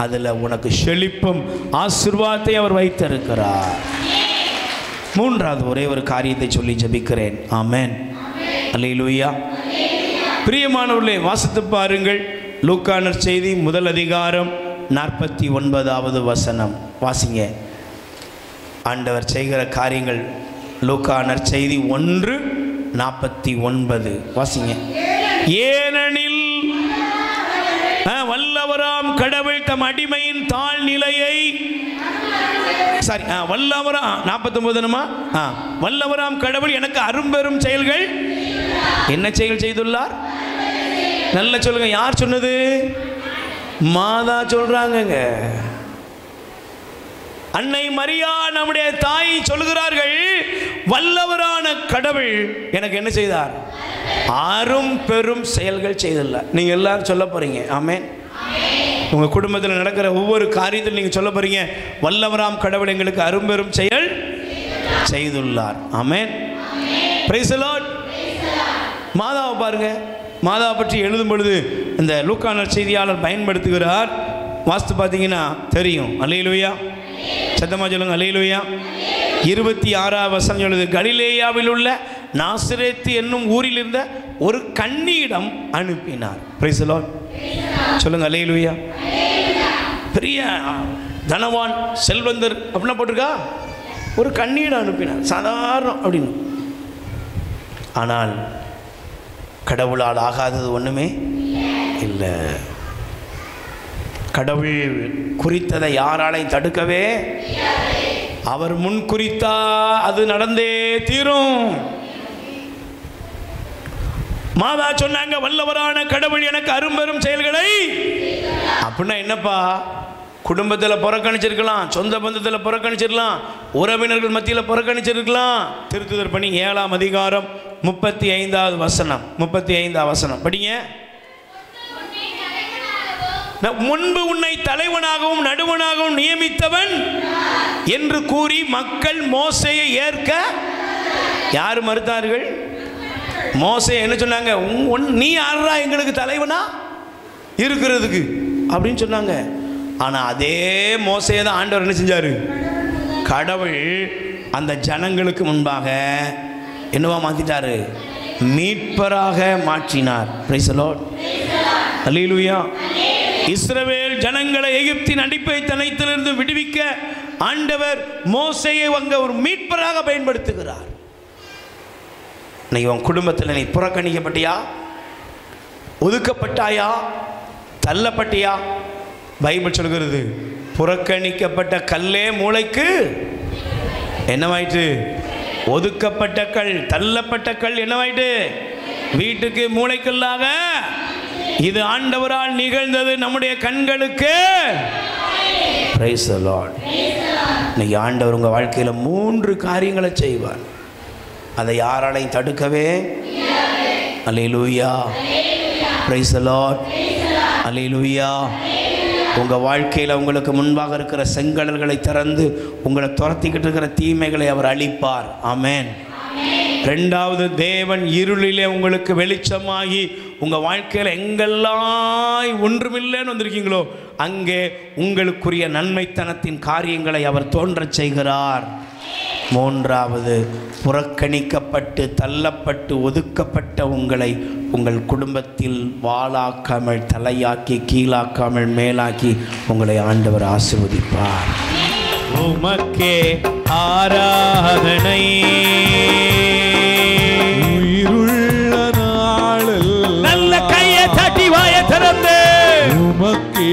[SPEAKER 1] அதில் உனக்கு செழிப்பும் ஆசீர்வாதத்தை அவர் வைத்திருக்கிறார். மூன்றாவது ஒரே ஒரு காரியத்தை சொல்லி ஜெபிக்கிறேன். ஆமென். அல்லேலூயா. பிரியமானவர்களே, வாசித்து பாருங்கள். லூக்கா நற்செய்தி முதல் அதிகாரம் 49வது வசனம் வாசிங்க. ஆண்டவர் செய்கிற காரியங்கள் லூக்கா நற்செய்தி 1:49 வாசிங்க. ஏனெனில் வல்லவராம் கடவுள் தம் அடிமையின் தாழ் நிலையை வல்லவராம் 49 வல்லவராம் கடவுள் எனக்கு அரும்பெரும் செயல்கள் என்ன செயல் செய்துள்ளார்? நல்ல சொல்லுங்க. யார் சொன்னது? மாதா சொல்றாங்க. அன்னை மரியா நம்முடைய தாய் சொல்கிறார்கள், வல்லவரான கடவுள் எனக்கு என்ன செய்தார்? அரும் பெரும் செயல்கள் செய்துள்ளார். நீங்க எல்லாரும் சொல்ல போறீங்க. ஆமென். உங்க குடும்பத்தில் நடக்கிற ஒவ்வொரு காரியத்திலும் நீங்க சொல்ல போறீங்க, வல்லவராம் கடவுள் எங்களுக்கு அரும்பெரும் செயல் செய்துள்ளார். ஆமென். Praise the Lord. மாதாவை பாருங்க. மாதாவை பற்றி எழுதும் பொழுது இந்த லூக்கா நற்செய்தியாளர் பயன்படுத்துகிறார். வாஸ்து பார்த்தீங்கன்னா தெரியும். அல்லேலூயா. சத்தமா சொல்லுங்க. அல்லேலூயா. 26வது வசனம் சொல்லுது, கலிலேயாவில் உள்ள நாசரேத்து என்னும் ஊரில் இருந்த ஒரு கன்னியிடம் அனுப்பினார். Price the Lord. சொல்லுங்க. அல்லேலூயா. பெரிய தனவான் செல்வந்தர் அப்படின்னா போட்டிருக்கா? ஒரு கன்னியிடம் அனுப்பினார். சாதாரணம் அப்படின்னு. ஆனால் கடவுளால் ஆகாதது ஒன்றுமே இல்லை. கடவுள் குறித்ததை யாராலையும் தடுக்கவே, அவர் முன் குறித்தா அது நடந்தே தீரும். மாதா சொன்னாங்க, வல்லவரான கடவுள் எனக்கு அரும்பெரும் செயல்களை. அப்படின்னா என்னப்பா? குடும்பத்தில் புறக்கணிச்சிருக்கலாம், சொந்த பந்தத்தில் புறக்கணிச்சிருக்கலாம், உறவினர்கள் மத்தியில் புறக்கணிச்சிருக்கலாம். திருத்துதர் பணி 7ஆம் அதிகாரம் 35வது வசனம். 35வது வசனம் படிங்க. முன்பு உன்னை தலைவனாகவும் நடுவனாகவும் நியமித்தவன் என்று கூறி மக்கள் மோசேயை ஏற்க யார் மறுத்தார்கள்? மோசே என்ன சொன்னாங்க? நீ யாரா எங்களுக்கு தலைவனா இருக்கிறதுக்கு அப்படின்னு சொன்னாங்க. ஆனால் அதே மோசேயை தான் ஆண்டவர் என்ன செஞ்சாரு? கடவுள் அந்த ஜனங்களுக்கு முன்பாக என்னவா மாற்றிட்டாரு? மீட்பராக மாற்றினார். Price the Lord. அல்லேலூயா. இஸ்ரவேல் ஜனங்களை எகிப்தின் அடிமைத்தனத்திலிருந்து விடுவிக்க ஆண்டவர் மோசேயை அங்க ஒரு மீட்பராக பயன்படுத்துகிறார். நீ உன் குடும்பத்தில் நீ புறக்கணிக்கப்பட்டியா? ஒதுக்கப்பட்டாயா? தள்ளப்பட்டியா? பைபிள் சொல்கிறது, புறக்கணிக்கப்பட்ட கல்லே மூளைக்கு என்னவாயிற்று? ஒதுக்கப்பட்ட கல், தள்ளப்பட்ட கல் என்னவாயிட்டு? வீட்டுக்கு மூளைக்கல்லாக. இது ஆண்டவரால் நிகழ்ந்தது நம்முடைய கண்களுக்கு. Price the Lord. இன்னைக்கு ஆண்டவர் உங்கள் வாழ்க்கையில் 3 காரியங்களை செய்வார். அதை யாராலையும் தடுக்கவே. அல்லேலூயா. Praise the Lord. அல்லேலூயா. உங்கள் வாழ்க்கையில் உங்களுக்கு முன்பாக இருக்கிற செங்கடல்களை திறந்து உங்களை துரத்திக்கிட்டு இருக்கிற தீமைகளை அவர் அழிப்பார். ஆமென். 2வது, தேவன் இருளிலே உங்களுக்கு வெளிச்சமாகி உங்கள் வாழ்க்கையில் எங்கெல்லாம் ஒன்றுமில்லைன்னு வந்திருக்கீங்களோ அங்கே உங்களுக்குரிய நன்மைத்தனத்தின் காரியங்களை அவர் தோன்றச் செய்கிறார். 3வது, புறக்கணிக்கப்பட்டு தள்ளப்பட்டு ஒதுக்கப்பட்ட உங்களை உங்கள் குடும்பத்தில் வாளாக்காமல் தலையாக்கி கீழாக்காமல் மேலாக்கி உங்களை ஆண்டவர் ஆசீர்வதிப்பார். உமக்கே ஆராதனை.
[SPEAKER 2] உயிருள்ள நாளில்
[SPEAKER 1] நல்ல கையை தட்டி வாய திறந்து
[SPEAKER 2] உமக்கே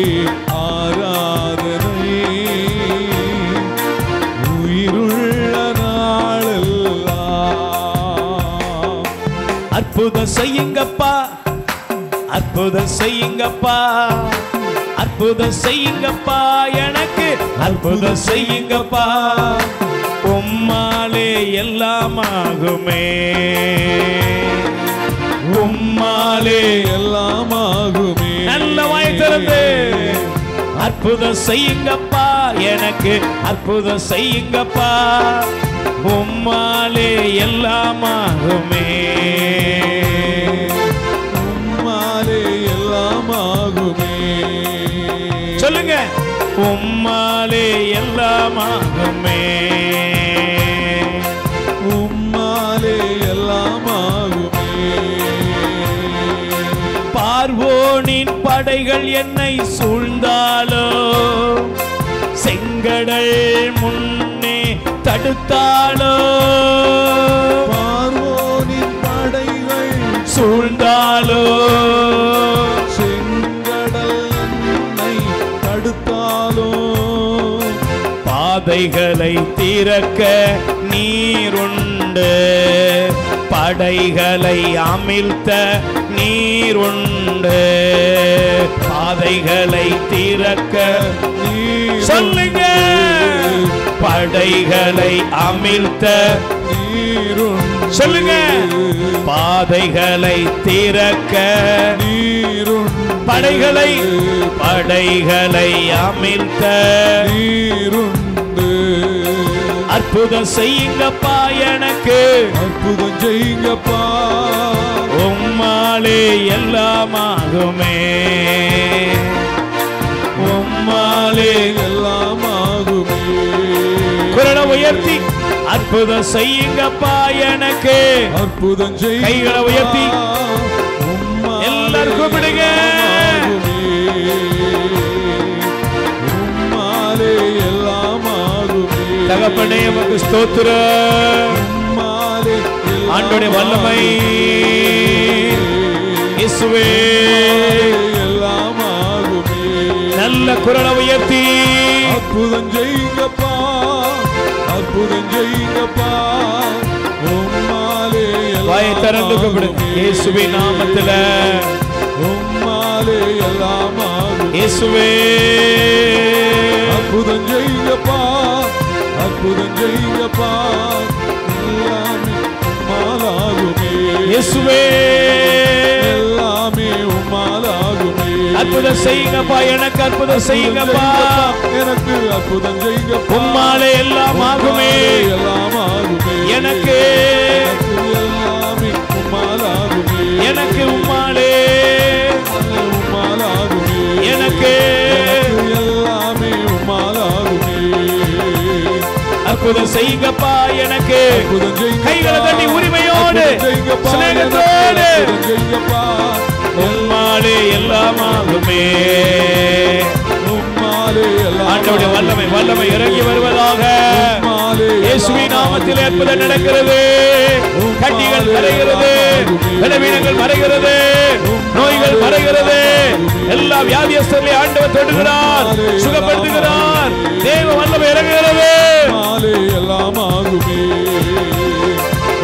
[SPEAKER 2] ஆராதனை. உயிருள்ள நாளில்
[SPEAKER 1] அற்புதம் செய்யுங்கப்பா, அற்புதம் செய்யுங்கப்பா, அற்புதம் செய்யுங்கப்பா, எனக்கு அற்புதம் செய்யுங்கப்பா, உம்மாலே எல்லாம் ஆகுமே. உம்மாலே
[SPEAKER 2] எல்லாம் ஆகுமே.
[SPEAKER 1] நல்ல வாய் திறந்து அற்புதம் செய்யுங்கப்பா, எனக்கு அற்புதம் செய்யுங்கப்பா, உம்மாலே எல்லாம் ஆகுமே.
[SPEAKER 2] உம்மாலே எல்லாம் ஆகுமே.
[SPEAKER 1] சொல்லுங்க, உம்மாலே எல்லாம் ஆகுமே.
[SPEAKER 2] உம்மாலே எல்லாம் ஆகுமே.
[SPEAKER 1] பார்வோனின் படைகள் என்னை சூழ்ந்தாலோ, செங்கடல் முன்னே தடுத்தாலோ,
[SPEAKER 2] பார்வோனின் படைகள்
[SPEAKER 1] சூழ்ந்தாலோ,
[SPEAKER 2] செங்கடல் என்னை தடுத்தாலோ,
[SPEAKER 1] பாதைகளை திறக்க நீருண்டு, படைகளை அமிழ்த்த நீருண்டு, பாதைகளை திறக்க
[SPEAKER 2] நீர்
[SPEAKER 1] சொல்லுங்க, படைகளை அமிழ்த்த
[SPEAKER 2] நீருண்டு.
[SPEAKER 1] சொல்லுங்க, பாதைகளை திறக்க
[SPEAKER 2] நீருண்டு.
[SPEAKER 1] படைகளை படைகளை அமிழ்த்த
[SPEAKER 2] நீருண்டு.
[SPEAKER 1] அற்புதம் செய்யுங்கப்பா, எனக்கு
[SPEAKER 2] அற்புதம் செய்யுங்கப்பா,
[SPEAKER 1] உம்மாலே எல்லாம் ஆகுமே. உம்மாலே
[SPEAKER 2] எல்லாம் ஆகுமே.
[SPEAKER 1] குரலை உயர்த்தி அற்புதம் செய்யுங்கப்பா, எனக்கு
[SPEAKER 2] அற்புதம் செய்யுங்க.
[SPEAKER 1] கைகளை உயர்த்தி எல்லாரும் கூப்பிடுங்க.
[SPEAKER 2] உம்மாலே எல்லாம் ஆகுமே.
[SPEAKER 1] தகப்பனே உமக்கு ஸ்தோத்திரம்.
[SPEAKER 2] உம்மாலே
[SPEAKER 1] ஆண்டவருடைய வல்லமை இயேசுவே,
[SPEAKER 2] எல்லாம் ஆகுமே.
[SPEAKER 1] நல்ல குரலை உயர்த்தி
[SPEAKER 2] அற்புதம் செய்யுங்கப்பா, அற்புதம் செய்யுங்கப்பா, உம்மாலே
[SPEAKER 1] வாயை திறந்து கூப்பிடுங்க. இயேசுவின் நாமத்துல
[SPEAKER 2] உம்மாலே எல்லாம் ஆகுமே.
[SPEAKER 1] இயேசுவே,
[SPEAKER 2] அற்புதம் செய்யுங்கப்பா, அற்புதம் செய்யுங்கப்பா, எல்லாமே உம்மாலாகுமே.
[SPEAKER 1] இயேசுவே,
[SPEAKER 2] எல்லாமே உம்மாலாகுமே.
[SPEAKER 1] அற்புதம் செய்யுங்கப்பா, எனக்கு அற்புதம் செய்யுங்கப்பா,
[SPEAKER 2] எனக்கு அற்புதம் செய்யுங்கப்பா,
[SPEAKER 1] உம்மாலே எல்லாம் ஆகுமே.
[SPEAKER 2] எல்லாம் ஆகுமே.
[SPEAKER 1] எனக்கு
[SPEAKER 2] எல்லாமே உம்மாலாகுமே.
[SPEAKER 1] எனக்கு உம்மாலே
[SPEAKER 2] உம்மாலாகுமே.
[SPEAKER 1] எனக்கு
[SPEAKER 2] எல்லாமே உம்மாலாகுமே.
[SPEAKER 1] அற்புதம் செய்யுங்கப்பா, எனக்கு
[SPEAKER 2] அற்புதம் செய்யுங்கப்பா,
[SPEAKER 1] கைகளை தட்டி உரிமையோடு
[SPEAKER 2] அற்புதம் செய்யுங்கப்பா,
[SPEAKER 1] சிநேகத்தோடு
[SPEAKER 2] அற்புதம் செய்யுங்கப்பா,
[SPEAKER 1] உம்மாலே எல்லாம் ஆகுமே.
[SPEAKER 2] உம்மாலே எல்லாம்
[SPEAKER 1] ஆண்டவருடைய வல்லமை வல்லமை இறங்கி வருவதாக.
[SPEAKER 2] உம்மாலே
[SPEAKER 1] இயேசுவின் நாமத்தில் அற்புதம் நடக்கிறது. கட்டிகள் மறைகிறது, பலவீனங்கள் மறைகிறது, நோய்கள் மறைகிறது. எல்லா வியாதியஸ்தர்களை ஆண்டவர் தொடுகிறார், சுகப்படுத்துகிறார். தேவ வல்லமை இறங்குகிறது.
[SPEAKER 2] உம்மாலே எல்லாம் ஆகுமே.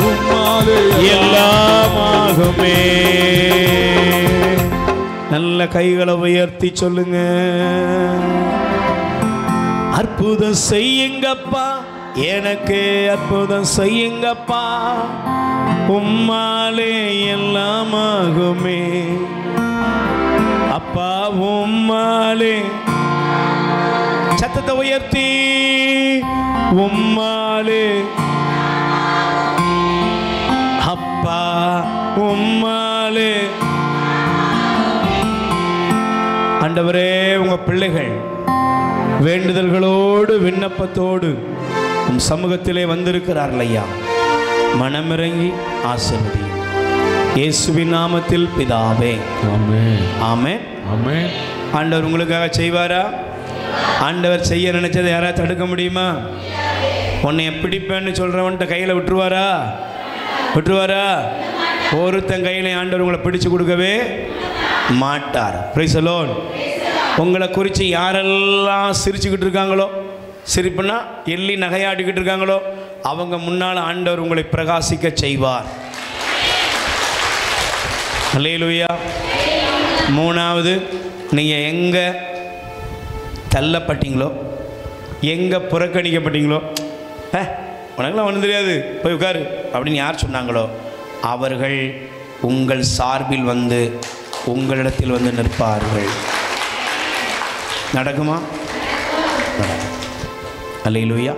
[SPEAKER 2] உம்மாலே
[SPEAKER 1] எல்லாம் ஆகுமே. நல்ல கைகளை உயர்த்தி சொல்லுங்க, அற்புதம் செய்யுங்கப்பா, எனக்கு அற்புதம் செய்யுங்கப்பா, உம்மாலே எல்லாம் ஆகுமே. அப்பா உம்மாலே, சத்தத்தை உயர்த்தி உம்மாலே, அப்பா உம்மாலே. ஆண்டவரே, உங்க பிள்ளைகள் வேண்டுதல்களோடு விண்ணப்பத்தோடு உம் சமூகத்திலே வந்திருக்கிறார்கள் ஐயா. மனமிறங்கி ஆசீர்வதியும் இயேசுவின் நாமத்தில் பிதாவே,
[SPEAKER 2] ஆமென்.
[SPEAKER 1] ஆமென்.
[SPEAKER 2] ஆமென்.
[SPEAKER 1] ஆண்டவர் உங்களுக்காக செய்வாரா? ஆண்டவர் செய்ய நினைச்சதை யாராவது தடுக்க முடியுமா? உன்னை பிடிப்பேன்னு சொல்றவன்ட்ட கையில் விட்டுருவாரா? விட்டுருவாரா? ஒருத்தன் கையில ஆண்டவர் உங்களை பிடிச்சு கொடுக்கவே மாட்டார். Price the Lord. உங்களை குறித்து யாரெல்லாம் சிரிச்சுக்கிட்டு இருக்காங்களோ, சிரிப்புனா எள்ளி நகையாடிக்கிட்டு இருக்காங்களோ, அவங்க முன்னால் ஆண்டவர் உங்களை பிரகாசிக்க செய்வார். அல்லேலூயா. மூணாவது, நீங்கள் எங்கே தள்ளப்பட்டீங்களோ, எங்கே புறக்கணிக்கப்பட்டீங்களோ, உனக்கெல்லாம் ஒன்றும் தெரியாது போய் உட்காரு அப்படின்னு யார் சொன்னாங்களோ, அவர்கள் உங்கள் சார்பில் வந்து உங்களிடத்தில் வந்து நிற்பார்கள். நடக்குமா? அல்லேலூயா.